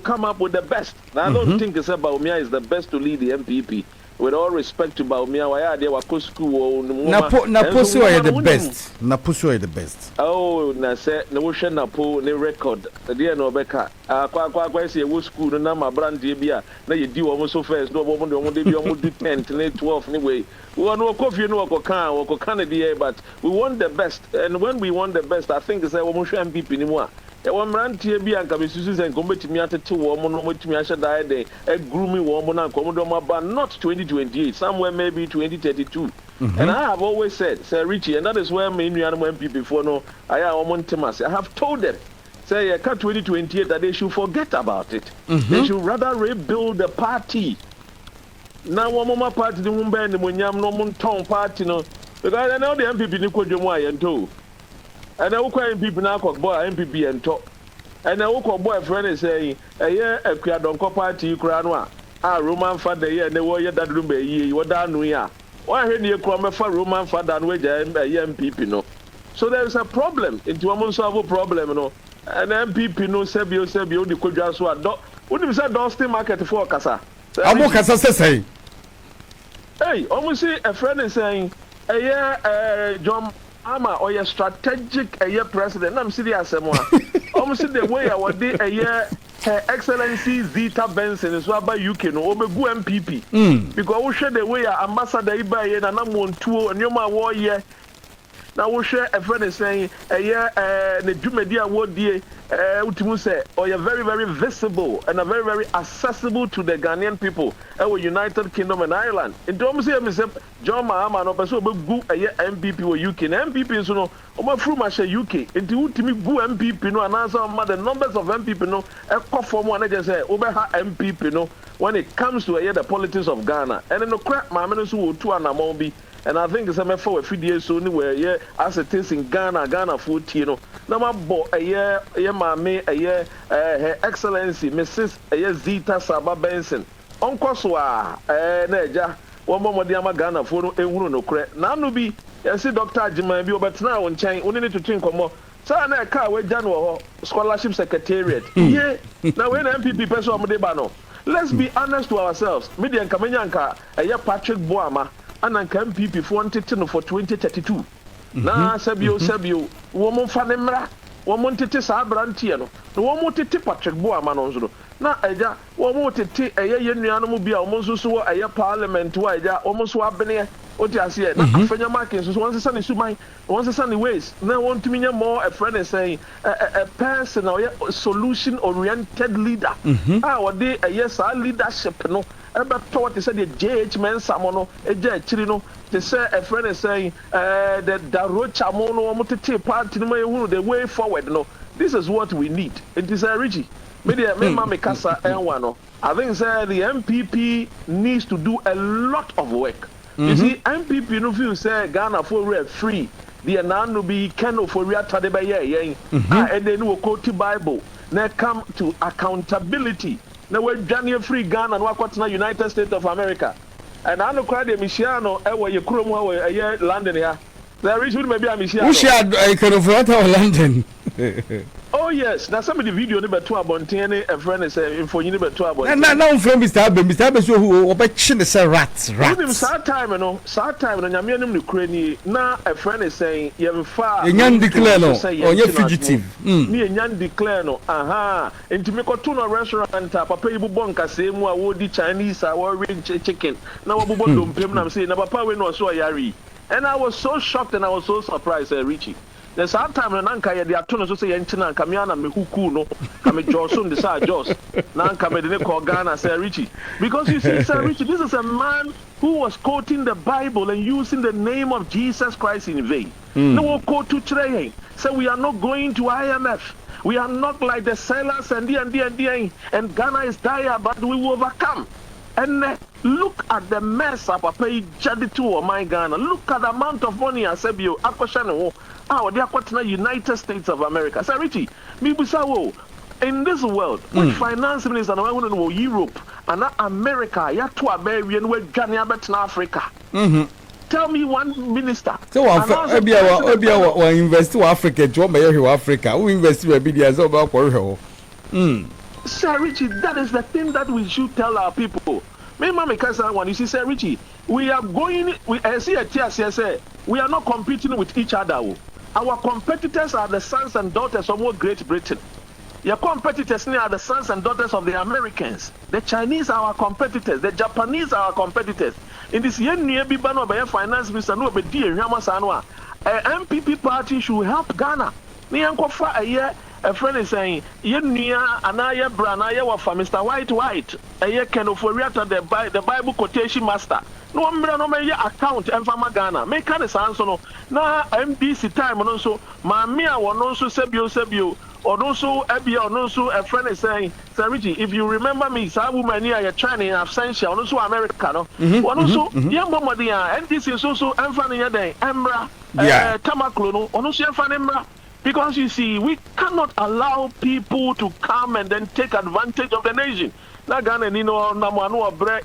come up with the best. Now I don't think Baumia is the best to lead the MPP. With all respect to Baumia, why they were school. Naposo are the best. Naposo are the best. Oh, na say no ocean Napo ne record. Dear no beka. Kwa say wo school na ma brand dey bia. Na ye di wo so first. No wo dey be o do 10 ne 12 anyway. We want no coffee no ko kan dey, but we want the best. And when we want the best, I think say wo mo hwe MPP ni mu a. Wamrantie bi anka mesusu sen ko betimi atete wo mo no betimi ahye dai de agrumi wo mo na ko mo do ba not 2028, somewhere maybe 2032. And I have always said, Sir Richie, and that is where me nuanu MPP before no aya wo mo ntemase. I have told them, say you can 2028 that they should forget about it. They should rather rebuild the party. Now wo mo party ni humba ni mo nyam no mo nton party no, because I know the MPP ni ko dwemu ayento. And I will call people now, boy, MPP and talk. And I will call boyfriend and say, a year, a Kradonko party, Kranwa, Roman father, and the warrior that room, you were down we are. Why had you come for Roman father and wage a MPP? No. So there is a problem, into a monsolvable problem, And MPP no Sebio, the Kujaswa, what do you say, Dostin market for Casa? I'm more Casa say. Hey, almost see a friend is saying, a year, John. Ama or your strategic a year president. I'm serious. Almost the way I would do a year Her Excellency Zita Benson is by UK no Omegu MPP. Because we share the way Ambassador Ibaye and I'm on tour and you're my warrior. Now we share a friend is saying a year the Jumedia award day say or you're very, very visible and very, very accessible to the Ghanaian people our United Kingdom and Ireland. In terms of myself, John Mahama no person go a year MPP or UK and MPP so no Oma through my UK into ultimate go MPP no and answer the numbers of MPP no a form one just say over MPP no when it comes to the politics of Ghana and then no crap Mahama so to an amount. And I think it's a matter of 50 years soon where yeah, as it is in Ghana 14 no. Now my boy a year Her Excellency Mrs. Zita Saba Benson. Uncle Swa Neja one more diama Ghana for no credit. Now no be see Dr. Jima be but now on chain only need to think more. So na car we January scholarship secretariat. Yeah. Now when MPP person no. Let's be honest to ourselves. Media Kamenyanka Patrick Boama. And I can MPP for 2032. Na Sabio, woman Fanemra, woman Titi Sabrantiano, the woman Titi Patrick Boamanonzo. Na Eja, woman Titi, a Yaniano be almost so a parliament to Eja, almost Wabene, or just yet. Fenya Markins, once the sun is to mine, once the sunny ways. Now want to mean more a friend is saying a person or a solution oriented leader. Our day a yes, our leadership, no. About what they said the JH men Samono, a Chirino, they say a friend is saying the Rocha Mono Motete part the way forward. No, this is what we need. It is a Richie. Media Mamikasa and one. I think the MPP needs to do a lot of work. You see, MPP no feel say Ghana for real free. The nan no be Keno for real Tadebaya, and then we'll quote the Bible. Now come to accountability. Now we're Daniel Free Ghana and what's now United States of America. And I know quite a Michiano, where you come a year London here. There is maybe a Michiano. Who shared I could have London? Oh yes, now some of the video number 2 about 10 a friend is saying for you number 2 about. And now from Mr. Abe who obechin is a rats. Sad time and Yamianum Ukraine now a friend is saying you have far. Yan declare no or you fugitive. Me and Yan declare no. Aha. Into me Kotuna restaurant papa you bonka same wa Chinese or chicken. Now what don't pay I'm saying papa we no so yari. And I was so shocked and I was so surprised, Richie. The sad time and Nanka, they are turning to say, Enchina, Kamiana, Mehuku, no, Kami Johnson, the Sir Joss, Nanka, Medine, Ghana, Sir Richie. Because you see, Sir Richie, this is a man who was quoting the Bible and using the name of Jesus Christ in vain. No one quote to Trey. So we are not going to IMF. We are not like the sailors and Ghana is dire, but we will overcome. And look at the mess of Papa Jadi to my Ghana. Look at the amount of money I said you Aquashano. They are United States of America. So Richie, in this world, which finance minister I want to know Europe and America, ya to American where Ghana bet in Africa. Tell me one minister. So we invest in Africa, to Africa. We invest in BDS over Sir Richie, that is the thing that we should tell our people. Me mama kasa one, you see, Sir Richie, we are going. I see a TSS. We are not competing with each other. Our competitors are the sons and daughters of Great Britain. Your competitors are the sons and daughters of the Americans. The Chinese are our competitors. The Japanese are our competitors. In this year, near Bibano by finance minister, no, but dear Yamasanwa, MPP party should help Ghana. Niankofa a year. A friend is saying, Yenia, Anaya Branaya wa for Mr. White, a year can offer the Bible quotation master. No one no may account and from Ghana. Make kind of answer no. Now MDC time and also, Mamia or no so Sebio, or also Abia or no so a friend is saying, Sir Richie, if you remember me, Sa woman near your training absentia, or also Americano, or also young Momadia, MDC is also Enfania Day, Embra, Tamaklono, or no Embra. Because you see, we cannot allow people to come and then take advantage of the nation.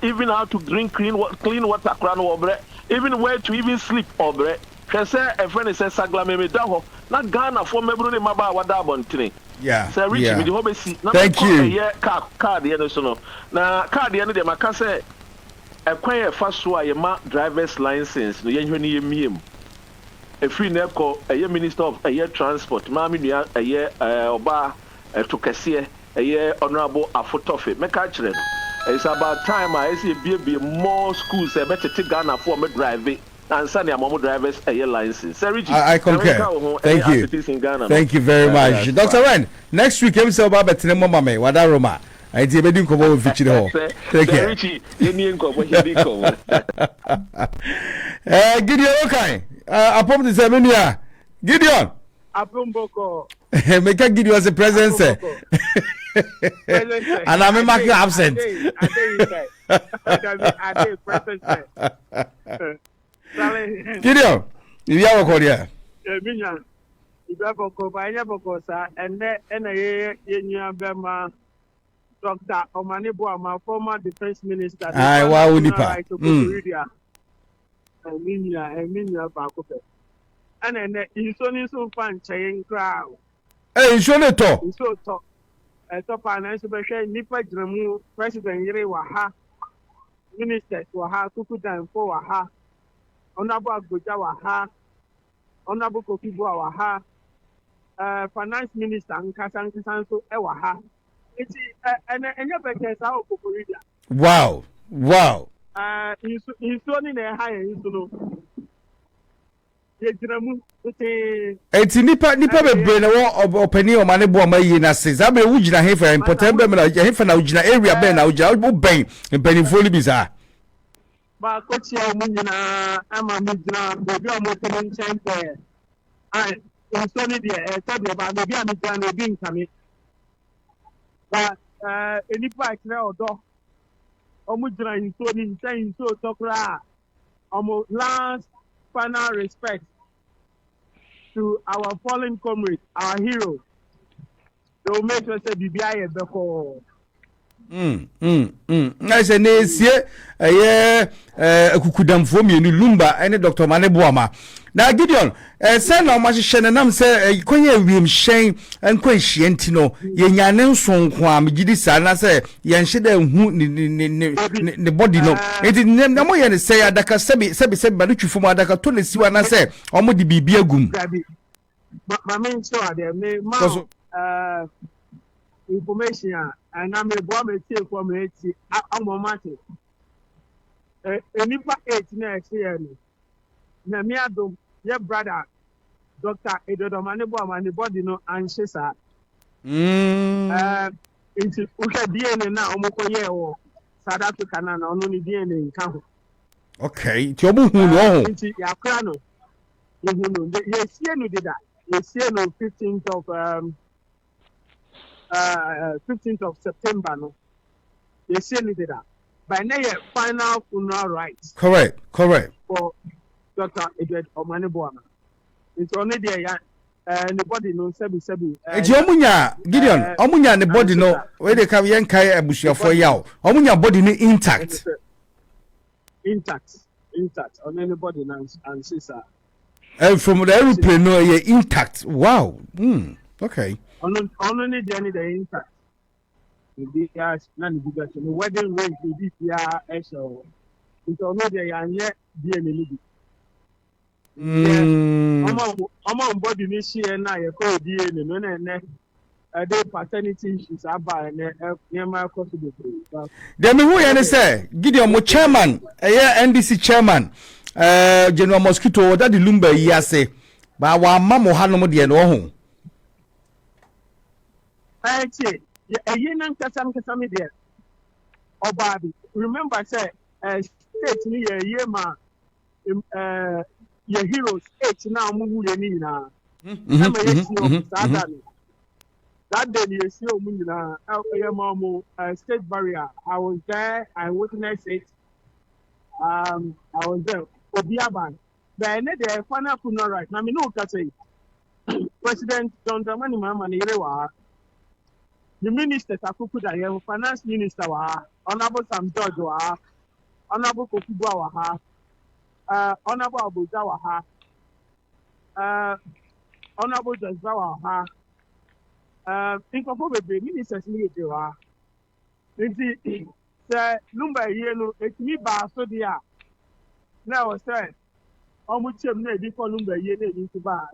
Even how to drink clean water, even where to even sleep. A friend says, Saglameme, not Ghana for Mebru Maba Wadabon. Yeah. Sir Richie, thank you. Card, now, card the end of the Macase, acquire first why driver's license, no yen. A free neko, a minister of a year transport, Mammy, a year Oba, a Tukasia, a year honorable Afotofe. Mekachre. It's about time I see be more schools, a better take Ghana for me driving, and Sunday Momo drivers a year license. I concur. Thank you. Thank you very much. Dr. Ren, next week, I'm so about the Mama, Wadaroma. I did a bit of feature hall. Take care. Gideon, okay. Upon the seminar, Gideon. Apumboko. Make a Gideon as a present, sir. And I'm marking absent. Gideon, you have a Korea. You have a Korea, and then Dr. Omanibo, my former defense minister. I wow, Nipa. And then he's only so fun saying crowd. Hey, show it to. So talk. A top financial Nipa Dramu, President Yere Waha, Ministers Waha, Kukudan for Waha, Honorable Goja Waha, Honorable Kokibo Waha, Finance Minister Nkasan Kisanso Ewaha. It's and your better how Kukurida. Wow. Wow. He's only a higher insulo. Eti nipa bebre na wo opani o mane bo ma yi na se za be wugina hefa important be na hefa na wugina area be na wugina wo ben mpanifo li bi za ba ko ti o munyina ama mi gina be o mo tele nchempe ai so ni de tabe ba be a mi gina no bi nkame ba enipa akire odo omo gina inso ni ntain so tokra omo last final respect to our fallen comrade, our hero. They will make us say BBI before. I say nesie kukudamfo mienu Lumba ene Dr. Maneboama. Na Gideon, say na ma hye nam say konye wiem hyen enko hye ntino ye nyane nsonko am gidi sa na say ye nhye da hu ne body no. Enti na mo ye ne say adaka sebi ba no twufo mu adaka to ne siwa na say omo de bibia gum. Ma men so ade me ma information and I'm a bomb from it. I'm a matter. Enipa 8 next year. Namiado, your brother, Dr. Edodomanibo, and the body no anxious. It's okay, DNA now, Mokoye or South Africa, and only DNA in Kaho. Okay, Tobu, no. Yakrano. Yes, you did that. Yes, you know, 15th of September, no. Yes, you did that. by now final funeral rites. Correct. For Dr. Edward Omanibuana. It's only there. Nobody knows sebi. Eti omunya Gideon, omunya ne body no we dey come yen kai abusuafo yaw. Omunya body no intact. Intact. On anybody and sister. And from the airplane no intact. Wow. Okay. On only the intact. The wedding ring the DPR SO. It's only the yanye DNA. I'm body this year now. You call DNA no na they paternity issues about near my possible. Then who you say Gideon mo chairman, NDC chairman, General Mosquito that the Lumba yase, but wa mamo hano de no ho. I say, a yen kasami there. Obabi, remember say state ni yema your heroes 8 now mugu yeni na. That day you see Munina state barrier. I was there, I witnessed it. I was there. Obiaban. But the final funeral right. Now, I know what say. President John Dramani Mamani, the minister Takukuda, finance minister, Honorable Sam George, Honorable Kokuba, Honorable Abuja, Honorable Jazawa, think of the ministers need to have. The number yellow, it's me bar so dear. Now, sir, how much of me before number yellow into bar?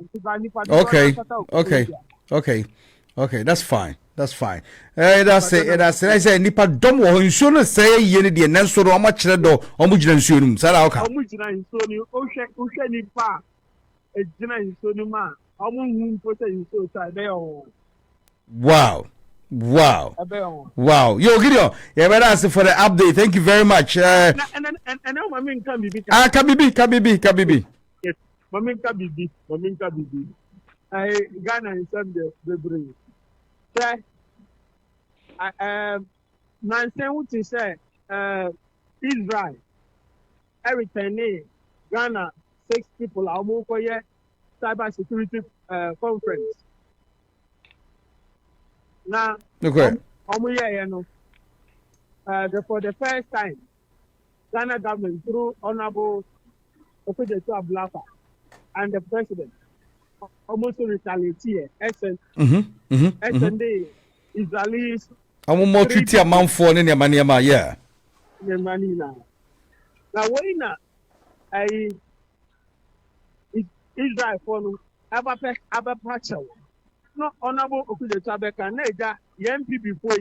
Okay, that's fine. That's it. I say nipa dom wo nsuo no say yene de nanso ro ma kire do omu gina nsuo num sara oka omu gina nsuo ni o hwe nipa e gina nsuo ni ma omu hu mpo say nsuo sai be o. Wow. Yo, Gideon, yeah, but that's for the update. Thank you very much. And now, Mammy Kabibi. Kabibi. Yes, Mammy Kabibi. I Ghana and Sunday, the bring. Nansen, what you say, Israel, everything, Ghana, 6 people are moving for your cyber security conference. Now, okay. For the first time, Ghana government through Honorable Okojeto Ablaka and the president almost retaliate. SND Israelis. I'm more treaty a man for any maniama, yeah. Now, when Israel for Abba Pachel. No Honorable Okojeto Abeka Neja MP before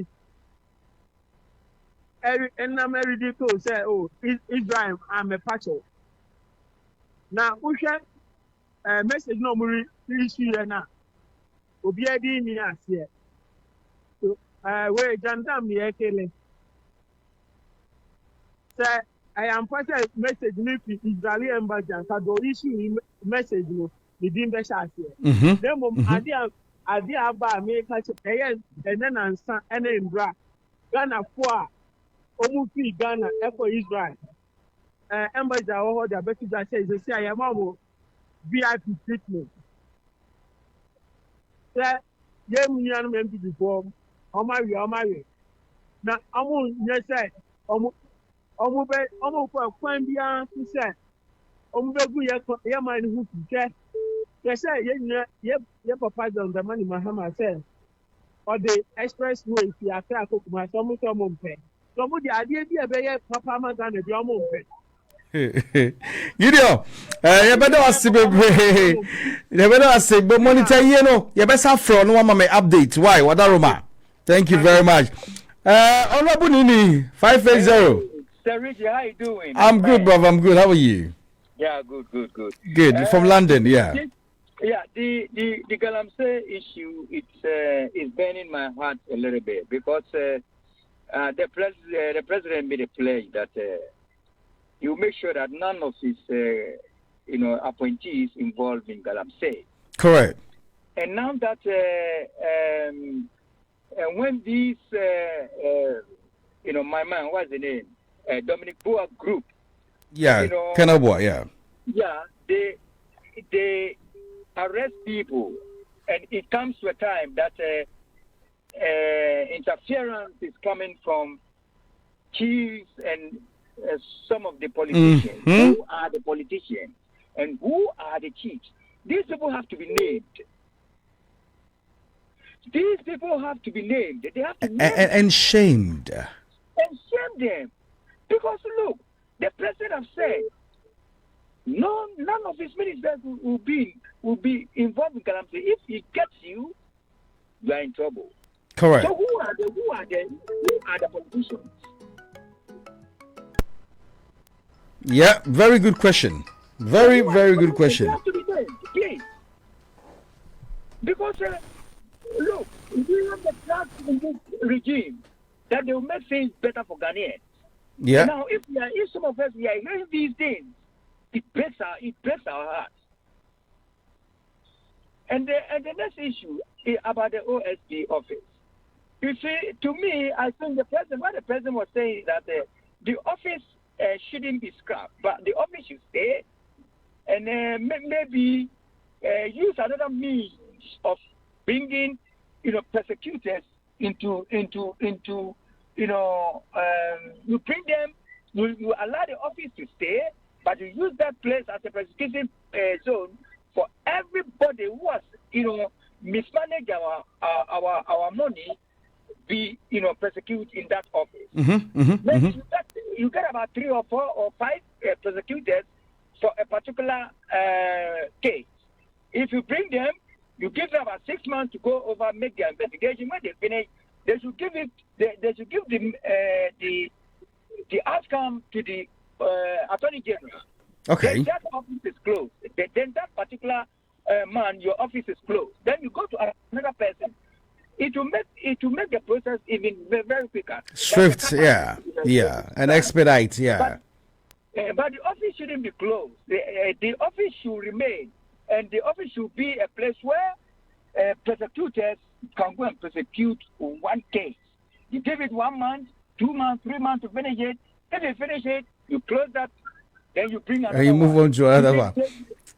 and I'm ridiculous say Israel I'm a patcho. Now who share message no more issue na obi adi ni ase so we jandam ye kele say I am passing message me Israeli embassy and do issue message no the dim be share dem mom adi aba America enen ansa ene mbra Ghana fo a omu fi Ghana for Israel embassy awo da betu da say I am VIP treatment say yem yan men before o marry na amu nye say omu for kwan bia say omu be gu ye man hu fi they say ye papa John Dramani Mahama said or the expressway if you are Kuma some mpe some the idea be papa Magana the mpe Gideon you better say but monitor you know you better from no mama update why Wadaroma thank you very much Honorable Nini 580 Sir Richie, how you doing? I'm good brother, I'm good. How are you? Yeah, good. Good from London, yeah. Yeah, the Galamsey issue is burning my heart a little bit because the president made a pledge that he will make sure that none of his appointees involved in Galamsey. Correct. And now that when these my man, what's the name? Dominic Boa group. Yeah, You know, Kenabwa, yeah. Yeah, they arrest people, and it comes to a time that interference is coming from chiefs and some of the politicians. Mhm. Who are the politicians and who are the chiefs? These people have to be named. These people have to be named. They have to name And shamed. and shame them. Because look, the president has said none of his ministers will be involved in Galamsey. If he gets you, you are in trouble. Correct. So who are the politicians? Yeah, very good question. Very good question. They have to be named, please. Because look, we have the trust in this regime that they will make things better for Ghanaians. Yeah. Now, if some of us we are hearing these things, it breaks our hearts. And the next issue is about the OSD office. You see, to me, I think the president was saying that the office shouldn't be scrapped, but the office should stay, and maybe use another means of bringing, persecutors into you bring them, you allow the office to stay, but you use that place as a persecution zone for everybody who has, mismanaged our money, be, persecuted in that office. Maybe you get about 3 or 4 or 5 prosecutors for a particular case. If you bring them, you give them about 6 months to go over, make their investigation. When they finish, they should give the outcome to the Attorney General. Okay. Then that office is closed. Then that particular man, your office is closed. Then you go to another person. It will make the process even very quicker. Swift, yeah, and expedite, yeah. But the office shouldn't be closed. The office should remain, and the office should be a place where prosecutors can go and prosecute one case. You give it 1 month, 2 months, 3 months to finish it. If you finish it, you close that, then you bring another And you move one. on to another one.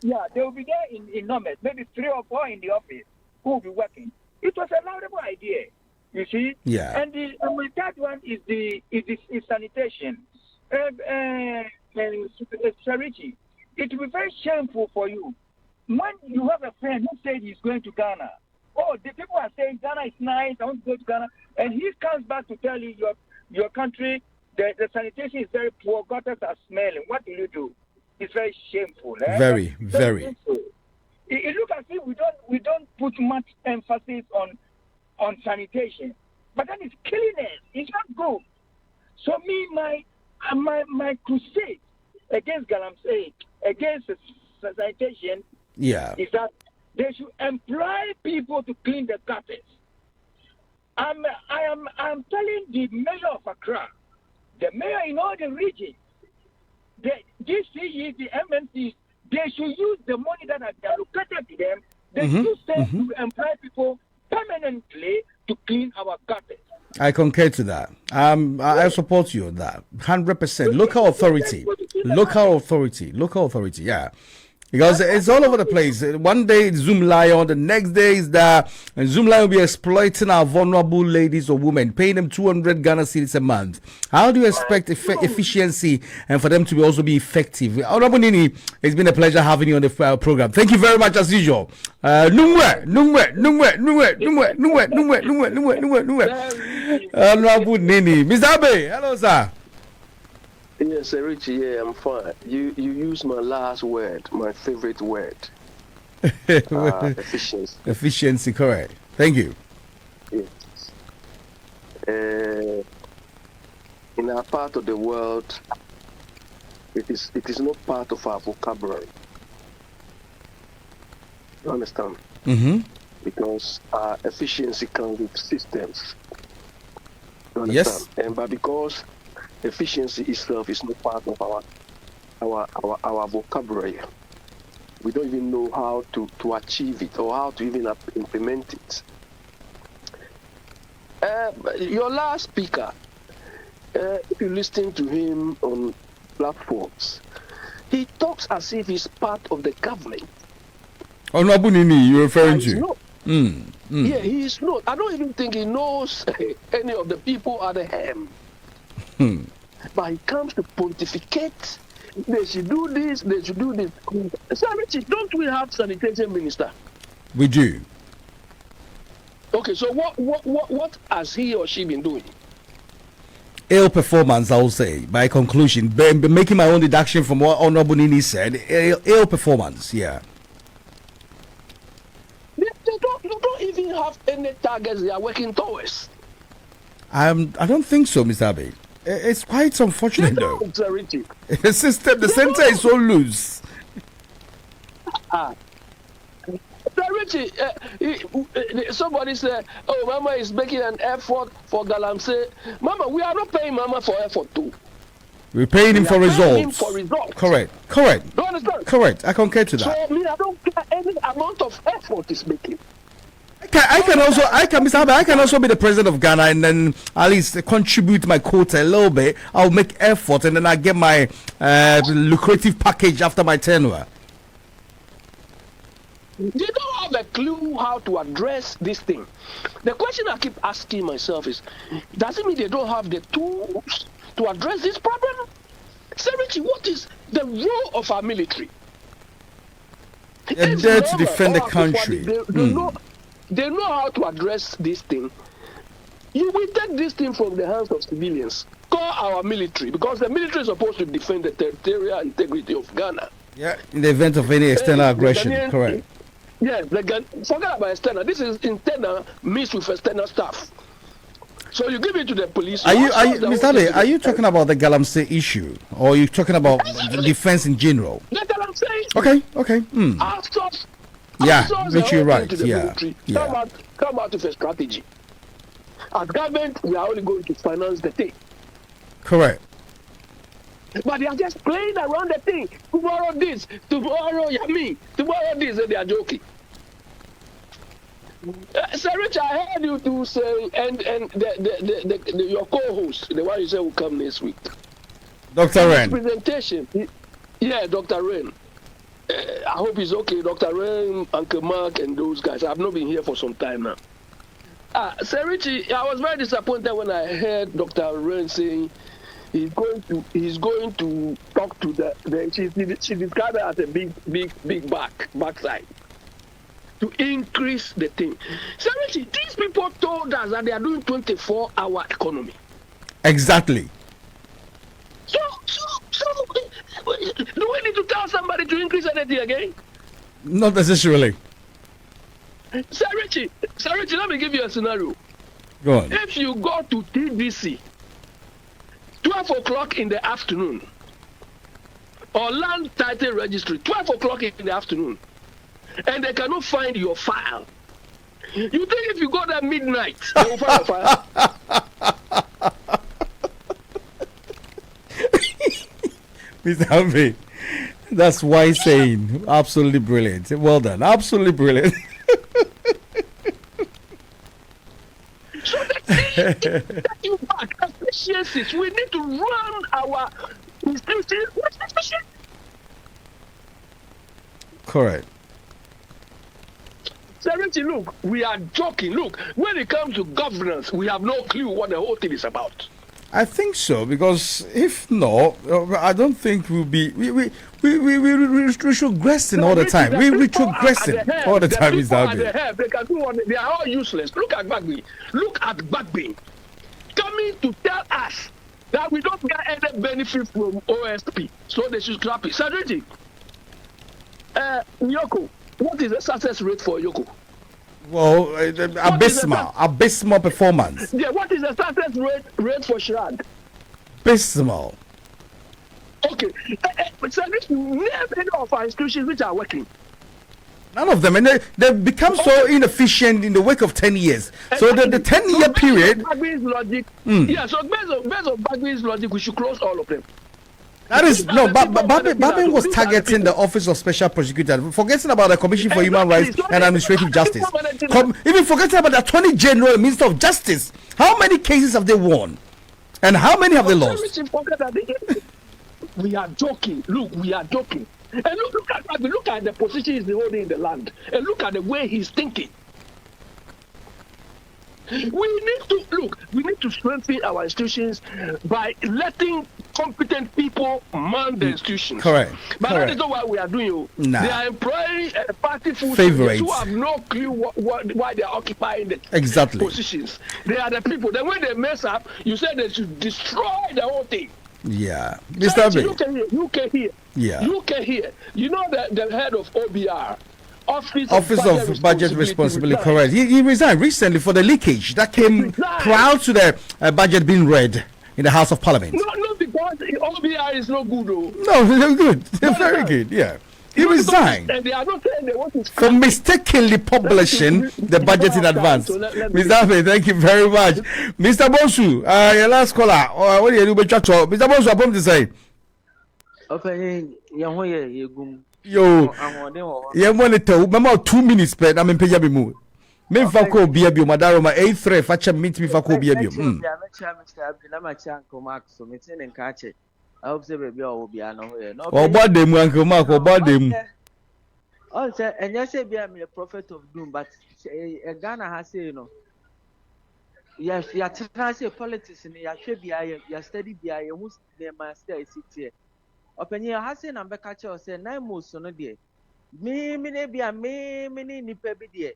Yeah, they will be there in numbers, maybe 3 or 4 in the office who will be working. It was a laudable idea, you see. Yeah. And the third one is sanitation. Sarichi, it will be very shameful for you when you have a friend who said he's going to Ghana. Oh, the people are saying Ghana is nice, I want to go to Ghana, and he comes back to tell you your country, the sanitation is very poor, gutters are smelling. What do you do? It's very shameful. Very. It looks as if we don't put much emphasis on sanitation, but that is killing us. It's not good. So my crusade against Galamsey, against sanitation, is that they should employ people to clean the gutters. I'm telling the mayor of Accra, the mayor in all the regions, the GCE, the MNCs, they should use the money that are allocated to them. They should send to employ people permanently to clean our gutters. I concur to that. I support you on that. 100%. Local authority. Yeah. Because it's all over the place. One day it's Zoom Lion, the next day is that Zoom Lion will be exploiting our vulnerable ladies or women, paying them 200 Ghana cedis a month. How do you expect efficiency and for them to also be effective? Honorable Nini, it's been a pleasure having you on the program. Thank you very much as usual. Honorable Nini. Mr. Abe, hello, sir. Yes, Richie, yeah, I'm fine. You use my last word, my favorite word. Efficiency. Efficiency, correct. Thank you. Yes. In our part of the world, it is not part of our vocabulary. You understand? Because efficiency comes with systems. You understand? Yes. But because efficiency itself is not part of our vocabulary, we don't even know how to achieve it or how to even implement it. Your last speaker, if you listen to him on platforms, he talks as if he's part of the government. Honorable Nini, you're referring to? No. Yeah, he is not. I don't even think he knows any of the people at the helm. But he comes to pontificate. They should do this, they should do this. Richie, don't we have sanitation minister? We do. Okay, so what has he or she been doing? Ill performance, I will say, by conclusion. Making my own deduction from what Honorable Nini said. Ill performance, yeah. They don't even have any targets they are working towards. I don't think so, Mr. Abe. It's quite unfortunate, though. The center is so loose. Richie, somebody said, "Oh, Mama is making an effort for Galamsey." Mama, we are not paying Mama for effort too. We're paying him for results. Him for results. Correct. Do you understand? Correct. I concur to that. So I don't care any amount of effort he's making. I can also be the president of Ghana and then at least contribute my quota a little bit. I'll make effort and then I get my lucrative package after my tenure. They don't have a clue how to address this thing. The question I keep asking myself is, does it mean they don't have the tools to address this problem? Seriously, what is the role of our military? They're there to defend the country. They know how to address this thing. You will take this thing from the hands of civilians. Call our military, because the military is supposed to defend the territorial integrity of Ghana. Yeah, in the event of any external aggression, correct. Yeah, forget about external. This is internal mixed with external stuff. So you give it to the police. Mr. Abe, are you talking about the Galamsey issue, or are you talking about defense in general? The Galamsey. Okay. Which you're right. Come out with a strategy. As government, we are only going to finance the thing. Correct. But they are just playing around the thing. Tomorrow this, tomorrow Yami, tomorrow this, and they are joking. Sir Rich, I heard you to say, and your co-host, the one you said will come next week. Dr. Ren. Presentation. Yeah, Dr. Ren. I hope he's okay. Dr. Ren, Uncle Mark, and those guys. I've not been here for some time now. Sir Richie, I was very disappointed when I heard Dr. Ren saying he's going to talk to the she described it as a big backside to increase the thing. So Richie, these people told us that they are doing 24-hour economy. Exactly. So do we need to tell somebody to increase anything again? Not necessarily. Sir Richie, let me give you a scenario. Go on. If you go to TDC 12 o'clock in the afternoon, or land title registry 12 o'clock in the afternoon, and they cannot find your file, you think if you go there midnight, they will find your file? Mr. Abe, that's wise saying. Absolutely brilliant. Well done. Absolutely brilliant. So that you back efficiencies. We need to run our institutions with efficiency. Correct. Seriously, look, we are joking. Look, when it comes to governance, we have no clue what the whole thing is about. I think so, because if not, I don't think we'll be. We retrogressing all the time. We retrogressing all the time. Is that it? They can do what they are all useless. Look at Bagby. Coming to tell us that we don't get any benefit from OSP, so they should scrap it. Sadriji, Yoko, what is the success rate for Yoko? Well, abysmal performance. Yeah, what is the success rate for Shrag? Abysmal. Okay, so this name any of our institutions which are working. None of them, and they've become so inefficient in the wake of 10 years. So the 10-year period. Logic, yeah, so based on Bagby's logic, we should close all of them. That is no, Babin was targeting the Office of Special Prosecutor, forgetting about the Commission for Human Rights and Administrative Justice. Even forgetting about the Attorney General and Minister of Justice. How many cases have they won? And how many have they lost? We are joking. Look, we are joking. And look at the position he's holding in the land. And look at the way he's thinking. We need to strengthen our institutions by letting competent people man the institutions. Correct. But that is not what we are doing. Nah. They are employing party favorites who have no clue why they are occupying the positions. They are the people. Then when they mess up, you say they should destroy the whole thing. Yeah. Mr. B. UK here. Yeah. UK here. You know the head of OBR. Office of Budget Responsibility, correct. He resigned recently for the leakage that came prior to the budget being read in the House of Parliament. No, because OBR is not good, though. No, they're good. They're very good, yeah. He resigned and they are not saying they want to for mistakenly publishing the budget in advance. Mr. Abe, thank you very much. Mr. Bonsu, your last caller. What do you do? Mr. Bonsu, I'm to say. Yo, yeah, monitor. Mama, 2 minutes, but I'm in Pejabimu. Me fako biya biyo madaro ma A3 facha meet me fako biya biyo. Obade mu Uncle Mark, obade mu. Also, and you say I'm a prophet of doom, but Ghana has say, you know, yes, you are trying to say politics, and you should be you study be I who's the master is here. Open your house and I'm catch or say, nine more so no dear. Me, be a me, nipa be dear.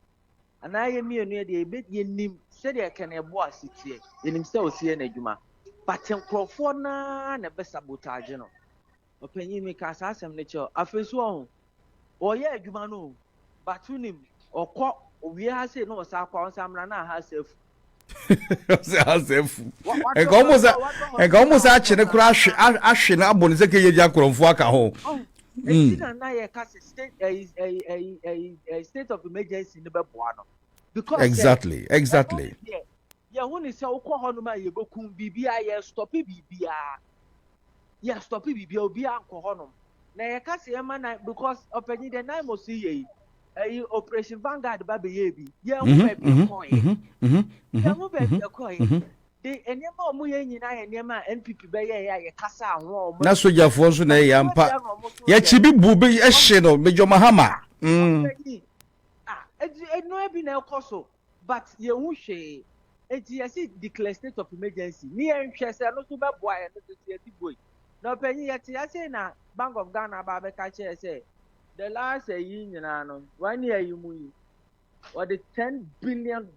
And I am near the bit ye name, said I can a boss sit here, in himself see an ejuma. But in Crofona and a best sabotage, you know. Open you make us ask him nature, I feel so. Or yeah, you know, but to him, or quite, we have said no, Sapa, some rana has a and almost actually crash ashing up on the Jacob Waka home. A state of emergency in the Babuano. Because exactly. Yeah, when it's so Kohonuma, you go kum BBI, stop it, BBI. Yeah, stop it, BBI, Kohonum. Now, I can't say a man because opening the name of CA. Operation Vanguard Baby Yabi. Yeah, coin. Yeah, coin. The Enema Muyen and Yama NPP Bay, Casa, that's what you're forced to Yampa. Yet she be booby a shadow, Major Mahama. It no be no coso, but you won't say. ATC declare state of emergency. Near and Chester, no super boy and the boy. No penny yet, I say now, Bank of Ghana, Babakache say. The last year, 1 year you move, or the $10 billion,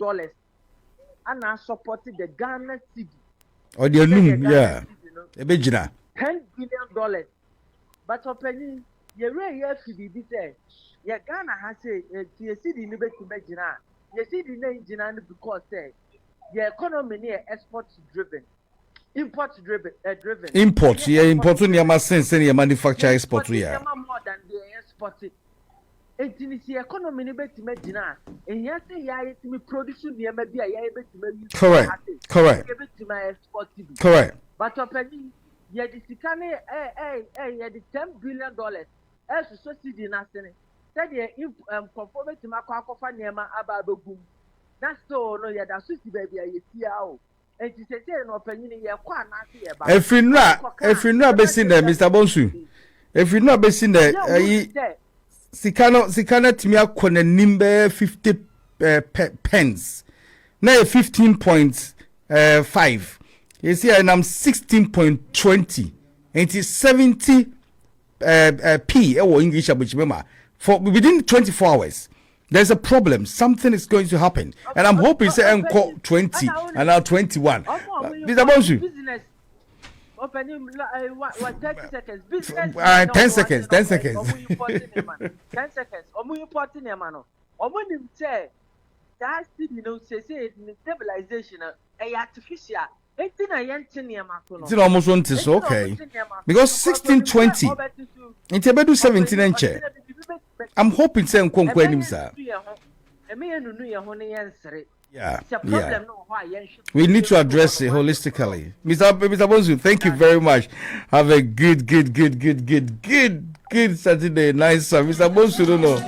and I supported the Ghana city. Or the noon, yeah. A bejina. $10 billion. But opening, you really have to be there. Yeah, Ghana has a city in the Bejina. You see the name Jinan because the economy near export driven. Import driven. Import, yeah, import when you must sense any manufacture export, yeah. More than the export. It is the economy in Betimagina. And yes, I me producing the Amabia, correct. Correct. But opening, yet the Sikane, the $10 billion as a subsidy in Aston. Said you conform to my Quacofa Nema Ababoom. That's so no, yeah, that's 50 baby, I see how. And she said, no opinion, you're quite nasty about. If you're not basing there, Mr. Bonsu, if you're not basing there, Sikana Timia Kone Nimbe 50 pence. Now 15.5. You see, and I'm 16.20. And it is 70 p. English, for within 24 hours. There's a problem. Something is going to happen. And I'm hoping say encore 20 and now 21. Mr. Bonsu. Business. Opening 30 seconds. Business. 10 seconds. 10 seconds. 10 seconds. Omu importing a man. Omu nim say that you know say stabilization artificial. It's almost one is okay. Because 1620 in Tebedu 17 inch. I'm hoping say Nkonkwo enim sir. Yeah. We need to address it holistically. Mr. Bonsu, thank you very much. Have a good Saturday. Nice sir. Mr. Bonsu, don't know.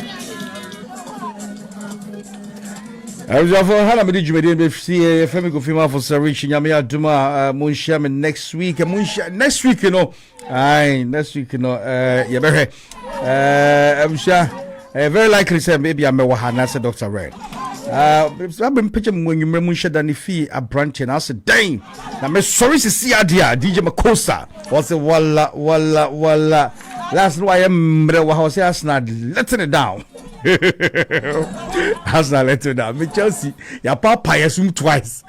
I was for Hannah Medi Jumedi BFC Femi Kofima for Sir Rich Nyamia Duma Munshia next week. Munshia next week, you know. Aye, next week, you know. Yeah, I'm sure. Very likely say maybe I'm a Wahana, said Dr. Red. I've been pitching when you Munshia Danifi a branch and I said, dang. I'm sorry to see idea. DJ Makosa was a walla. Last night I am not letting it down. Has not let it down. Me Chelsea, your papa assume twice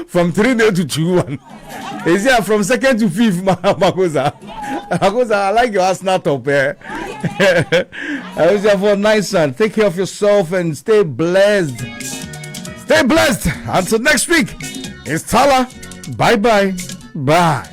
from 3-0 to 2-1. Is it from 2nd to 5th, Makosa? Makosa, I like your Arsenal top here. I was there for a nice one. Take care of yourself and stay blessed. Stay blessed. Until next week, it's Tala. Bye. Bye.